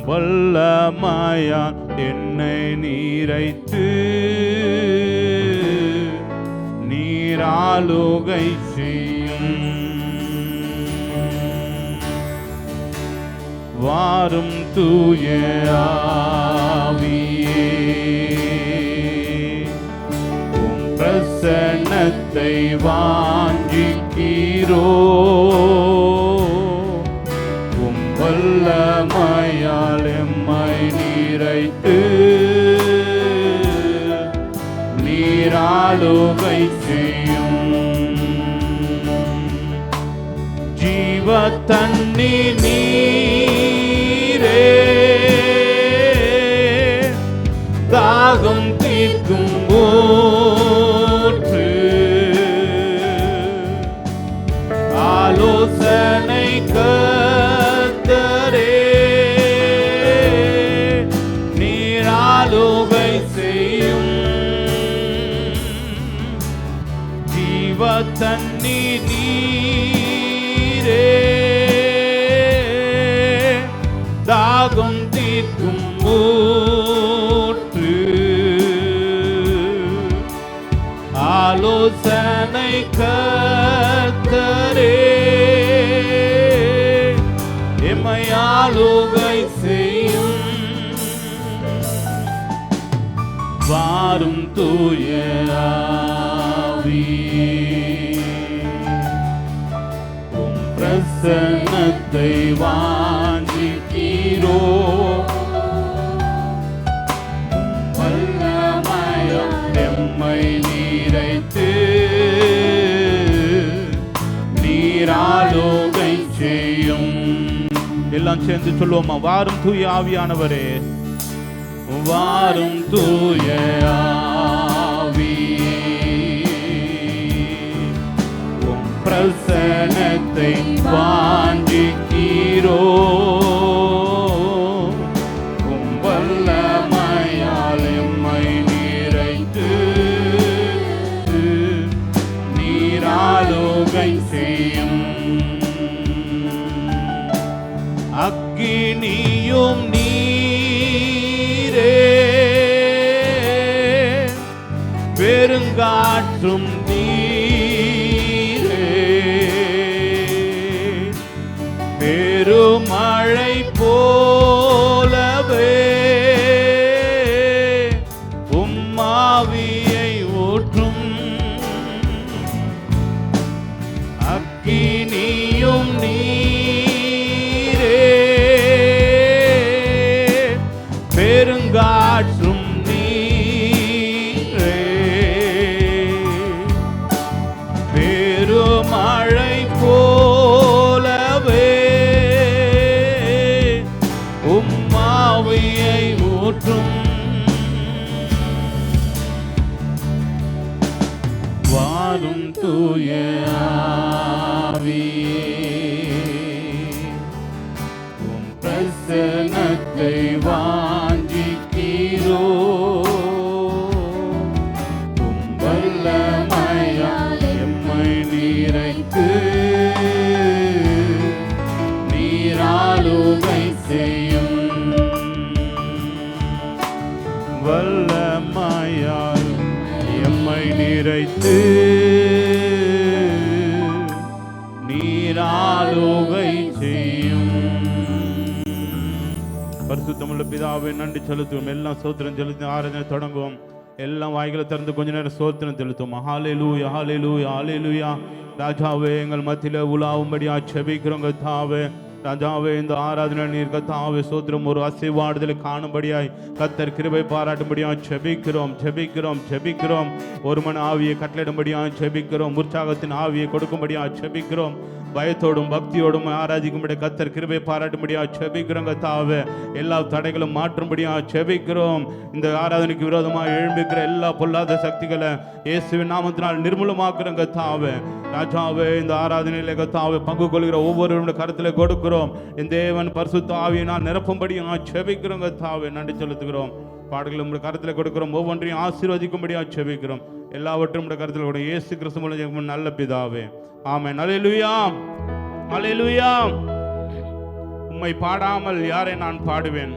வல்லமையால் என்னை நீரைத்து நீராளுகை செய்யும். வாரும் தூய ஆவியே, உம் பிரசன்னத்தை வாஞ்சிக்கிறோ. உம் வல்லமையால் எம்மை நீரைத்து நீராளுகை செய்யும். ஜீவ தண்ணி நீரே, தாகம் தீர்க்கும் ஊற்று. ஆலோசனை கர்த்தரே, நீராளுகை செய்யும். ஜீவ தண்ணி நீரே, தாகம் தீர்க்கும் ஊற்று. ஆலோசனை கர்த்தரே, எம்மை ஆளுகை செய்யும். வாரும் தூய ஆவியே, உம் பிரசன்னத்தை வாஞ்சிக்கிறோ. வல்லமையால் எம்மை நீரைத்து நீராளுகை செய்யும். எல்லாம் சேர்ந்து சொல்லுவோமா? வாரும் தூய ஆவியானவரே, வாரும் தூய ஆவியே, உம் பிரசன்னத்தை வாஞ்சிக்கிறோ. உம் வல்லமையால் எம்மை நீரைத்து நீராளுகை செய்யும். அக்கினியும் நீரே, பெருங்காற்றும் நீரே, பெருமழை போலவே உம்மாவியை ஊற்றும். அக்கினியும் நீரே, பெருங்காற்றும் நீரே, பெருமழை போலவே உம்மாவியை ஊற்றும். வாரும் தூய ஆவியே, உம் பிரசன்னத்தை வாஞ்சிக்கிறோ. உம் வல்லமையால் எம்மை நீரைத்து நீராளுகை செய்யும். வல்லமையால் எம்மை நீரைத்து நீராளுகை செய்யும். பரிசுத்தமுள்ள பிதாவே, நன்றி செலுத்துவோம். எல்லாம் ஸ்தோத்திரம் செலுத்தி ஆராதனை தொடங்குவோம். எல்லாம் வாய்களை திறந்து கொஞ்ச நேரம் ஸ்தோத்திரம் செலுத்துவோம். ஹல்லேலூயா, ஹல்லேலூயா, ஹல்லேலூயா. ராஜாவே, எங்கள் மத்தியில உலாவும்படியா செபிக்கிறோம் கர்த்தாவே. ராஜாவே, இந்த ஆராதனை நீர் கர்த்தாவே ஸ்தோத்திரம் ஒரு அசைவாடுதலை காணும்படியாய் கர்த்தர் கிருபை பாராட்டும்படியாய் செபிக்கிறோம், செபிக்கிறோம், செபிக்கிறோம். ஒரு மன ஆவியை கட்டளையிடும்படியாய் செபிக்கிறோம். உற்சாகத்தின் ஆவியை கொடுக்கும்படியாய் செபிக்கிறோம். பயத்தோடும் பக்தியோடும் ஆராதிக்கும்படி கர்த்தர் கிருபை பாராட்டும்படியாக செபிக்கிறோம் கர்த்தாவே. எல்லா தடைகளும் மாற்றும்படியாக செபிக்கிறோம். இந்த ஆராதனைக்கு விரோதமாக எழும்பிக்கிற எல்லா பொல்லாத சக்திகளை இயேசுவின் நாமத்தினால் நிர்மூலமாக்குறோம் கர்த்தாவே. ராஜாவே, இந்த ஆராதனையிலே கர்த்தாவே பங்கு கொள்கிற ஒவ்வொருவருடைய கருத்திலே கொடுக்கிறோம். இந்த தேவன் பரிசுத்த ஆவியினால் நிரப்பும்படியாக செபிக்கிறோம் கர்த்தாவே. நன்றி செலுத்துகிறோம். பாடல்களை உங்களுடைய கருத்திலே கொடுக்கிறோம். ஒவ்வொன்றையும் ஆசீர்வதிக்கும்படியாக செபிக்கிறோம். எல்லாவற்றும் உங்களுடைய கருத்தில் கூட இயேசு கிறிஸ்து மூலம் நல்ல பிதாவே, ஆமென். அல்லேலூயா, அல்லேலூயா. உம்மை பாடாமல் யாரை நான் பாடுவேன்.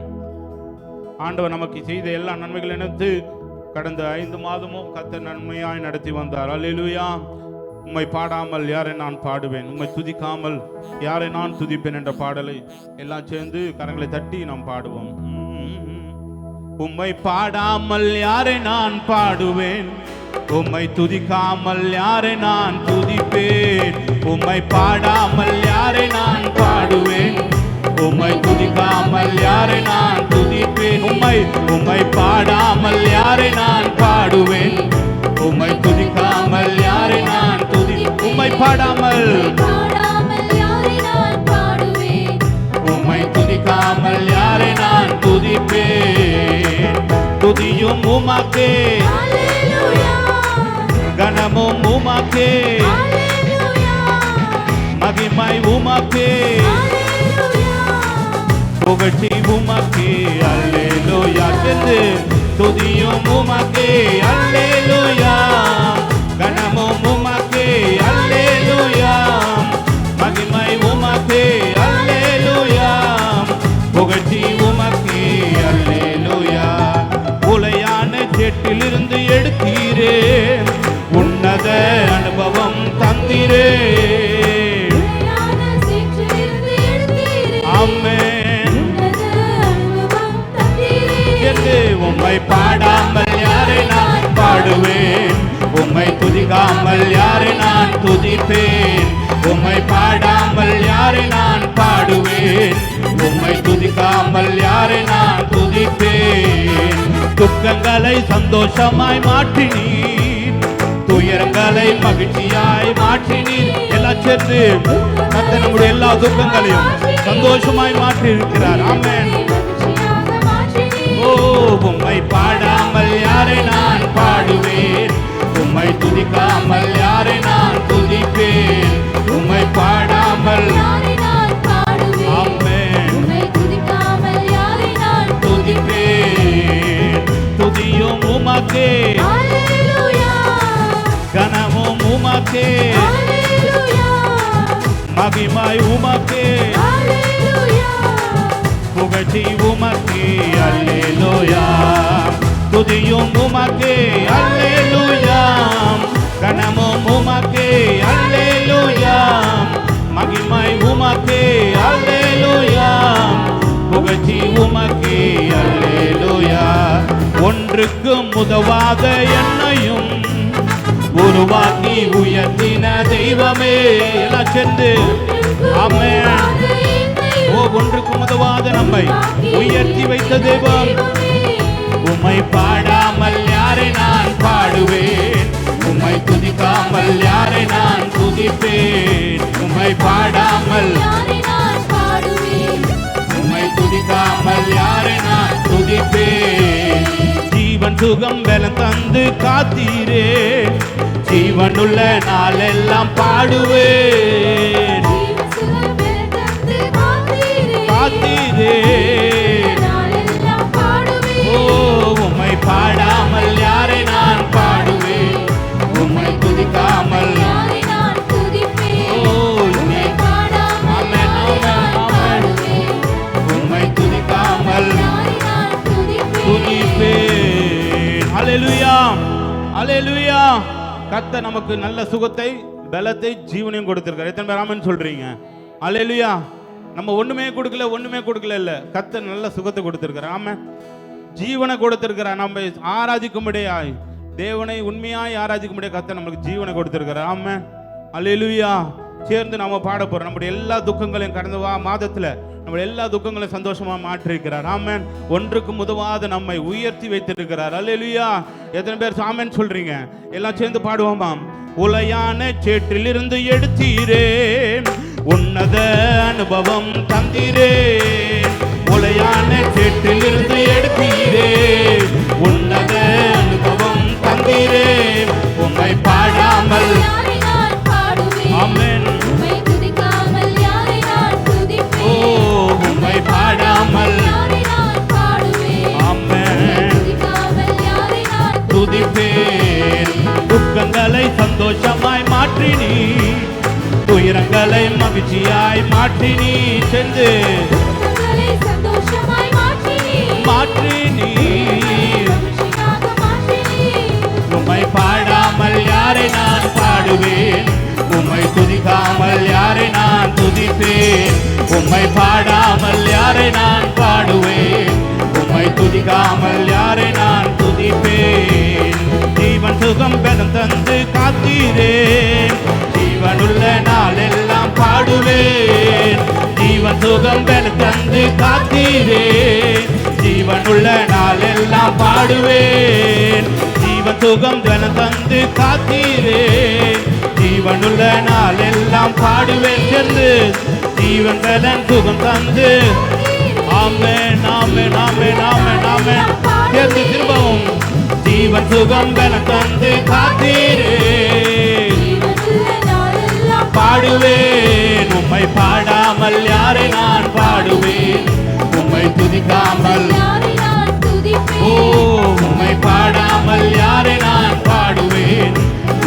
ஆண்டவர் நமக்கு செய்த எல்லா நன்மைகளை நினைத்து கடந்த 5 மாதமும் கர்த்தர் நன்மையாய் நடத்தி வந்தார். அல்லேலூயா. உம்மை பாடாமல் யாரை நான் பாடுவேன், உம்மை துதிக்காமல் யாரை நான் துதிப்பேன் என்ற பாடலை எல்லாம் சேர்ந்து கரங்களை தட்டி நாம் பாடுவோம். உம்மை பாடாமல் யாரை நான் பாடுவேன், உம்மை துதிக்காமல் யாரை நான் துதிப்பேன். உம்மை பாடாமல் யாரை நான் பாடுவேன், உம்மை துதிக்காமல் யாரை நான் துதிப்பேன். உம்மை பாடாமல் யாரை நான் பாடுவேன், உம்மை துதிக்காமல் யாரை நான் துதிப்பேன். உம்மை பாடாமல் யாரை நான் பாடுவேன், உம்மை துதிக்காமல் யாரை நான் துதிப்பேன். துதியும் உமக்கே, கனமும் உமக்கே, மகிமை உமக்கே, புகழ்ச்சி உமக்கே. அல்லேலூயா. துதியும் உமக்கே. அல்லேலூயா. கனமும் உமக்கே. அல்லேலூயா. மகிமை உமக்கே. அல்லேலூயா. புகழ்ச்சி உமக்கே. அல்லேலூயா. உலையான செட்டிலிருந்து எடுத்தீரே, உன்னத அனுபவம் தந்தீரே. உம்மை பாடாமல் யாரை நான் பாடுவேன், உம்மை துதிக்காமல் யாரை நான் துதிப்பேன். உம்மை பாடாமல் யாரை நான் பாடுவேன், உம்மை துதிக்காமல் யாரை நான் துதிப்பேன். துக்கங்களை சந்தோஷமாய் மாற்றினீர், துயரங்களை மகிழ்ச்சியாய் மாற்றினீர். எல்லாம் சேர்ந்து கர்த்தர் நம்முடைய எல்லா துக்கங்களையும் சந்தோஷமாய் மாற்றி இருக்கிறார். ஆமென். உம்மை பாடாமல் யாரை நான் பாடுவேன், உம்மை துதிக்காமல் யாரை நான் துதிப்பேன். உம்மை பாடாமல் துதிப்பேன். துதியும் உமக்கே, கனமும் உமக்கே, மகிமை உமக்கே, புகழ்ச்சி உமக்கே. அல்லேலூயா. துதியும் உமக்கே. அல்லேலூயா. கனமும் உமக்கே. அல்லேலூயா. மகிமை உமக்கே. அல்லேலூயா. புகழ்ச்சி உமக்கே. அல்லேலூயா. ஒன்றுக்கும் உதவாத என்னையும் உருவாக்கி உயர்த்தின தெய்வமே. எல்லாம் சேர்ந்து ஆமென். ஒன்றுக்கும் உதவாத நம்மை உயர்த்தி வைத்த தெய்வம். உம்மை பாடாமல் யாரை நான் பாடுவேன், உம்மை துதிக்காமல் யாரை நான் துதிப்பேன். உம்மை பாடாமல் உம்மை துதிக்காமல் யாரை நான் துதிப்பேன். ஜீவன் சுகம் பலம் தந்து காத்தீரே, ஜீவனுள்ள நாளெல்லாம் பாடுவேன். உம்மை பாடாமல் யாரை நான் பாடுவேன், உம்மை துதிக்காமல் உம்மை துதிக்காமல் துதிப்பேன். அல்லேலூயா. அல்லேலூயா. கர்த்தர் நமக்கு நல்ல சுகத்தை, பலத்தை, ஜீவனையும் கொடுத்திருக்கார். எத்தனை பேர் ஆமென் சொல்றீங்க? அல்லேலூயா. நம்ம ஒண்ணுமே கொடுக்கல இல்ல, கர்த்தர் நல்ல சுகத்தை கொடுத்திருக்கிறார். ஆமென். ஜீவனை கொடுத்திருக்கிறார். நம்ம ஆராதிக்கும்படியாய், தேவனை உண்மையாய் ஆராதிக்கும்படியாய் கர்த்தர் நமக்கு ஜீவனை கொடுத்திருக்கிறார். ஆமென். அல்லேலூயா. சேர்ந்து நாம பாட போறோம். நம்முடைய எல்லா துக்கங்களையும் கடந்த மாதத்துல நம்முடைய எல்லா துக்கங்களையும் சந்தோஷமா மாற்றிருக்கிறார். ஆமென். ஒன்றுக்கும் உதவாத நம்மை உயர்த்தி வைத்திருக்கிறார். அல்லேலூயா. எத்தனை பேர் ஆமென் சொல்றீங்க? எல்லாம் சேர்ந்து பாடுவோமாம். உலையான சேற்றிலிருந்து எடுத்தீரே, உன்னத அனுபவம் தந்தீரே. உலையான சேற்றிலிருந்து எடுத்தீரே, உன்னத அனுபவம் தந்தீரே. உம்மை பாடாமல் ஆமென். உம்மை பாடாமல் ஆமென் துதிப்பேன். துக்கங்களை சந்தோஷமாய் மாற்றினீ, துயரங்களை மகிழ்ச்சியாய் மாற்றினீ. சென்று காத்தீரே, ஜீவனுள்ள நாளெல்லாம் பாடுவேன். ஜீவன் சுகம் பெற தந்து காத்தீரே, ஜீவனுள்ள நாளெல்லாம் பாடுவேன். ஜீவன் சுகம் பெற தந்து காத்தீரே, ஜீவனுள்ள நாளெல்லாம் பாடுவேன் என்று ஜீவன் பலன் சுகம் தந்து. ஆமென் ஆமென் ஆமென் ஆமென் ஆமென். சேர்ந்து திரும்பவும் ஜீவன் சுகம் பலன் தந்து காத்தீரே, பாடுவேன். உம்மை பாடாமல் யாரை நான் பாடுவேன், உம்மை துதிக்காமல். ஓ உம்மை பாடாமல் யாரை நான் பாடுவேன்,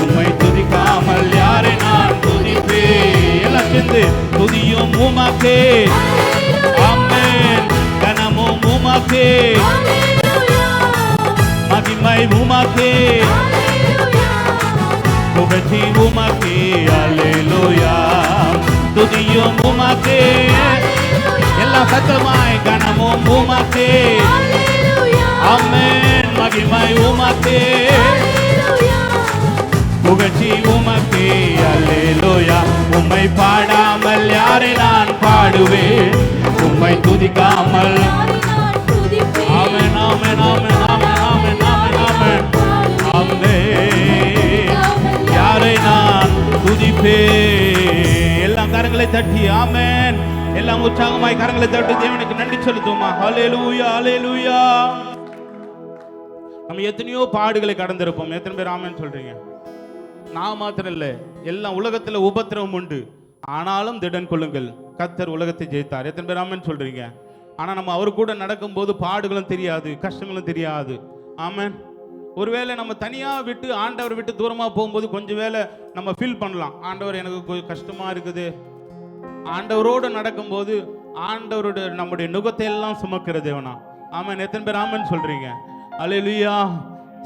உம்மை துதிக்காமல் யாரை நான் துதிப்பேன். எல்லாம் சேர்ந்து துதியும் உமக்கே, ஆமென். கனமும் உமக்கே, மகிமை உமக்கே, புகழ்ச்சி உமக்கே. அல்லேலூயா. துதியும் உமக்கே, எல்லாம் சத்தமாய். கனமும் உமக்கே, ஆமென். மகிமை உமக்கே, புகழ்ச்சி உமக்கே. அல்லேலூயா. உம்மை பாடாமல் யாரை நான் பாடுவேன், உம்மை துதிக்காமல். ஆமென் ஆமென் ஆமென் ஆமென் ஆமென் ஆமென் ஆமென் ஆமென். யாரை நான் துதிப்பேன். எல்லாம் கரங்களை தட்டி ஆமென். எல்லாம் உற்சாகமாய் கரங்களை தட்டி தேவனுக்கு நன்றி செலுத்துமா. ஹல்லேலூயா ஹல்லேலூயா. நம்ம எத்தனையோ பாடுகளை கடந்திருப்போம். எத்தனை பேர் ஆமென் சொல்றீங்க? நான் மாத்திரம் இல்லை, எல்லாம் உலகத்துல உபத்திரவம் உண்டு, ஆனாலும் திடன் கொள்ளுங்கள், கர்த்தர் உலகத்தை ஜெயித்தார். எத்தனை பேர் ஆமென் சொல்றீங்க? ஆனா நம்ம அவர் கூட நடக்கும்போது பாடுகளும் தெரியாது, கஷ்டங்களும் தெரியாது. ஆமென். ஒருவேளை நம்ம தனியா விட்டு ஆண்டவர் விட்டு தூரமா போகும்போது கொஞ்சம் வேளை நம்ம ஃபீல் பண்ணலாம், ஆண்டவர் எனக்கு கஷ்டமா இருக்குது. ஆண்டவரோடு நடக்கும்போது ஆண்டவரோட நம்முடைய நுகத்தை எல்லாம் சுமக்கிற தேவனா. ஆமென். எத்தனை பேர் ஆமென் சொல்றீங்க? அல்லேலூயா.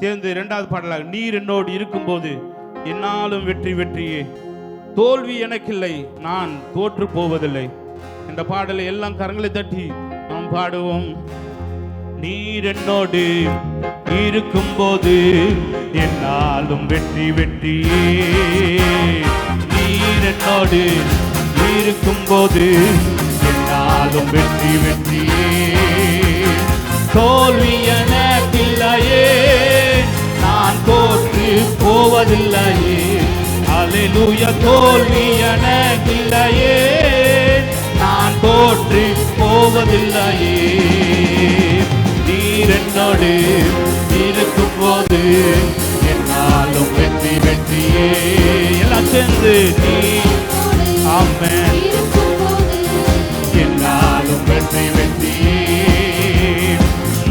சேர்ந்து இரண்டாவது பாடலாக நீர் என்னோடு இருக்கும்போது என்னாலும் வெற்றி வெற்றியே, தோல்வி எனக்கில்லை, நான் தோற்று போவதில்லை. இந்த பாடலை எல்லாம் கரங்களை தட்டி நாம் பாடுவோம். நீர் என்னோடு இருக்கும்போது என்னாலும் வெற்றி வெற்றியே, நீர் என்னோடு இருக்கும்போது என்னாலும் வெற்றி வெற்றியே, தோல்வி எனக்கில்லையே, நான் தோற்று போவதில்லையே. அல்லேலூயா. தோல்வி எனக்கில்லையே, நான் தோற்று போவதில்லையே. நீர் என்னோடு இருக்கும்போது என்னாலும் வெற்றி வெற்றியே. எல்லாம் சேர்ந்து ஆமென். என்னாலும் வெற்றி வெற்றியே.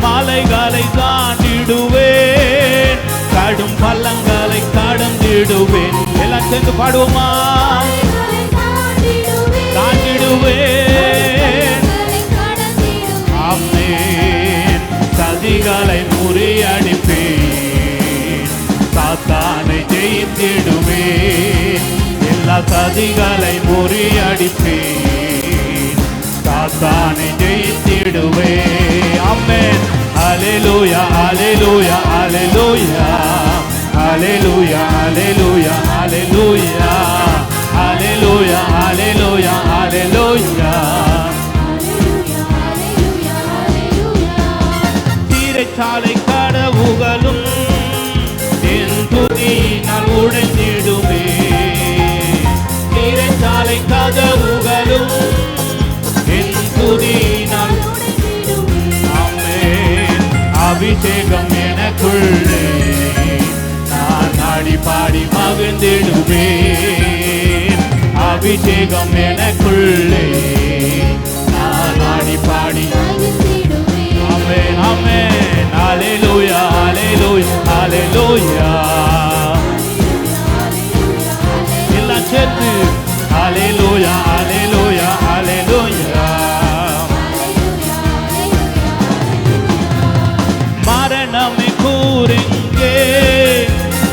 மலைகளை தாண்டிடுவேன், கடும் பள்ளங்களை கடந்திடுவேன். எல்லாம் சேர்ந்து பாடுவோமா. தாண்டிடுவேன், ஆமென். சதிகளை முறியடிப்பேன், சாத்தானை ஜெயித்திடுவேன். எல்லா சதிகளை முறியடிப்பேன், சாத்தானை ஜெயித்திடுவேன். ஆமென். அல்லேலூயா அல்லேலூயா அல்லேலூயா அல்லேலூயா அல்லேலூயா அல்லேலூயா அல்லேலூயா அல்லேலூயா அல்லேலூயா. தீரைச்சாலை கடவுகளும் என் துதியினால் உடைந்திடுமே, தீரைச்சாலை கதவுகளும் என் துதியினால். ஆமென். அபிஷேகம் எனக்குள்ளே, நான் ஆடி பாடி மகிழ்ந்திடுவேன். அபிஷேகம் எனக்குள்ளே, நான் ஆடி பாடி. ஆமென் ஆமென். அல்லேலூயா அல்லேலூயா அல்லேலூயா. எல்லாம் சேர்த்து அல்லேலூயா அல்லேலூயா அல்லேலூயா. மரணமே கூறுங்கே,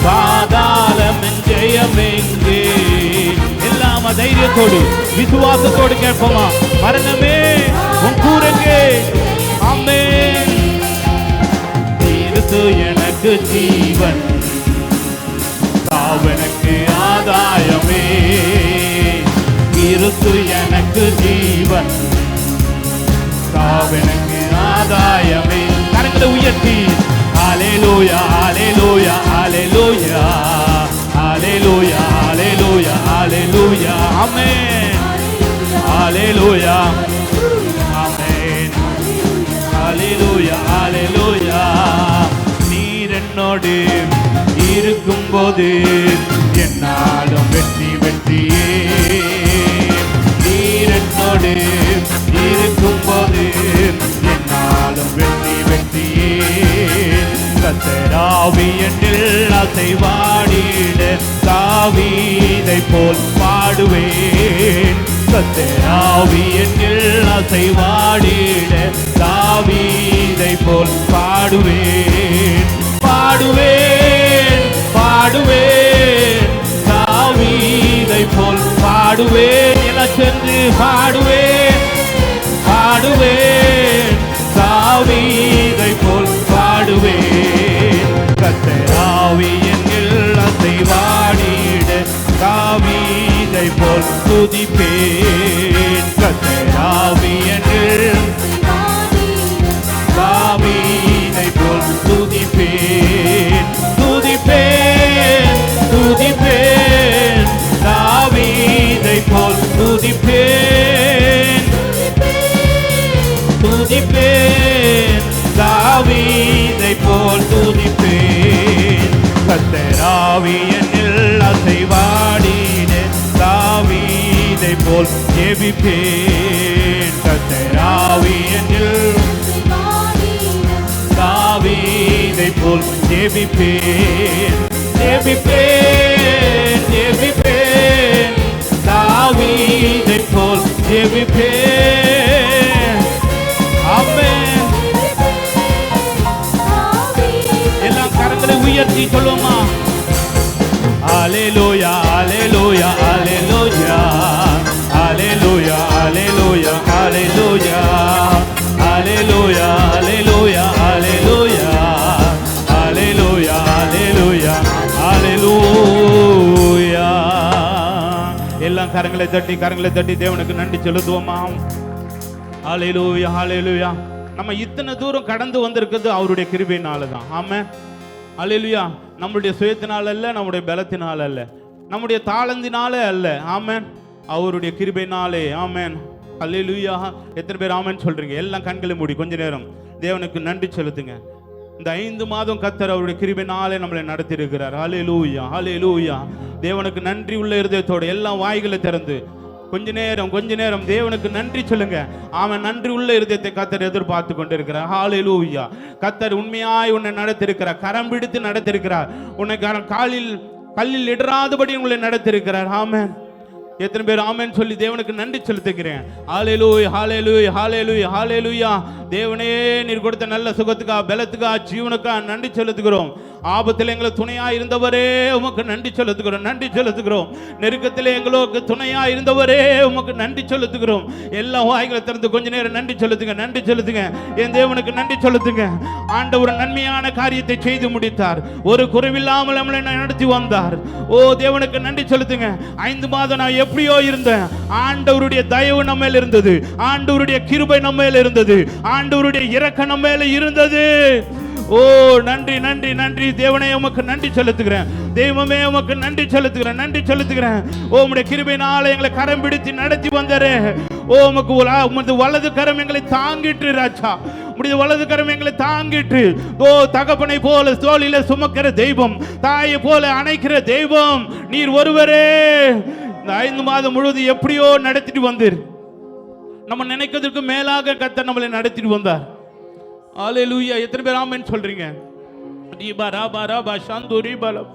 பாதாளம் ஜெயமெங்கே. எல்லாம் தைரியத்தோடு விசுவாசத்தோடு கேட்போமா. மரணமே உன் கூறுங்கே. ஆமென். எனக்கு ஜீவன், சாவனுக்கு எனக்கு ஆதாயமே. கரங்களை உயர்த்தி ஹல்லேலூயா ஹல்லேலூயா ஹல்லேலூயா ஹல்லேலூயா ஹல்லேலூயா ஹல்லேலூயா ஆமென் ஹல்லேலூயா ஆமென் ஹல்லேலூயா ஹல்லேலூயா. நீர் என்னோடு இருக்கும்போது என்னாலும் வெற்றி வெற்றியே. நீர் என்னோடு இருக்கும்போது என்னாலும் வெற்றி வெற்றியே. கர்த்தராவி என்னில் அசைவாடிட தாவீதை போல் பாடுவேன். கர்த்தராவி என்னில் அசைவாடிட தாவீதை போல் பாடுவேன். பாடுவேன் பாடுவேன் தாவீதை போல் பாடுவேன். என சென்று பாடுவேன் பாடுவேன் தாவீதை போல் பாடுவேன். கர்த்தராவி என்னில் அசைவாடிட தாவீதை போல் துதிப்பேன். கர்த்தராவி என்னில் தாவீதை போல் துதிப்பேன். துதிப்பேன் துதிப்பேன் தாவீதை போல் துதிப்பேன். துதிப்பேன் தாவீதை போல் துதிப்பேன். கர்த்தராவி என்னில் அசைவாடிட தாவீதை போல் ஜெபிப்பேன். கர்த்தராவி என்னில் தாவீதை போல் ஜெபிப்பேன். ஜெபிப்பேன் ஜெபிப்பேன் தாவீதை போல் ஜெபிப்பேன். ஆமென். எல்லாம் கரங்களை உயர்த்தி சொல்லுமா ஹல்லேலூயா ஹல்லேலூயா ஹல்லேலூயா ஹல்லேலூயா ஹல்லேலூயா ஹல்லேலூயா ஹல்லேலூயா ஹல்லேலூயா ஹல்லேலூயா ஹல்லேலூயா ஹல்லேலூயா ஹல்லேலூயா. எல்லாம் கரங்களை தட்டி தேவனுக்கு நன்றி செலுத்துவோமா. ஹல்லேலூயா ஹல்லேலூயா. நம்ம இத்தனை தூரம் கடந்து வந்திருக்கிறது அவருடைய கிருபையினால தான். ஆமென் ஹல்லேலூயா. நம்முடைய சுயத்தினால அல்ல, நம்முடைய பலத்தினால அல்ல, நம்முடைய தாளந்தினாலே அல்ல. ஆமென் அவருடைய கிருபையினாலே. ஆமென் ஹல்லேலூயா. எத்தனை பேர் ஆமென் சொல்றீங்க? எல்லாம் கண்களை மூடி கொஞ்ச நேரம் தேவனுக்கு நன்றி செலுத்துங்க. இந்த 5 மாதம் கர்த்தர் அவருடைய கிருபையினாலே நம்மளை நடத்தி இருக்கிறார். ஹல்லேலூயா ஹல்லேலூயா. தேவனுக்கு நன்றி உள்ள இருதயத்தோடு எல்லாம் வாய்களை திறந்து கொஞ்ச நேரம் தேவனுக்கு நன்றி சொல்லுங்க. அவன் நன்றி உள்ள இருதயத்தை கர்த்தர் எதிர்பார்த்து கொண்டிருக்கிறார். ஹல்லேலூயா. கர்த்தர் உண்மையாய் உன்னை நடத்திருக்கிறார், கரம் பிடித்து நடத்திருக்கிறார், உன்னை கல்லில் இடராதபடி உங்களை நடத்திருக்கிறார். ஆமென். எத்தனை பேர் ஆமென் சொல்லி தேவனுக்கு நன்றி செலுத்துகிறேன். ஹல்லேலூயா ஹல்லேலூயா ஹல்லேலூயா ஹல்லேலூயா. தேவனே நீர் கொடுத்த நல்ல சுகத்துக்கா பலத்துக்கா ஜீவனுக்கா நன்றி செலுத்துகிறோம். ஆபத்தில் எங்களுக்கு துணையா இருந்தவரே உமக்கு நன்றி செலுத்துகிறோம் நன்றி செலுத்துகிறோம். நெருக்கத்தில் எங்களுக்கு துணையா இருந்தவரே உமக்கு நன்றி செலுத்துகிறோம். எல்லா வாய்களை திறந்து கொஞ்ச நேரம் நன்றி செலுத்துங்க. என் தேவனுக்கு நன்றி செலுத்துங்க. ஆண்டவர் நன்மையான காரியத்தை செய்து முடித்தார். ஒரு குறைவில்லாமல் நம்மளை நடத்தி வந்தார். ஓ தேவனுக்கு நன்றி செலுத்துங்க. 5 மாதம் நான் எப்படியோ இருந்தேன். ஆண்டவருடைய தயவு நம்ம மேல இருந்தது, ஆண்டவருடைய கிருபை நம்ம மேல இருந்தது, ஆண்டவருடைய இரக்கம் நம்ம மேல இருந்தது. ஓ நன்றி நன்றி நன்றி தேவனே உமக்கு நன்றி செலுத்துகிறேன். தெய்வமே உமக்கு நன்றி செலுத்துகிறேன். ஓ உம்முடைய கிருபையினால எங்களை கரம் பிடித்து நடத்தி வந்தாரே. ஓ உமது வலது கரம் எங்களை தாங்கிட்டு ராஜா, உம்முடைய வலது கரம் எங்களை தாங்கிட்டு. ஓ தகப்பனை போல தோளிலே சுமக்கிற தெய்வம், தாயை போல அணைக்கிற தெய்வம் நீர் ஒருவரே. இந்த 5 மாதம் முழுவதும் எப்படியோ நடத்திட்டு வந்தீர். நம்ம நினைக்கிறதுக்கு மேலாக கர்த்தர் நம்மளை நடத்திட்டு வந்தார். ஹல்லேலூயா. எத்தனை பேர் ஆமென் சொல்றீங்க? ரீபா ராபா ராபா சாந்து ரீபலம்.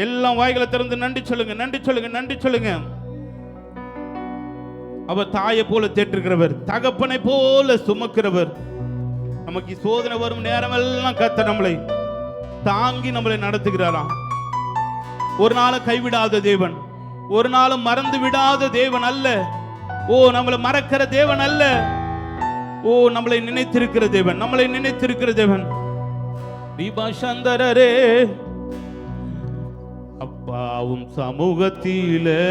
எல்லாம் வாய்களை திறந்து நன்றி சொல்லுங்க. அவர் தாயை போல தேற்றுகிறவர், தகப்பனை போல சுமக்கிறவர். நமக்கு சோதனை வரும் நேரமெல்லாம் கர்த்தர் நம்மளை தாங்கி நம்மளை நடத்துகிறாராம். ஒரு நாளும் கைவிடாத தேவன், ஒரு நாளும் மறந்து விடாத தேவன் அல்ல. ஓ நம்மளை மறக்கிற தேவன் அல்ல. ஓ நம்மளை நினைத்திருக்கிற தேவன். தீபாசந்தரரே அப்பாவும் சமூகத்திலே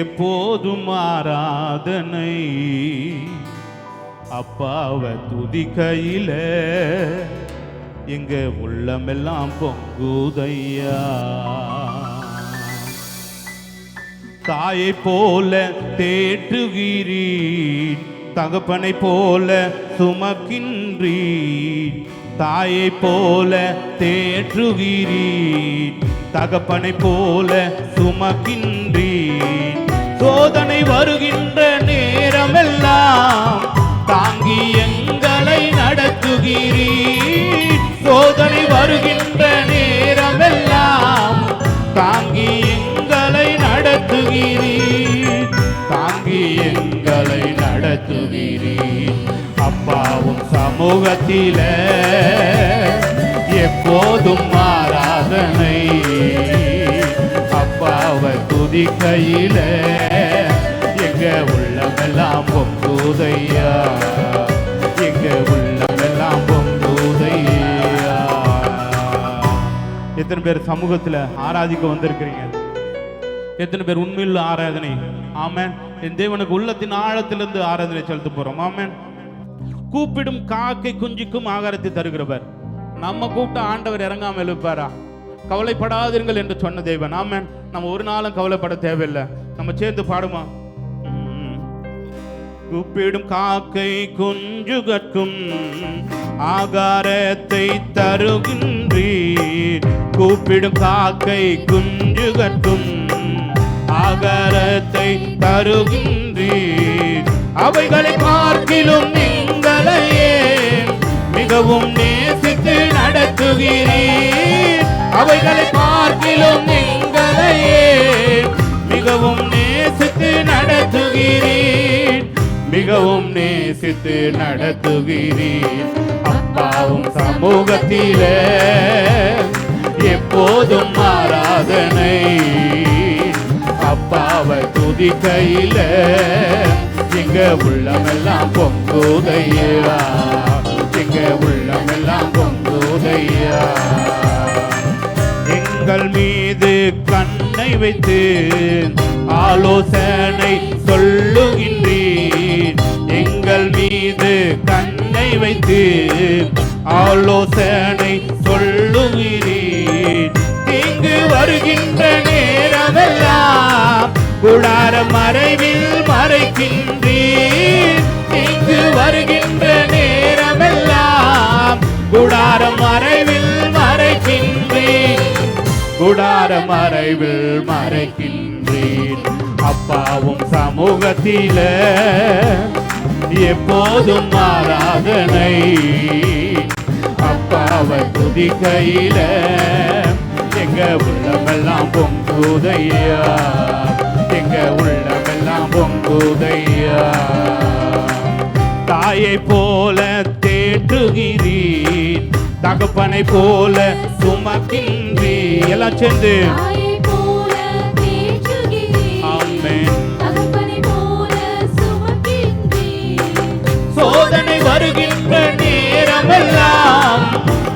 எப்போதும் ஆராதனை. அப்பாவை துதிக்கையில எங்க உள்ளமெல்லாம் பொங்குதையா. தாயை போல தேற்றுகிறீர், தகப்பனை போல சுமக்கின்றீர். தாயை போல தேற்றுகிறீர், தகப்பனை போல சுமக்கின்றீர். சோதனை வருகின்ற நேரமெல்லாம் தாங்கி எங்களை நடத்துகிறீர். சோதனை வருகின்ற நேரமெல்லாம் தாங்கி எங்களை நடத்துகிறீர். தாங்கி எங்களை நடத்துகிறீர். அப்பாவும் சமூகத்தில எப்போதும் ஆராதனை. அப்பாவை துதிக்கையில எங்க உள்ளமெல்லாம் பொங்குதையா. எங்க உள்ளமெல்லாம் பொங்குதையா. எத்தனை பேர் சமூகத்துல ஆராதிக்க வந்திருக்கிறீங்க? எத்தனை பேர் உண்மையுள்ள ஆராதனை? ஆமென். என் தேவனுக்கு உள்ளத்தின் ஆழத்திலிருந்து ஆராதனை செலுத்த போறோம். ஆமென். கூப்பிடும் காக்கை குஞ்சுக்கும் ஆகாரத்தை தருகிறவர். நம்ம கூப்பிட்ட ஆண்டவர் இறங்காம எழுப்பாரா? கவலைப்படாதீர்கள் என்று சொன்ன தேவன். ஆமென். நம்ம ஒரு நாளும் கவலைப்பட தேவையில்லை. நம்ம சேர்ந்து பாடுமா? கூப்பிடும் காக்கை குஞ்சுகட்கும் ஆகாரத்தை தருகின்றீர். கூப்பிடும் காக்கை குஞ்சுகட்கும் ஆகாரத்தை தருகின்றீர். அவைகளை பார்க்கிலும் நீங்களையே மிகவும் நேசித்து நடத்துகிறீர். அவைகளை பார்க்கிலும் நீங்களையே மிகவும் நேசித்து நடத்துகிறீர். மிகவும் நேசித்து நடத்துகிறீர். அப்பாவும் சமூகத்திலே எப்போதும் ஆராதனை. அப்பாவை துதிக்கையில எங்க உள்ளமெல்லாம் பொங்குதையா. எங்க உள்ளமெல்லாம் பொங்குதையா. எங்கள் மீது கண்ணை வைத்து ஆலோசனை சொல்லுகின்றீர். எங்கள் மீது கண்ணை வைத்து ஆலோசனை சொல்லுகிறீர். தீங்கு வருகின்ற நேரமெல்லாம் கூடார மறைவில் மறைக்கின்றீர். தீங்கு வருகின்ற நேரமெல்லாம் கூடார மறைவில் மறைக்கின்றீர். கூடார மறைவில் மறைக்கின்றீர். அப்பாவும் சமூகத்தில எப்போதும் ஆராதனை. அப்பாவை துதிக்கையில எங்க உள்ளமெல்லாம் பொங்குதையா. எங்க உள்ளமெல்லாம் பொங்குதையா. தாயை போல தேற்றுகிறீர், தகப்பனை போல சுமக்கின்றீர். எல்லாம் சேர்ந்து சோதனை வருகின்ற நேரமெல்லாம்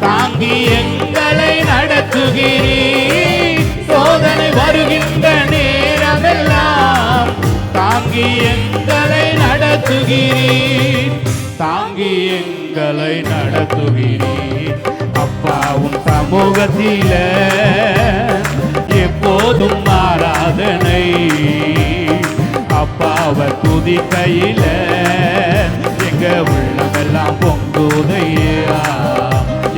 தாங்கி எங்களை நடத்துகிறீர். சோதனை வருகின்ற நேரமெல்லாம் தாங்கி எங்களை நடத்துகிறீர். தாங்கி எங்களை நடத்துகிறீர். அப்பாவும் சமூகத்தில எப்போதும் ஆராதனை. அப்பாவை துதிக்கையில எங்க உள்ளமெல்லாம் பொங்குதையா.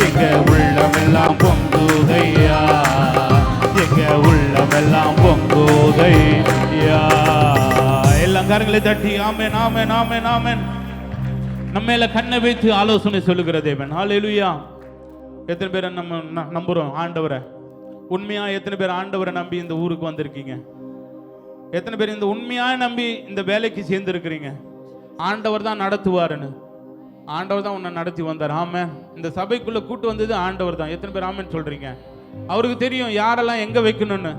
எங்க உள்ளமெல்லாம் பொங்குதையா. எங்க உள்ளமெல்லாம் பொங்குதையா. எல்லாம் கரங்களை தட்டி ஆமென் ஆமென் ஆமென் ஆமென். நம்ம மேல கண்ணை வைத்து ஆலோசனை சொல்லுகிற தேவன். ஹல்லேலூயா. எத்தனை பேரை நம்ம நம்புறோம் ஆண்டவரை? உண்மையா எத்தனை பேர் ஆண்டவரை நம்பி இந்த ஊருக்கு வந்திருக்கீங்க? எத்தனை பேர் இந்த உண்மையா நம்பி இந்த வேலைக்கு சேர்ந்திருக்கிறீங்க? ஆண்டவர் தான் நடத்துவாருன்னு. ஆண்டவர் தான் உன்னை நடத்தி வந்தார். ஆமென். இந்த சபைக்குள்ள கூட்டு வந்தது ஆண்டவர் தான். எத்தனை பேர் ஆமென் சொல்றீங்க? அவருக்கு தெரியும் யாரெல்லாம் எங்க வைக்கணும்னு.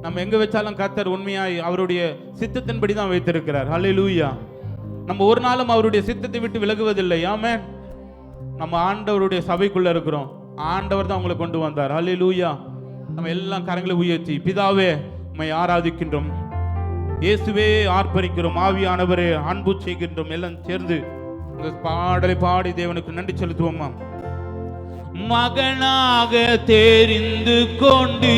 நம்ம எங்க வச்சாலும் கர்த்தர் உண்மையாய் அவருடைய சித்தத்தின்படி தான் வைத்திருக்கிறார். ஹல்லேலூயா. நம்ம ஒரு நாளும் அவருடைய சித்தத்தை விட்டு விலகுவதில்லை. ஆமென். நம்ம ஆண்டவருடைய சபைக்குள்ள இருக்கிறோம். ஆண்டவர் தான் உங்களை கொண்டு வந்தார். ஹல்லேலூயா. நம்ம எல்லாம் கரங்களை உயர்த்தி பிதாவே உம்மை ஆராதிக்கின்றோம், இயேசுவே ஆர்ப்பரிக்கிறோம், ஆவியானவரே அன்பு செய்கின்றோம். எல்லாம் சேர்ந்து இந்த பாடலை பாடி தேவனுக்கு நன்றி செலுத்துவோமா. மகனாக தெரிந்து கொண்டு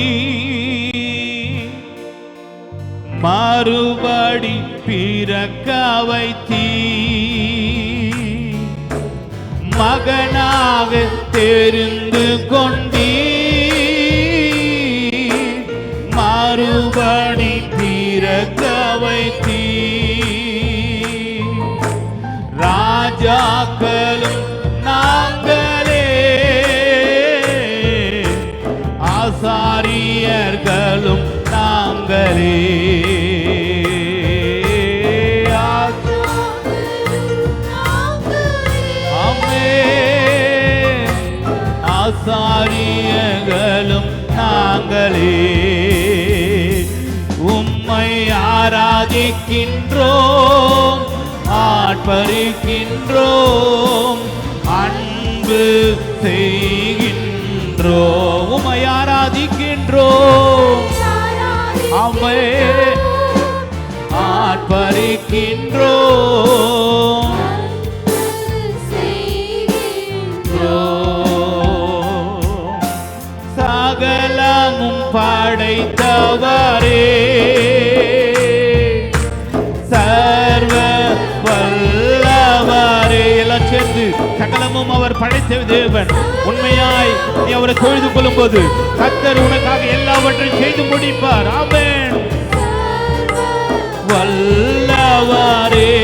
மறுபடி பிறக்க வைத்தீ, மகனாக தெரிந்து கொண்டீ மறுபடி பிறக்க வைத்தீ, ராஜாக்களும் நாங்களே ஆசாரியர்களும் நாங்களே, ஆசாரியர்களும் நாங்களே, உம்மை ஆராதிக்கின்றோம் ஆட்பரிக்கின்றோம் அன்பு செய்கின்றோம், உம்மை ஆராதிக்கின்றோம் அம்மே ஆட்பரிக்கின்றோம் சகலமும் படைத்தவரே சர்வ வல்லவரே. எல்லாம் சேர்ந்து சகலமும் அவர் படைத்த தேவன். உண்மையாய் நீ அவரை தொழுது கொள்ளும் போது கர்த்தர் உனக்காக எல்லாவற்றையும் செய்து முடிப்பார். ஆமென். வல்லவரே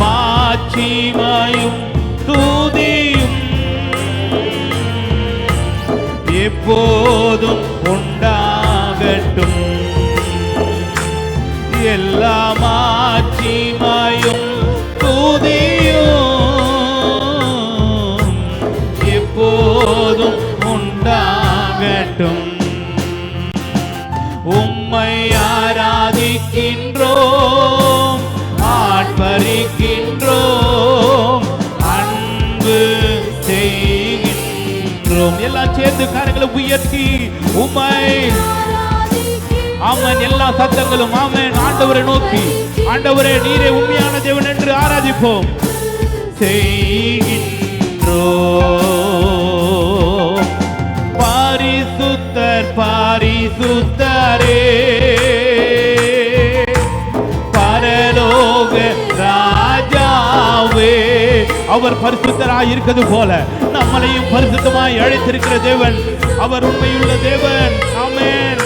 மாட்சிமையும் துதியும் எப்போதும் உண்டாகட்டும், எல்லா மாட்சிமையும் துதியும் எப்போதும் உண்டாகட்டும், உம்மை ஆராதிக்கின்றோம் ஆட்பரிக்கின்றோம் அன்பு செய்கின்றோம். எல்லாம் சேர்ந்து கரங்களை உயர்த்தி உம்மை ஆமென். எல்லா சத்தங்களும் ஆமென். ஆண்டவரை நோக்கி ஆண்டவரே நீரே உண்மையான தேவன் என்று ஆராதிப்போம். செய்கின்றோம் பரிசுத்தர் பரிசுத்தரே பரலோக ராஜாவே. அவர் பரிசுத்தராய் இருக்கிறது போல நம்மளையும் பரிசுத்தமாய் அழைத்திருக்கிற தேவன். அவர் உண்மையுள்ள தேவன். ஆமென்.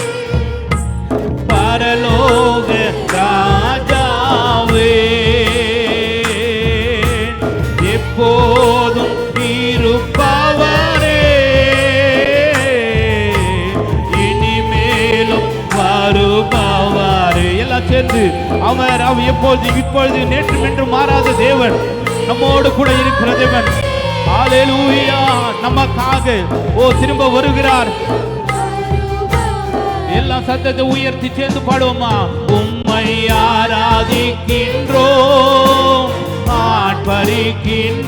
பரலோக ராஜாவே எப்போதும் இருப்பவரே இனிமேலும் வருபவரே. எல்லாம் சேர்ந்து அவர் எப்போது இப்பொழுது நேற்று என்று மாறாத தேவன், நம்மோடு கூட இருக்கிற தேவன். ஹல்லேலூயா. நமக்காக திரும்ப வருகிறார். எல்லாம் சத்தத்தை உயர்த்தி சேர்ந்து பாடுவோமா. உம்மை ஆராதிக்கின்றோம் ஆட்பரிக்கின்றோம்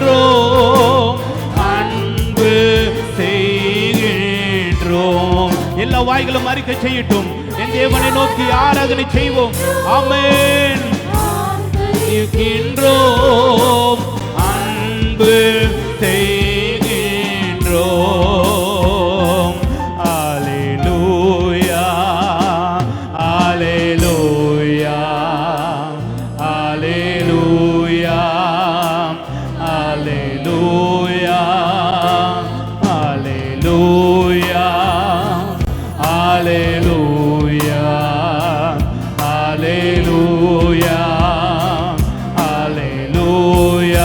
அன்பு செய்கின்றோம். எல்லா வாய்களும் அறிக்கை செய்யட்டும். என் தேவனை நோக்கி ஆராதனை செய்வோம். ஆமென். இருக்கின்றோம் அன்பு செய்கின்றோம். அல்லேலூயா அல்லேலூயா அல்லேலூயா அல்லேலூயா அல்லேலூயா அல்லேலூயா அல்லேலூயா அல்லேலூயா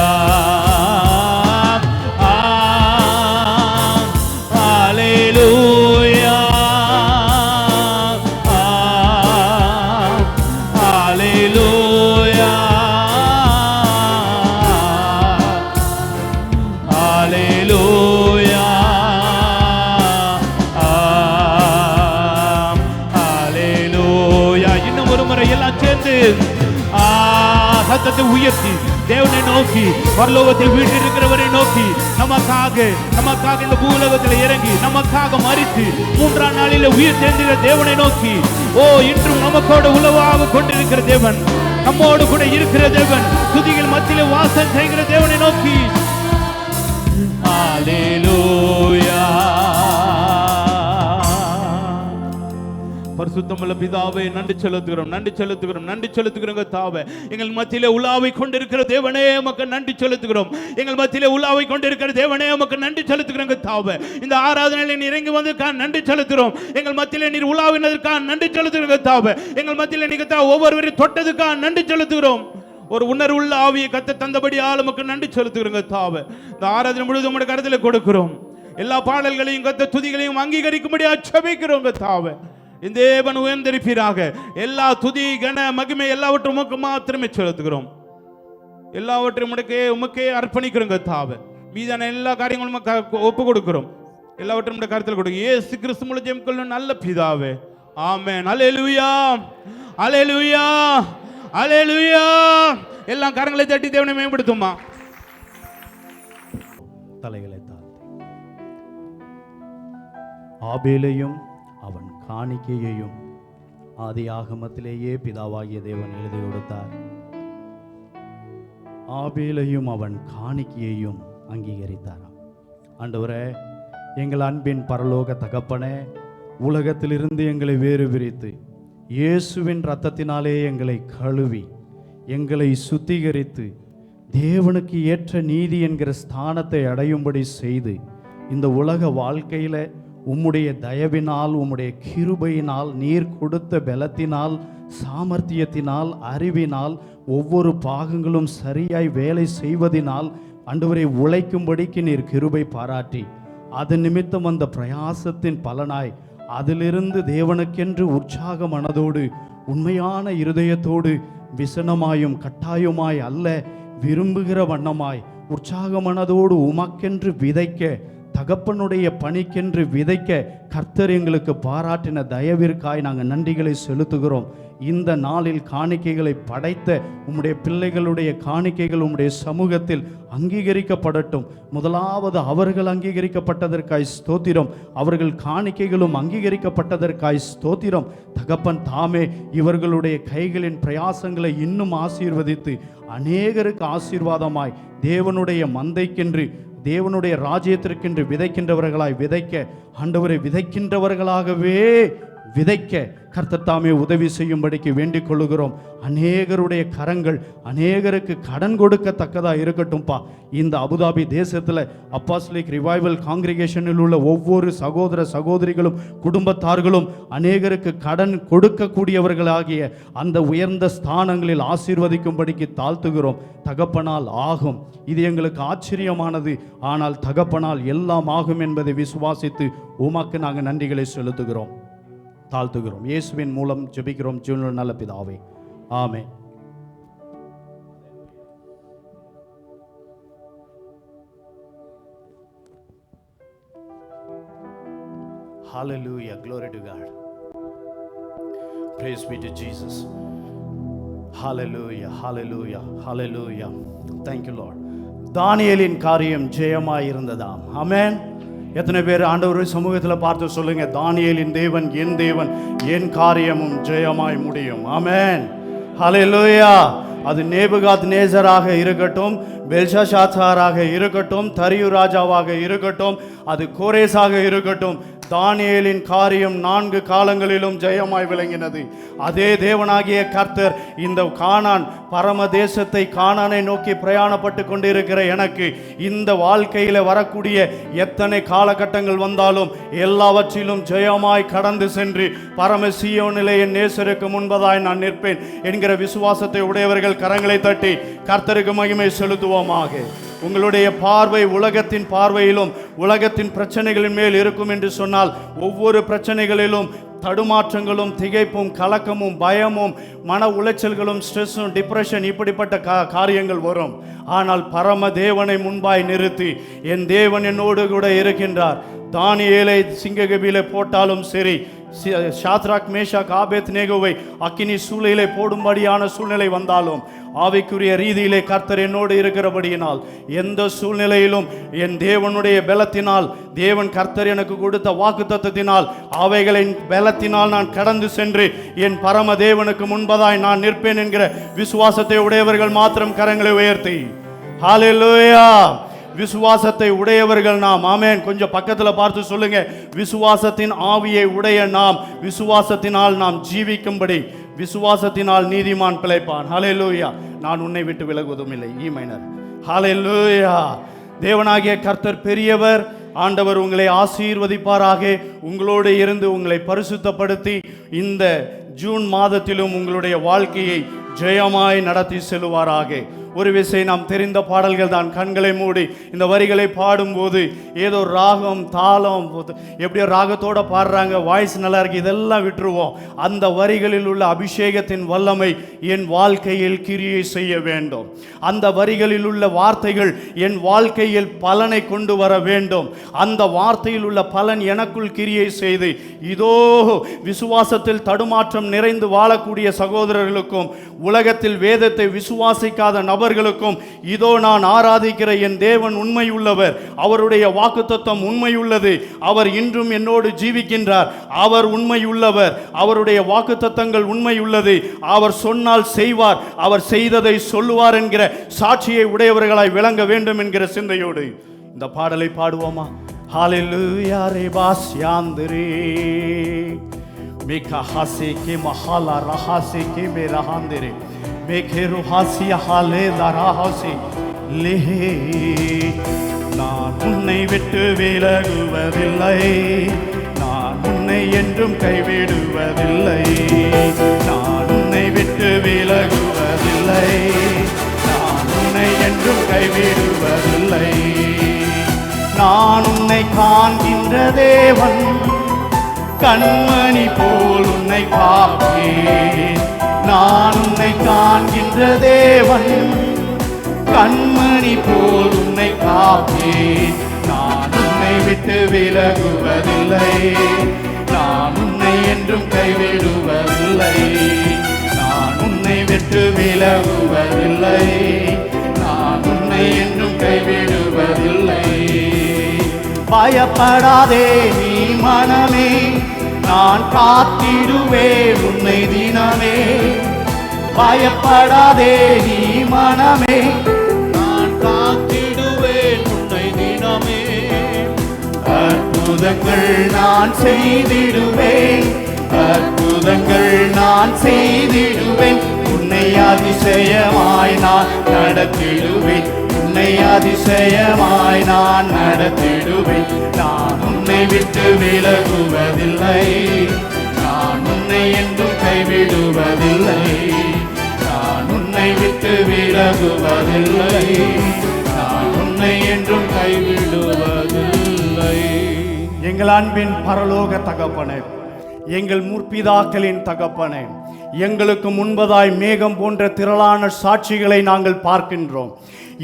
சத்தத்தை உயர்த்தி தேவனை நோக்கி பரலோகத்தில் வீற்றிருக்கிறவரை நோக்கி நமக்காக இந்த பூலோகத்தில் இறங்கி நமக்காக மரித்து மூன்றாம் நாளில் உயிர் தேர்ந்திருக்கிற தேவனை நோக்கி இன்றும் நமக்கோடு உலவாக கொண்டிருக்கிற தேவன் நம்மோடு கூட இருக்கிற தேவன், துதிகள் மத்தியிலே வாசம் செய்கிற தேவனை நோக்கி ஹல்லேலூயா. பரிசுத்தமுள்ள பிதாவே, நன்றி செலுத்துகிறோம், நன்றி செலுத்துகிறோம், நன்றி செலுத்துகிறோம் கர்த்தாவே. எங்கள் மத்தியிலே உலாவை கொண்டிருக்கிற தேவனே உமக்கு நன்றி செலுத்துகிறோம். எங்கள் மத்தியிலே உலாவை கொண்டிருக்கிற தேவனே உமக்கு நன்றி செலுத்துகிறோம் கர்த்தாவே. இந்த ஆராதனையிலே நீர் இறங்கி வந்ததற்காக நன்றி செலுத்துகிறோம். எங்கள் மத்தியிலே நீர் உலாவினதற்காக நன்றி செலுத்துகிறோம் கர்த்தாவே. எங்கள் மத்தியிலே நீர் கர்த்தாவே ஒவ்வொருவரையும் தொட்டதுக்காக நன்றி செலுத்துகிறோம். ஒரு உணர்வுள்ள ஆவியை கத்த தந்தபடியால் உமக்கு நன்றி செலுத்துகிறோம் கர்த்தாவே. இந்த ஆராதனை முழுவதும் உம்முடைய கரத்திலே கொடுக்கிறோம். எல்லா பாடல்களையும் கத்த துதிகளையும் அங்கீகரிக்கும்படி ஜெபிக்கிறோம் கர்த்தாவே. இந்த தேவன் உயர்ந்திருப்பீராக. எல்லா துதி கன மகிமை எல்லாவற்றும் உமக்கு மாத்திரமே செலுத்துகிறோம். எல்லாவற்றையும் உமக்கே அர்ப்பணிக்கிறோம் கர்த்தாவே. மீதான எல்லா காரியங்களும் ஒப்பு கொடுக்கிறோம். எல்லாவற்றையும் உம்முடைய கருத்தில் கொடுங்க. இயேசு கிறிஸ்து மூலம் ஜெபிக்கிறோம் நல்ல பிதாவே, ஆமென். அல்லேலூயா, அல்லேலூயா, அல்லேலூயா. எல்லா கரங்களை தட்டி தேவனை மேம்படுத்துமா. தலைகளை தாழ்த்தி ஆபேலையும் அவன் காணிக்கையையும் ஆதி ஆகமத்திலேயே பிதாவாகிய தேவன் எழுதி கொடுத்தார். ஆபேலையும் அவன் காணிக்கையையும் அங்கீகரித்தாராம். ஆண்டவரே, எங்கள் அன்பின் பரலோக தகப்பனே, உலகத்திலிருந்து எங்களை வேறு பிரித்து இயேசுவின் இரத்தத்தினாலே எங்களை கழுவி எங்களை சுத்திகரித்து தேவனுக்கு ஏற்ற நீதி என்கிற ஸ்தானத்தை அடையும்படி செய்து இந்த உலக வாழ்க்கையில் உம்முடைய தயவினால், உம்முடைய கிருபையினால், நீர் கொடுத்த பலத்தினால், சாமர்த்தியத்தினால், அறிவினால், ஒவ்வொரு பாகங்களும் சரியாய் வேலை செய்வதினால் ஆண்டவரை உழைக்கும்படிக்கு நீர் கிருபை பாராட்டி அது நிமித்தம் அந்த பிரயாசத்தின் பலனாய் அதிலிருந்து தேவனுக்கென்று உற்சாக மனதோடு உண்மையான இருதயத்தோடு விசனமாயும் கட்டாயமாய் அல்ல, விரும்புகிற வண்ணமாய் உற்சாக மனதோடு உமக்கென்று விதைக்க, தகப்பனுடைய பணிக்கென்று விதைக்க கர்த்தர் எங்களுக்கு பாராட்டின தயவிற்காய் நாங்கள் நன்றிகளை செலுத்துகிறோம். இந்த நாளில் காணிக்கைகளை படைத்த உம்முடைய பிள்ளைகளுடைய காணிக்கைகள் உம்முடைய சமூகத்தில் அங்கீகரிக்கப்படட்டும். முதலாவது அவர்கள் அங்கீகரிக்கப்பட்டதற்காய் ஸ்தோத்திரம். அவர்கள் காணிக்கைகளும் அங்கீகரிக்கப்பட்டதற்காய் ஸ்தோத்திரம். தகப்பன் தாமே இவர்களுடைய கைகளின் பிரயாசங்களை இன்னும் ஆசீர்வதித்து அநேகருக்கு ஆசீர்வாதமாய் தேவனுடைய மந்தைக்கென்று, தேவனுடைய ராஜ்யத்திற்கென்று விதைக்கின்றவர்களாய் விதைக்க, ஆண்டவரை விதைக்கின்றவர்களாகவே விதைக்க கர்த்தர் தாமே உதவி செய்யும்படிக்கு வேண்டிக் கொள்ளுகிறோம். அநேகருடைய கரங்கள் அநேகருக்கு கடன் கொடுக்கத்தக்கதாக இருக்கட்டும்பா. இந்த அபுதாபி தேசத்தில் அப்போஸ்தலிக் ரிவைவல் காங்கிரிகேஷனில் உள்ள ஒவ்வொரு சகோதர சகோதரிகளும் குடும்பத்தார்களும் அநேகருக்கு கடன் கொடுக்கக்கூடியவர்களாகிய அந்த உயர்ந்த ஸ்தானங்களில் ஆசீர்வதிக்கும்படிக்கு தாழ்த்துகிறோம். தகப்பனால் ஆகும், இது எங்களுக்கு ஆச்சரியமானது. ஆனால் தகப்பனால் எல்லாம் ஆகும் என்பதை விசுவாசித்து உமக்கு நாங்கள் நன்றிகளை செலுத்துகிறோம், தாழ்த்துகிறோம். இயேசுவின் மூலம் ஜெபிக்கிறோம் ஜீவனுள்ள நல்ல பிதாவே, ஆமென். Hallelujah, glory to God. Praise be to Jesus. Hallelujah, hallelujah, hallelujah. Thank you Lord. தானியேலின் காரியம் ஜெயமாய் இருந்ததாம். ஆமென். எத்தனை பேர் ஆண்டவர் சமூகத்தில் பார்த்து சொல்லுங்க, தானியேலின் தேவன் என் தேவன், என் காரியமும் ஜெயமாய் முடியும். ஆமென், ஹல்லேலூயா. அது நேபுகாத் நேசராக இருக்கட்டும், பெல்ஷாத்சாராக இருக்கட்டும், தரியு ராஜாவாக இருக்கட்டும், அது கோரேசாக இருக்கட்டும், தானியேலின் காரியம் 4 காலங்களிலும் ஜெயமாய் விளங்கினது. அதே தேவனாகிய கர்த்தர் இந்த கானான் பரம தேசத்தை, கானானை நோக்கி பிரயாணப்பட்டு கொண்டிருக்கிற எனக்கு இந்த வாழ்க்கையில் வரக்கூடிய எத்தனை காலகட்டங்கள் வந்தாலும் எல்லாவற்றிலும் ஜெயமாய் கடந்து சென்று பரம சீயோனிலே என் நேசருக்கு முன்பதாய் நான் நிற்பேன் என்கிற விசுவாசத்தை உடையவர்கள் கரங்களை தட்டி கர்த்தருக்கு மகிமை செலுத்துவோமாக. உங்களுடைய பார்வை உலகத்தின் பார்வையிலும் உலகத்தின் பிரச்சனைகளின் மேல் இருக்கும் என்று சொன்னால், ஒவ்வொரு பிரச்சனைகளிலும் தடுமாற்றங்களும், திகைப்பும், கலக்கமும், பயமும், மன உளைச்சல்களும், ஸ்ட்ரெஸ்ஸும், டிப்ரெஷன், இப்படிப்பட்ட காரியங்கள் வரும். ஆனால் பரம தேவனை முன்பாய் நிறுத்தி என் தேவன் என்னோடு கூட இருக்கின்றார், தானியேலை சிங்ககபிலே போட்டாலும் சரி, ஷாத்ராக் மேஷாக் ஆபேத்நேகோவை அக்கினி சூளையிலே போடும்படியான சூழ்நிலை வந்தாலும், ஆவிக்குரிய ரீதியிலே கர்த்தர் என்னோடு இருக்கிறபடியினால் எந்த சூழ்நிலையிலும் என் தேவனுடைய பலத்தினால், தேவன் கர்த்தர் எனக்கு கொடுத்த வாக்குத்தத்தத்தினால், அவைகளின் பலத்தினால் நான் கடந்து சென்று என் பரம தேவனுக்கு முன்பதாய் நான் நிற்பேன் என்கிற விசுவாசத்தை உடையவர்கள் மாத்திரம் கரங்களை உயர்த்தி ஹல்லேலூயா. விசுவாசத்தை உடையவர்கள் நாம். ஆமென். கொஞ்சம் பக்கத்தில் பார்த்து சொல்லுங்க, விசுவாசத்தின் ஆவியை உடைய நாம், விசுவாசத்தினால் நாம் ஜீவிக்கும்படி, விசுவாசத்தினால் நீதிமான் பிழைப்பான். ஹல்லேலூயா. நான் உன்னை விட்டு விலகுவதும் இல்லை. ஈ மைனர். ஹல்லேலூயா. தேவனாகிய கர்த்தர் பெரியவர். ஆண்டவர் உங்களை ஆசீர்வதிப்பாராக. உங்களோடு இருந்து உங்களை பரிசுத்தப்படுத்தி இந்த ஜூன் மாதத்திலும் உங்களுடைய வாழ்க்கையை ஜெயமாய் நடத்தி செல்வாராக. ஒரு விஷயம், நாம் தெரிந்த பாடல்கள் தான். கண்களை மூடி இந்த வரிகளை பாடும்போது ஏதோ ராகம் தாளம் எப்படியோ ராகத்தோட பாடுறாங்க, வாய்ஸ் நல்லா இருக்கு, இதெல்லாம் விட்டுருவோம். அந்த வரிகளில் உள்ள அபிஷேகத்தின் வல்லமை என் வாழ்க்கையில் கிரியை செய்ய வேண்டும். அந்த வரிகளில் உள்ள வார்த்தைகள் என் வாழ்க்கையில் பலனை கொண்டு வர வேண்டும். அந்த வார்த்தையில் உள்ள பலன் எனக்குள் கிரியை செய்து, இதோ விசுவாசத்தில் தடுமாற்றம் நிறைந்து வாழக்கூடிய சகோதரர்களுக்கும், உலகத்தில் வேதத்தை விசுவாசிக்காத நபர்களுக்கும், இதோ நான் ஆராதிக்கிற என் தேவன் உண்மை உள்ளவர், அவருடைய வாக்குத்தத்தம் உண்மை உள்ளது, அவர் இன்றும் என்னோடு ஜீவிக்கின்றார், அவர் உண்மை உள்ளவர், அவருடைய வாக்குத்தத்தங்கள் உண்மை உள்ளது, அவர் சொன்னால் செய்வார், அவர் செய்ததை சொல்லுவார் என்கிற சாட்சியை உடையவர்களாய் விளங்க வேண்டும் என்கிற சிந்தையோடு இந்த பாடலை பாடுவோமா? ஹல்லேலூயா ரேபாஸ் யாந்திரே மேகா ஹாசி கே மஹாலா ரஹாசி கே மேரஹாந்திரே மேகேரு ஹாசியா ஹாலே தராஹாசி லேஹே. நான் உன்னை விட்டு விலகுவதில்லை, நான் உன்னை என்றும் கைவிடுவதில்லை, நான் உன்னை விட்டு விலகுவதில்லை, நான் உன்னை என்றும் கைவிடுவதில்லை. நான் உன்னை காண்கின்ற தேவன், கண்மணி போல் உன்னை காப்பேன். நான் உன்னை காண்கின்ற தேவன், கண்மணி போல் உன்னை காப்பேன். நான் உன்னை விட்டு விலகுவதில்லை, நான் உன்னை என்றும் கைவிடுவதில்லை, நான் உன்னை விட்டு விலகுவதில்லை, நான் உன்னை என்றும் கைவிடுவதில்லை. பயப்படாதே நீ மனமே, நான் காத்திடுவேன் உன்னை தினமே. பயப்படாதே நீ மனமே, நான் காத்திடுவேன் உன்னை தினமே. அற்புதங்கள் நான் செய்திடுவேன், அற்புதங்கள் நான் செய்திடுவேன், உன்னை அதிசயமாய் நான் நடத்திடுவேன், உன்னை அதிசயமாய் நான் நடத்திடுவேன். நான் உன்னை விட்டு விலகுவதில்லை, நான் உன்னை என்றும் கைவிடுவதில்லை, நான் உன்னை விட்டு விலகுவதில்லை, நான் உன்னை என்றும் கைவிடுவதில்லை. எங்கள் அன்பின் பரலோக தகப்பனே, எங்கள் முற்பிதாக்களின் தகப்பனே, எங்களுக்கு முன்பதாய் மேகம் போன்ற திரளான சாட்சிகளை நாங்கள் பார்க்கின்றோம்.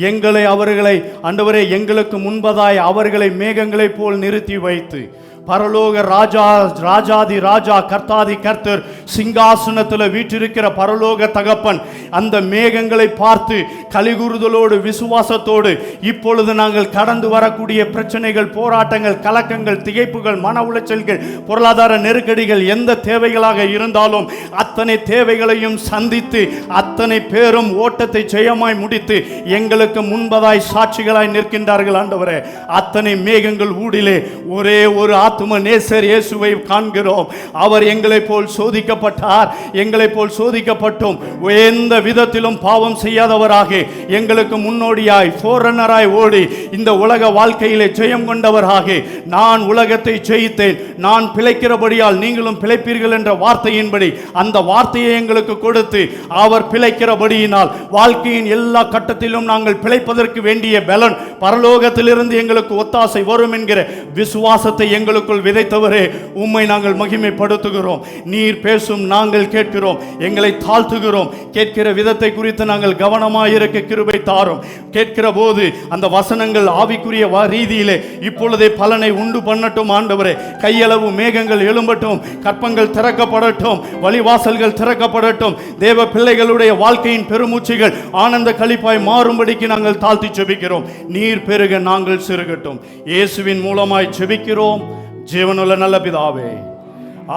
எங்களை அவர்களை ஆண்டவரே, எங்களுக்கு முன்பதாய் அவர்களை மேகங்களைப் போல் நிறுத்தி வைத்து, பரலோக ராஜா ராஜாதி ராஜா கர்த்தாதி கர்த்தர் சிங்காசனத்தில் வீற்றிருக்கிற பரலோக தகப்பன் அந்த மேகங்களை பார்த்து கலிகூறுதலோடு விசுவாசத்தோடு இப்பொழுது நாங்கள் கடந்து வரக்கூடிய பிரச்சனைகள், போராட்டங்கள், கலக்கங்கள், திகைப்புகள், மன உளைச்சல்கள், பொருளாதார நெருக்கடிகள் எந்த தேவைகளாக இருந்தாலும் அத்தனை தேவைகளையும் சந்தித்து அத்தனை பேரும் ஓட்டத்தை ஜெயமாய் முடித்து எங்களுக்கு முன்பதாய் சாட்சிகளாய் நிற்கின்றார்கள். ஆண்டவரே, அத்தனை மேகங்கள் ஊடிலே ஒரே ஒரு ஆத்தும நேசர் இயேசுவை காண்கிறோம். அவர் எங்களை போல் சோதிக்கப்பட்டார், எங்களை போல் சோதிக்கப்பட்டோம், எந்த விதத்திலும் பாவம் செய்யாதவராக எங்களுக்கு முன்னோடியாய் ஃபோரன்னராய் ஓடி இந்த உலக வாழ்க்கையிலே ஜெயம் கொண்டவராக, நான் உலகத்தை ஜெயித்தேன், நான் பிழைக்கிறபடியால் நீங்களும் பிழைப்பீர்கள் என்ற வார்த்தையின்படி அந்த வார்த்தையை எங்களுக்கு கொடுத்து அவர் பிழைக்கிறபடியினால் வாழ்க்கையின் எல்லா கட்டத்திலும் நாங்கள் பிழைப்பதற்கு வேண்டிய பலன் பரலோகத்திலிருந்து எங்களுக்கு ஒத்தாசை வரும் என்கிற விசுவாசத்தை எங்களுக்கு எங்களுக்குள் விதைத்தவரே, உம்மை நாங்கள் மகிமைப்படுத்துகிறோம். நீர் பேசும், நாங்கள் கேட்கிறோம், எங்களை தாழ்த்துகிறோம். கேட்கிற விதத்தை குறித்து நாங்கள் கவனமாயிருக்க கிருபை தாரும். கேட்கிற போது அந்த வசனங்கள் ஆவிக்குரிய ரீதியிலே இப்பொழுதே பலனை உண்டு பண்ணட்டும் ஆண்டவரே. கையளவு மேகங்கள் எழும்பட்டும், கற்பங்கள் திறக்கப்படட்டும், வழிவாசல்கள் திறக்கப்படட்டும். தேவ பிள்ளைகளுடைய வாழ்க்கையின் பெருமூச்சுகள் ஆனந்த களிப்பாய் மாறும்படிக்கு நாங்கள் தாழ்த்தி செபிக்கிறோம். நீர் பெருக, நாங்கள் சிறுகட்டும். இயேசுவின் மூலமாய் செபிக்கிறோம் ஜீவனுள்ள நல்ல பிதாவே,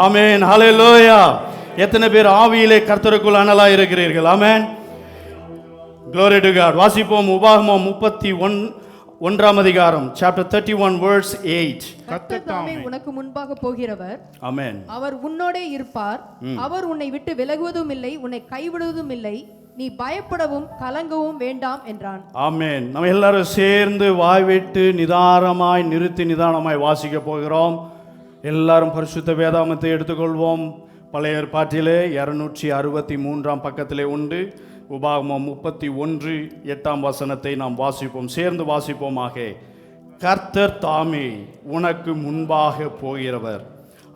ஆமென். ஹல்லேலூயா. எத்தனை பேர் ஆவியிலே கர்த்தருக்குள் அனலாய் இருக்கிறீர்கள்? ஆமென். Glory to God. வாசிப்போம் உபாகமம் 31 அதிகாரம், chapter 31 verse 8. கர்த்தர் தாமே உனக்கு முன்பாக போகிறவர். ஆமென். அவர் உன்னோடே இருப்பார். அவர் உன்னை விட்டு விலகுவதும் இல்லை, உன்னை கைவிடுவதும் இல்லை. நீ பயப்படவும் கலங்கவும் வேண்டாம் என்றான். ஆமென். நம்ம எல்லாரும் சேர்ந்து வாய்விட்டு நிதானமாய் வாசிக்க போகிறோம். எல்லாரும் பரிசுத்த வேதாகமத்தை எடுத்துக்கொள்வோம். பழைய ஏற்பாட்டிலே 263 பக்கத்திலே உண்டு. உபாகமம் 31:8 நாம் வாசிப்போம், சேர்ந்து வாசிப்போமாக. கர்த்தர் தாமே உனக்கு முன்பாக போகிறவர்,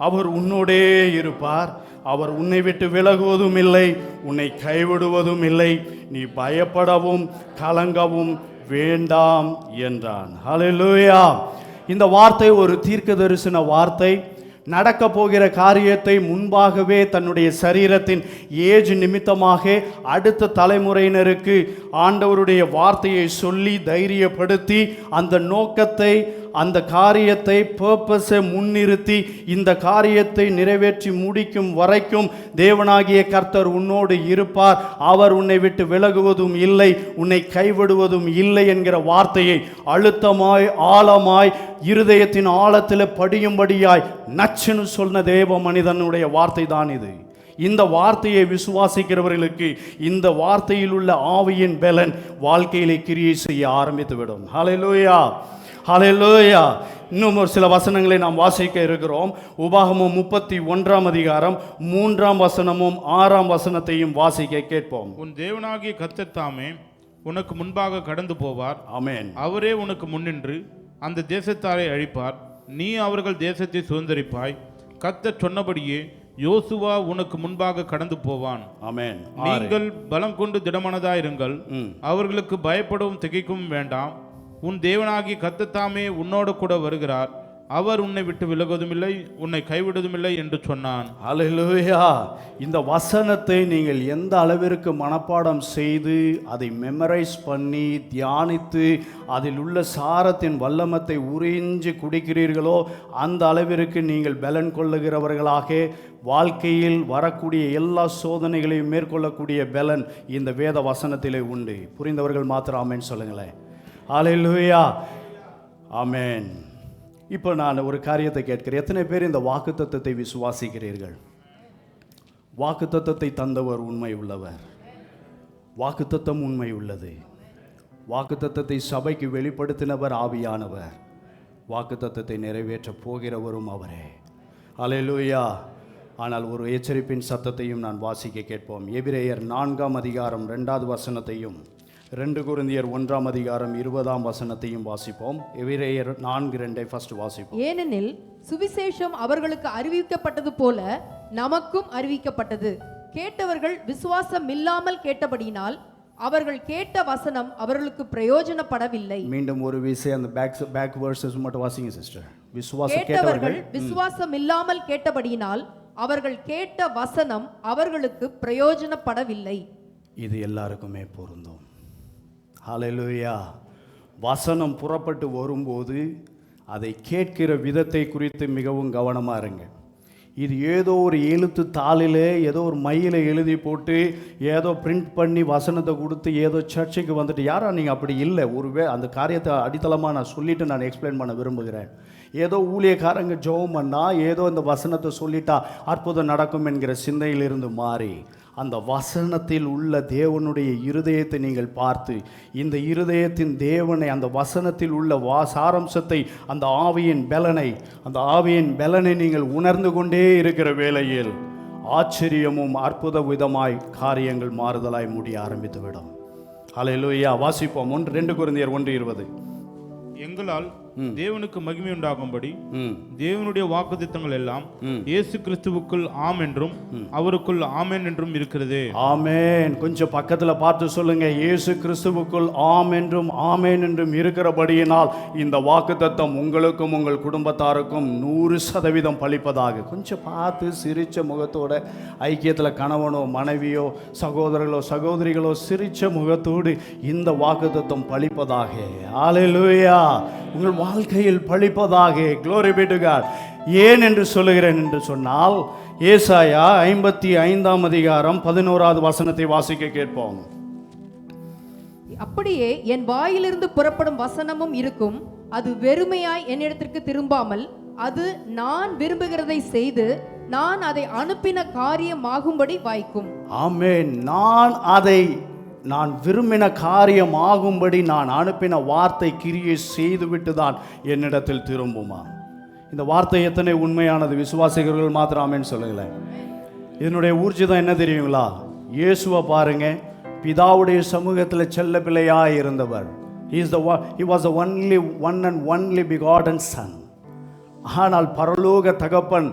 அவர் உன்னோடே இருப்பார். அவர் உன்னை விட்டு விலகுவதும் இல்லை, உன்னை கைவிடுவதும் இல்லை. நீ பயப்படவும் கலங்கவும் வேண்டாம் என்றான். ஹல்லேலூயா. இந்த வார்த்தை ஒரு தீர்க்க தரிசன வார்த்தை. நடக்க போகிற காரியத்தை முன்பாகவே தன்னுடைய சரீரத்தின் ஏஜ் நிமித்தமாக அடுத்த தலைமுறையினருக்கு ஆண்டவருடைய வார்த்தையை சொல்லி தைரியப்படுத்தி அந்த நோக்கத்தை, அந்த காரியத்தை, பர்பஸை முன்னிறுத்தி இந்த காரியத்தை நிறைவேற்றி முடிக்கும் வரைக்கும் தேவனாகிய கர்த்தர் உன்னோடு இருப்பார். அவர் உன்னை விட்டு விலகுவதும் இல்லை, உன்னை கைவிடுவதும் இல்லை என்கிற வார்த்தையை அழுத்தமாய் ஆழமாய் இருதயத்தின் ஆழத்தில் படியும்படியாய் நச்சுன்னு சொன்ன தேவ மனிதனுடைய வார்த்தை தான் இது. இந்த வார்த்தையை விசுவாசிக்கிறவர்களுக்கு இந்த வார்த்தையில் உள்ள ஆவியின் பலன் வாழ்க்கையிலே கிரியை செய்ய ஆரம்பித்துவிடும். ஹல்லேலூயா, ஹல்லேலூயா. இன்னும் ஒரு சில வசனங்களை நாம் வாசிக்க இருக்கிறோம். உபாகமம் 31 அதிகாரம் 3 6 வாசிக்க கேட்போம். உன் தேவனாகிய கர்த்தர் தாமே உனக்கு முன்பாக கடந்து போவார். ஆமென். அவரே உனக்கு முன்னின்று அந்த தேசத்தாரை அழிப்பார். நீ அவர்கள் தேசத்தை சுதந்தரிப்பாய். கர்த்தர் சொன்னபடியே யோசுவா உனக்கு முன்பாக கடந்து போவான். ஆமென். நீங்கள் பலம் கொண்டு திடமனதாயிருங்கள். அவர்களுக்கு பயப்படவும் திகைக்கவும் வேண்டாம். உன் தேவனாகிய கர்த்தர் தாமே உன்னோடு கூட வருகிறார். அவர் உன்னை விட்டு விலகுவதும் இல்லை, உன்னை கைவிடுவதும் இல்லை என்று சொன்னான். ஹல்லேலூயா. இந்த வசனத்தை நீங்கள் எந்த அளவிற்கு மனப்பாடம் செய்து அதை மெமரைஸ் பண்ணி தியானித்து அதில் உள்ள சாரத்தின் வல்லமத்தை உறிஞ்சி குடிக்கிறீர்களோ அந்த அளவிற்கு நீங்கள் பலன் கொள்ளுகிறவர்களாக வாழ்க்கையில் வரக்கூடிய எல்லா சோதனைகளையும் மேற்கொள்ளக்கூடிய பலன் இந்த வேத வசனத்திலே உண்டு. புரிந்தவர்கள் மாத்திரம் ஆமென் சொல்லுங்களேன். ஹல்லேலூயா, ஆமென். இப்போ நான் ஒரு காரியத்தை கேட்கிறேன். எத்தனை பேர் இந்த வாக்குத்தத்தத்தை விசுவாசிக்கிறீர்கள்? வாக்குத்தத்தத்தை தந்தவர் உண்மை உள்ளவர். வாக்குத்தத்தம் உண்மை உள்ளது. வாக்குத்தத்தத்தை சபைக்கு வெளிப்படுத்தினவர் ஆவியானவர். வாக்குத்தத்தத்தை நிறைவேற்ற போகிறவரும் அவரே. ஹல்லேலூயா. ஆனால் ஒரு எச்சரிப்பின் சத்தத்தையும் நான் வாசிக்க கேட்போம். எபிரேயர் 4 அதிகாரம் 2 2 கொரிந்தியர் 1 அதிகாரம் 20 வாசிப்போம். எபிரேயர் 4:2 ஃபர்ஸ்ட் வாசிப்போம். ஏனெனில் சுவிசேஷம் அவர்களுக்கு அறிவிக்கப்பட்டது போல நமக்கும் அறிவிக்கப்பட்டது. கேட்டவர்கள் விசுவாசம் இல்லாமல் கேட்டபடியினால் அவர்கள் கேட்ட வசனம் அவர்களுக்கு பிரயோஜனப்படவில்லை. மீண்டும் ஒரு விஷயம் அந்த பேக் வெர்சஸ் மட்டும் வாசிங்க சிஸ்டர். கேட்டவர்கள் விசுவாசம் இல்லாமல் கேட்டபடியினால் அவர்கள் கேட்ட வசனம் அவர்களுக்கு பிரயோஜனப்படவில்லை. இது எல்லாருக்குமே பொருந்தும். ஹல்லேலூயா. வசனம் புறப்பட்டு வரும்போது அதை கேட்கிற விதத்தை குறித்து மிகவும் கவனமாக இருங்க. இது ஏதோ ஒரு எழுத்து தாளில் ஏதோ ஒரு மையில் எழுதி போட்டு ஏதோ பிரிண்ட் பண்ணி வசனத்தை கொடுத்து ஏதோ சர்ச்சைக்கு வந்துட்டு யாரா நீங்கள் அப்படி இல்லை. அந்த காரியத்தை அடித்தளமாக நான் சொல்லிவிட்டு நான் எக்ஸ்பிளைன் பண்ண விரும்புகிறேன். ஏதோ ஊழியக்காரங்க ஜெபம் பண்ணால் ஏதோ இந்த வசனத்தை சொல்லிட்டா அற்புதம் நடக்கும் என்கிற சிந்தையிலிருந்து மாறி அந்த வசனத்தில் உள்ள தேவனுடைய இருதயத்தை நீங்கள் பார்த்து இந்த இருதயத்தின் தேவனை, அந்த வசனத்தில் உள்ள சாராம்சத்தை, அந்த ஆவியின் பலனை நீங்கள் உணர்ந்து கொண்டே இருக்கிற வேளையில் ஆச்சரியமும் அற்புத விதமாய் காரியங்கள் மாறுதலாய் முடிய ஆரம்பித்துவிடும். ஹல்லேலூயா. வாசிப்போம். 2 கொரிந்தியர் 1:20. எங்களால் தேவனுக்கு மகிமை உண்டாகும்படி ம் தேவனுடைய வாக்குத்தத்தங்கள் எல்லாம் இயேசு கிறிஸ்துவுக்குள் ஆம் என்றும் அவருக்குள் ஆமென் என்றும் இருக்கிறது. ஆமென். கொஞ்சம் பக்கத்துல பார்த்து சொல்லுங்க, இயேசு கிறிஸ்துவுக்குள் ஆம் என்றும் ஆமென் என்றும் இருக்கிறபடியினால் இந்த வாக்குத்தத்தம் உங்களுக்கும் உங்கள் குடும்பத்தாருக்கும் 100% பலிப்பதாக. கொஞ்சம் பார்த்து சிரிச்ச முகத்தோட ஐக்கியத்தில் கணவனோ மனைவியோ சகோதரர்களோ சகோதரிகளோ சிரிச்ச முகத்தோடு இந்த வாக்குத்தத்தம் பலிப்பதாக. ஹல்லேலூயா. உங்கள் வாழ்க்கையில் பலிப்பதாக. Glory be to God. ஏன் என்று சொல்லுகிறேன் என்று சொன்னால், ஏசாயா 55 அதிகாரம் 11வது வசனத்தை வாசிக்க கேட்போம். அப்படியே என் வாயிலிருந்து புறப்படும் வசனமும் இருக்கும், அது வெறுமையாய் என்னிடத்திற்கு திரும்பாமல் அது நான் விரும்புகிறதை செய்து நான் அதை அனுப்பின காரியமாகும்படி வாய்க்கும். ஆமென். நான் விரும்பின காரியம் ஆகும்படி நான் அனுப்பின வார்த்தை கிரியை செய்துவிட்டு தான் என்னிடத்தில் திரும்புமா. இந்த வார்த்தை எத்தனை உண்மையானது. விசுவாசிகர்கள் மாத்திரம் ஆமென் சொல்லுங்களேன். இதனுடைய ஊர்ஜிதம் என்ன தெரியுங்களா? இயேசுவை பாருங்க, பிதாவுடைய சமூகத்தில் செல்ல பிள்ளையாய் இருந்தவர். He was the only begotten son. ஆனால் பரலோக தகப்பன்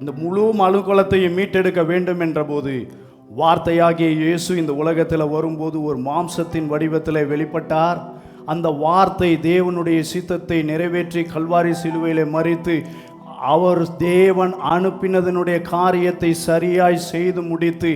இந்த முழு மனுக்குலத்தையும் மீட்டெடுக்க வேண்டும் என்ற போது வார்த்தையாகிய இயேசு இந்த உலகத்தில் வரும்போது ஒரு மாம்சத்தின் வடிவத்தில் வெளிப்பட்டார். அந்த வார்த்தை தேவனுடைய சித்தத்தை நிறைவேற்றி கல்வாரி சிலுவையிலே மரித்து அவர் தேவன் அனுப்பினதனுடைய காரியத்தை சரியாய் செய்து முடித்து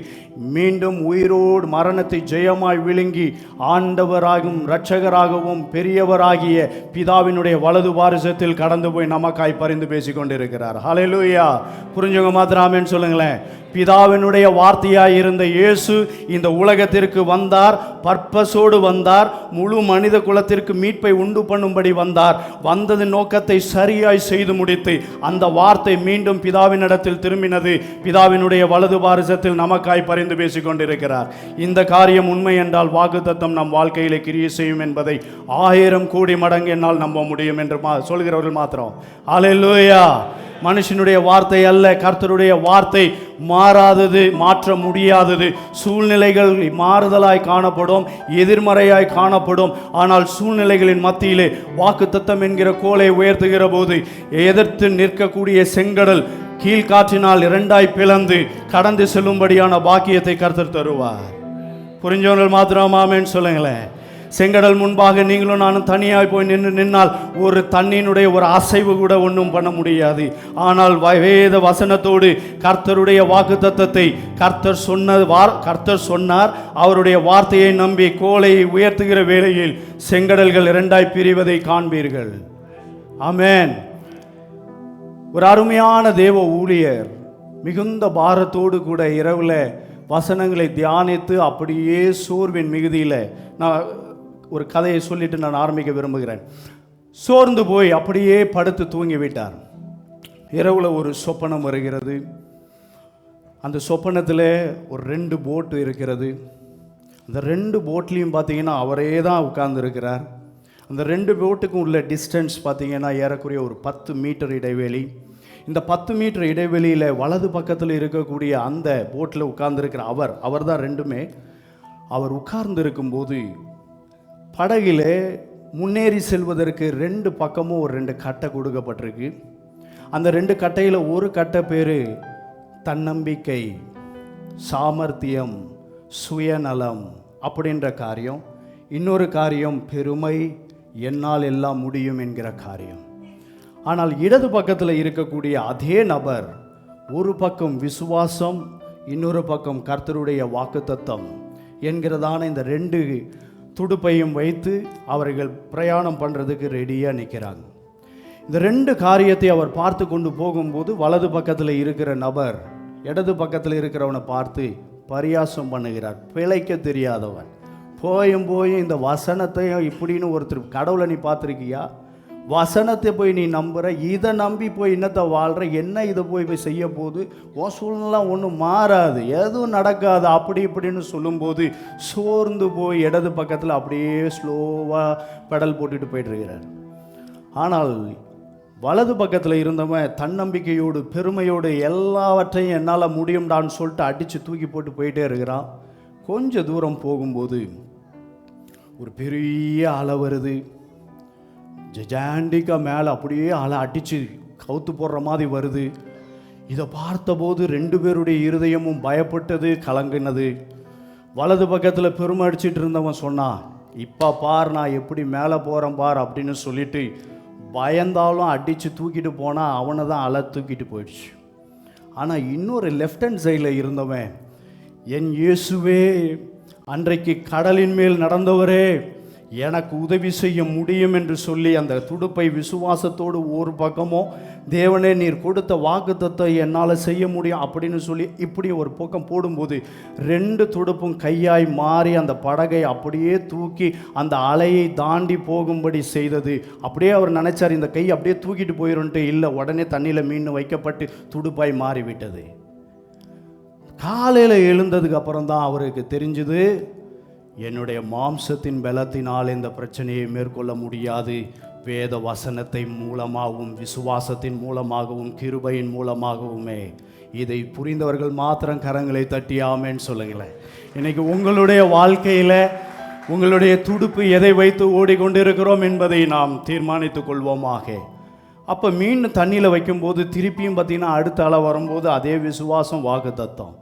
மீண்டும் உயிரோடு மரணத்தை ஜெயமாய் விழுங்கி ஆண்டவராகவும் இரட்சகராகவும் பெரியவராகிய பிதாவினுடைய வலது பாரிசத்தில் கடந்து போய் நமக்காய் பரிந்து பேசி கொண்டிருக்கிறார். ஹல்லேலூயா. புரிஞ்சவங்க மாத்திரம் ஆமென் சொல்லுங்களேன். பிதாவினுடைய வார்த்தையாய் இருந்த இயேசு இந்த உலகத்திற்கு வந்தார். பர்பஸோடு வந்தார். முழு மனித குலத்திற்கு மீட்பை உண்டு பண்ணும்படி வந்தார். வந்தது நோக்கத்தை சரியாய் செய்து முடித்து அந்த வார்த்தை மீண்டும் பிதாவினிடத்தில் திரும்பினது. பிதாவினுடைய வலது பாரிசத்தில் நமக்காய் பரிந்து பேசிக் கொண்டிருக்கிறார். இந்த காரியம் உண்மை என்றால் வாக்குத்தத்தம் நம் வாழ்க்கையிலே கிரியை செய்யும் என்பதை 1000 கோடி மடங்கு என்னால் நம்ப முடியும் என்று சொல்கிறவர்கள் மாத்திரம் ஹல்லேலூயா. மனுஷனுடைய வார்த்தை அல்ல, கர்த்தருடைய வார்த்தை மாறாதது, மாற்ற முடியாதது. சூழ்நிலைகள் மாறுதலாய் காணப்படும், எதிர்மறையாய் காணப்படும். ஆனால் சூழ்நிலைகளின் மத்தியிலே வாக்குத்தத்தம் என்கிற கோலை உயர்த்துகிற போது எதிர்த்து நிற்கக்கூடிய செங்கடல் கீழ்காற்றினால் 2ஆய் பிளந்து கடந்து செல்லும்படியான பாக்கியத்தை கர்த்தர் தருவார். புரிஞ்சவர்கள் மாத்திரம் ஆமென் சொல்லுங்களேன். செங்கடல் முன்பாக நீங்களும் நானும் தனியாய் போய் நின்னால் ஒரு தண்ணியினுடைய ஒரு அசைவு கூட ஒன்றும் பண்ண முடியாது. ஆனால் வேத வசனத்தோடு கர்த்தருடைய வாக்குத்தத்தத்தை கர்த்தர் சொன்னார். அவருடைய வார்த்தையை நம்பி கோலை உயர்த்துகிற வேளையில் செங்கடல்கள் 2ஆய் பிரிவதை காண்பீர்கள். ஆமென். ஒரு அருமையான தேவ ஊழியர் மிகுந்த பாரத்தோடு கூட இரவில் வசனங்களை தியானித்து அப்படியே சோர்வின் மிகுதியில், நான் ஒரு கதையை சொல்லிட்டு நான் ஆரம்பிக்க விரும்புகிறேன். சோர்ந்து போய் அப்படியே படுத்து தூங்கி விட்டார். இரவில் ஒரு சொப்பனம் வருகிறது. அந்த சொப்பனத்தில் ஒரு 2 போட்டு இருக்கிறது. அந்த 2 போட்லேயும் பார்த்தீங்கன்னா அவரே தான் உட்கார்ந்துருக்கிறார். அந்த 2 போட்டுக்கும் உள்ள டிஸ்டன்ஸ் பார்த்தீங்கன்னா ஏறக்குறைய ஒரு 10 மீட்டர் இடைவெளி. இந்த 10 மீட்டர் இடைவெளியில் வலது பக்கத்தில் இருக்கக்கூடிய அந்த போட்டில் உட்கார்ந்துருக்கிற அவர் தான் 2மே. அவர் உட்கார்ந்து இருக்கும்போது படகில் முன்னேறி செல்வதற்கு 2 பக்கமும் ஒரு 2 கட்டை கொடுக்கப்பட்டிருக்கு. அந்த 2 கட்டையில் ஒரு கட்டை பேர் தன்னம்பிக்கை, சாமர்த்தியம், சுயநலம் அப்படின்ற காரியம். இன்னொரு காரியம் பெருமை, என்னால் எல்லாம் முடியும் என்கிற காரியம். ஆனால் இடது பக்கத்தில் இருக்கக்கூடிய அதே நபர் ஒரு பக்கம் விசுவாசம், இன்னொரு பக்கம் கர்த்தருடைய வாக்குத்தத்தம் என்கிறதான இந்த 2 துடுப்பையும் வைத்து அவர்கள் பிரயாணம் பண்ணுறதுக்கு ரெடியாக நிற்கிறாங்க. இந்த 2 காரியத்தை அவர் பார்த்து கொண்டு போகும்போது வலது பக்கத்தில் இருக்கிற நபர் இடது பக்கத்தில் இருக்கிறவனை பார்த்து பரியாசம் பண்ணுகிறார். பிழைக்க தெரியாதவன். போயும் இந்த வசனத்தையும் இப்படின்னு ஒருத்தர், கடவுளை நீ பார்த்துருக்கியா? வசனத்தை போய் நீ நம்புகிற, இதை நம்பி போய் இன்னத்தை வாழ்கிற, என்ன இதை போய் செய்ய போது? உன் சூழ்நிலை ஒன்றும் மாறாது, எதுவும் நடக்காது, அப்படி இப்படின்னு சொல்லும்போது சோர்ந்து போய் இடது பக்கத்தில் அப்படியே ஸ்லோவாக பெடல் போட்டுட்டு போயிட்டுருக்கிறார். ஆனால் வலது பக்கத்தில் இருந்தவன் தன்னம்பிக்கையோடு பெருமையோடு எல்லாவற்றையும் என்னால் முடியும்டான்னு சொல்லிட்டு அடித்து தூக்கி போட்டு போயிட்டே இருக்கிறான். கொஞ்சம் தூரம் போகும்போது ஒரு பெரிய அலை வருது. ஜெஜாண்டிக்கா மேலே அப்படியே அலை அடித்து கவுத்து போடுற மாதிரி வருது. இதை பார்த்தபோது 2 பேருடைய இருதயமும் பயப்பட்டது, கலங்கினது. வலது பக்கத்தில் பெருமை அடிச்சிட்டு இருந்தவன் சொன்னான், இப்போ பார் நான் எப்படி மேலே போகிறேன் பார் அப்படின்னு சொல்லிட்டு பயந்தாலும் அடித்து தூக்கிட்டு போனால் அவனை தான் அலை தூக்கிட்டு போயிடுச்சு. ஆனால் இன்னொரு லெஃப்ட் ஹேண்ட் சைடில் இருந்தவன், என் இயேசுவே, அன்றைக்கு கடலின் மேல் நடந்தவரே, எனக்கு உதவி செய்ய முடியும் என்று சொல்லி அந்த துடுப்பை விசுவாசத்தோடு ஒரு பக்கமோ, தேவனே நீர் கொடுத்த வாக்குத்தத்தத்தை என்னால் செய்ய முடியும் அப்படின்னு சொல்லி இப்படி ஒரு பக்கம் போடும்போது 2 துடுப்பும் கையாய் மாறி அந்த படகை அப்படியே தூக்கி அந்த அலையை தாண்டி போகும்படி செய்தது. அப்படியே அவர் நினைச்சார் இந்த கை அப்படியே தூக்கிட்டு போயிடும்ட்டு, இல்லை, உடனே தண்ணியில் மீன் வைக்கப்பட்டு துடுப்பாய் மாறிவிட்டது. காலையில் எழுந்ததுக்கு அப்புறம் தான் அவருக்கு தெரிஞ்சுது, என்னுடைய மாம்சத்தின் பலத்தினால் இந்த பிரச்சனையை மேற்கொள்ள முடியாது, வேத வசனத்தை மூலமாகவும் விசுவாசத்தின் மூலமாகவும் கிருபையின் மூலமாகவுமே. இதை புரிந்தவர்கள் மாத்திரம் கரங்களை தட்டி ஆமேன்னு சொல்லுங்களேன். இன்னைக்கு உங்களுடைய வாழ்க்கையில் உங்களுடைய துடுப்பு எதை வைத்து ஓடிக்கொண்டிருக்கிறோம் என்பதை நாம் தீர்மானித்துக் கொள்வோமாக. அப்போ மீன் தண்ணியில் வைக்கும்போது திருப்பியும் பார்த்தீங்கன்னா அடுத்த அலை வரும்போது அதே விசுவாசம், வாக்குத்தத்தம்.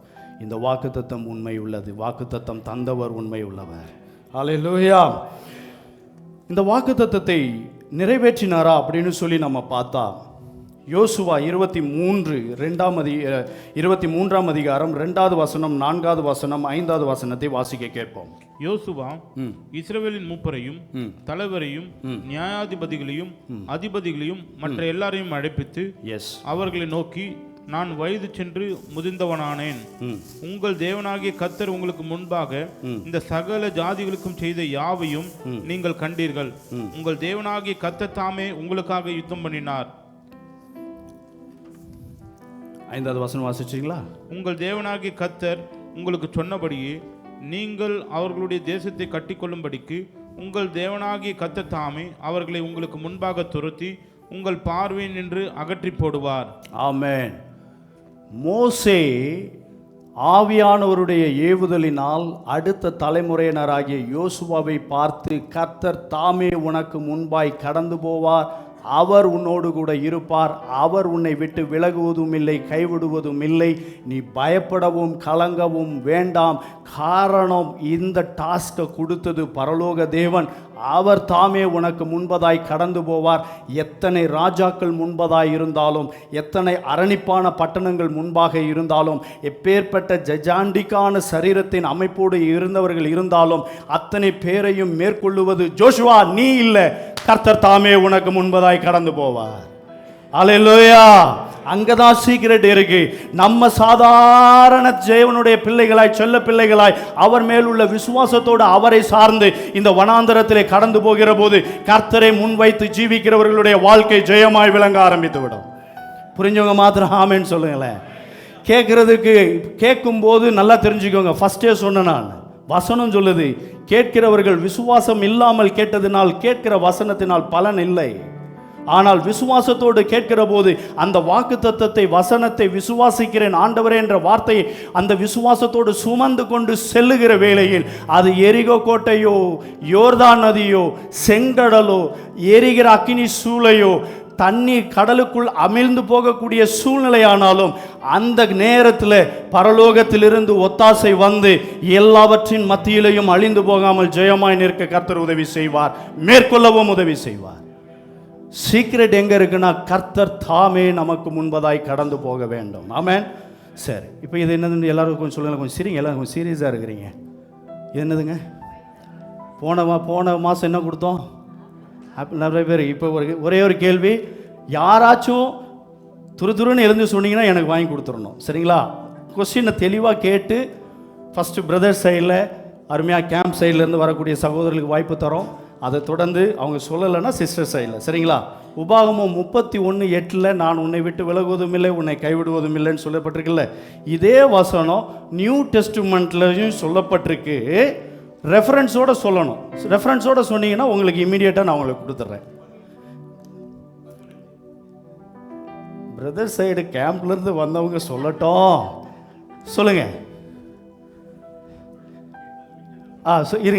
இந்த வாக்குத்தத்தம் உண்மை உள்ளது, வாக்குத்தத்தம் தந்தவர் உண்மை உள்ளவர். அல்லேலூயா. இந்த வாக்குத்தத்தத்தை நிறைவேற்றினாரா அப்படின்னு சொல்லி நம்ம பார்த்தா, யோசுவா 23ஆம் அதிகாரம் 2வது வசனம், 4வது வசனம், 5வது வசனத்தை வாசிக்க கேட்போம். யோசுவா இஸ்ரவேலின் மூப்பரையும் தலைவரையும் நியாயாதிபதிகளையும் அதிபதிகளையும் மற்ற எல்லாரையும் அழைப்பித்து அவர்களை நோக்கி, நான் வயது சென்று முதிர்ந்தவனானேன். உங்கள் தேவனாகிய கர்த்தர் உங்களுக்கு முன்பாக இந்த சகல ஜாதிகளுக்கும் செய்த யாவையும் நீங்கள் கண்டீர்கள். உங்கள் தேவனாகிய கர்த்தர் தாமே உங்களுக்காக யுத்தம் பண்ணினார். 5வது வசனம் வாசிச்சீங்களா? உங்கள் தேவனாகிய கர்த்தர் உங்களுக்கு சொன்னபடியே நீங்கள் அவர்களுடைய தேசத்தை கட்டிக்கொள்ளும்படிக்கு உங்கள் தேவனாகிய கர்த்தர் தாமே அவர்களை உங்களுக்கு முன்பாக துரத்தி உங்கள் பார்வையில் நின்று அகற்றி போடுவார். ஆமென். மோசே ஆவியானவருடைய ஏவுதலினால் அடுத்த தலைமுறையினராகிய யோசுவாவை பார்த்து, கர்த்தர் தாமே உனக்கு முன்பாய் கடந்து போவார், அவர் உன்னோடு கூட இருப்பார், அவர் உன்னை விட்டு விலகுவதும் இல்லை, கைவிடுவதும் இல்லை, நீ பயப்படவும் கலங்கவும் வேண்டாம். காரணம், இந்த டாஸ்கை கொடுத்தது பரலோக தேவன், அவர் தாமே உனக்கு முன்பதாய் கடந்து போவார். எத்தனை ராஜாக்கள் முன்பதாய் இருந்தாலும், எத்தனை அரணிப்பான பட்டணங்கள் முன்பாக இருந்தாலும், எப்பேற்பட்ட ஜஜாண்டிக்கான சரீரத்தின் அமைப்போடு இருந்தவர்கள் இருந்தாலும், அத்தனை பேரையும் மேற்கொள்ளுவது ஜோஷுவா நீ இல்லை, கர்த்தர் தாமே உனக்கு முன்பதாய் கடந்து போவார். அல்லேலூயா. அங்கதான் சீக்ரெட் இருக்கு. நம்ம சாதாரண தேவனுடைய பிள்ளைகளாய், செல்ல பிள்ளைகளாய், அவர் மேல் உள்ள விசுவாசத்தோடு அவரை சார்ந்து இந்த வனாந்தரத்திலே கடந்து போகிற போது கர்த்தரை முன்வைத்து ஜீவிக்கிறவர்களுடைய வாழ்க்கை ஜெயமாய் விளங்க ஆரம்பித்து விடும். புரிஞ்சவங்க மாத்திரம் ஆமென்னு சொல்லுங்களேன். கேட்கறதுக்கு கேட்கும் போது நல்லா தெரிஞ்சுக்கோங்க. ஃபர்ஸ்டே சொன்ன நான் வசனம் சொல்லுது, கேட்கிறவர்கள் விசுவாசம் இல்லாமல் கேட்டதினால் கேட்கிற வசனத்தினால் பலன் இல்லை. ஆனால் விசுவாசத்தோடு கேட்கிற போது அந்த வாக்குத்தத்தத்தை, வசனத்தை விசுவாசிக்கிறேன் ஆண்டவரே என்ற வார்த்தையை அந்த விசுவாசத்தோடு சுமந்து கொண்டு செல்லுகிற வேளையில் அது எரிகோ கோட்டையோ, யோர்தான் நதியோ, செங்கடலோ, எரிகிற அக்கினி சூளையோ, தண்ணீர் கடலுக்குள் அமிழ்ந்து போகக்கூடிய சூழ்நிலையானாலும் அந்த நேரத்தில் பரலோகத்திலிருந்து ஒத்தாசை வந்து எல்லாவற்றின் மத்தியிலையும் அழிந்து போகாமல் ஜெயமாய் நிற்க கர்த்தர் உதவி செய்வார், மேற்கொள்ளவும் உதவி செய்வார். சீக்ரெட் எங்க இருக்குன்னா, கர்த்தர் தாமே நமக்கு முன்பதாய் கடந்து போக வேண்டும். ஆமென். சரி, இப்போ இது என்னதுன்னு எல்லாரும் கொஞ்சம் சொல்லுங்க, கொஞ்சம் சிரிங்க, எல்லாரும் கொஞ்சம் சீரியஸாக இருக்கிறீங்க. இது என்னதுங்க? போன மாதம் என்ன கொடுத்தோம்? நிறைய பேர். இப்போ ஒரே ஒரு கேள்வி, யாராச்சும் துருதுருன்னு எழுந்து சொன்னீங்கன்னா எனக்கு வாங்கி கொடுத்துடணும், சரிங்களா? கொஸ்டினை தெளிவாக கேட்டு ஃபஸ்ட்டு பிரதர் சைடில், அருமையாக கேம்ப் சைட்லேருந்து வரக்கூடிய சகோதரர்களுக்கு வாய்ப்பு தரோம். அதை தொடர்ந்து அவங்க சொல்லலைன்னா சிஸ்டர் சைடில், சரிங்களா? உபாகமம் 31:8 நான் உன்னை விட்டு விலகுவதும் இல்லை, உன்னை கைவிடுவதும் இல்லைன்னு சொல்லப்பட்டிருக்குல்ல, இதே வசனம் நியூ டெஸ்ட்மெண்ட்லையும் சொல்லப்பட்டிருக்கு. ரெஃபரன்ஸோட சொல்லணும். ரெஃபரன்ஸோட சொன்னீங்கன்னா உங்களுக்கு இமீடியட்டாக நான் உங்களுக்கு கொடுத்துட்றேன். பிரதர் சைடு கேம்ப்லேருந்து வந்தவங்க சொல்லட்டும், சொல்லுங்க.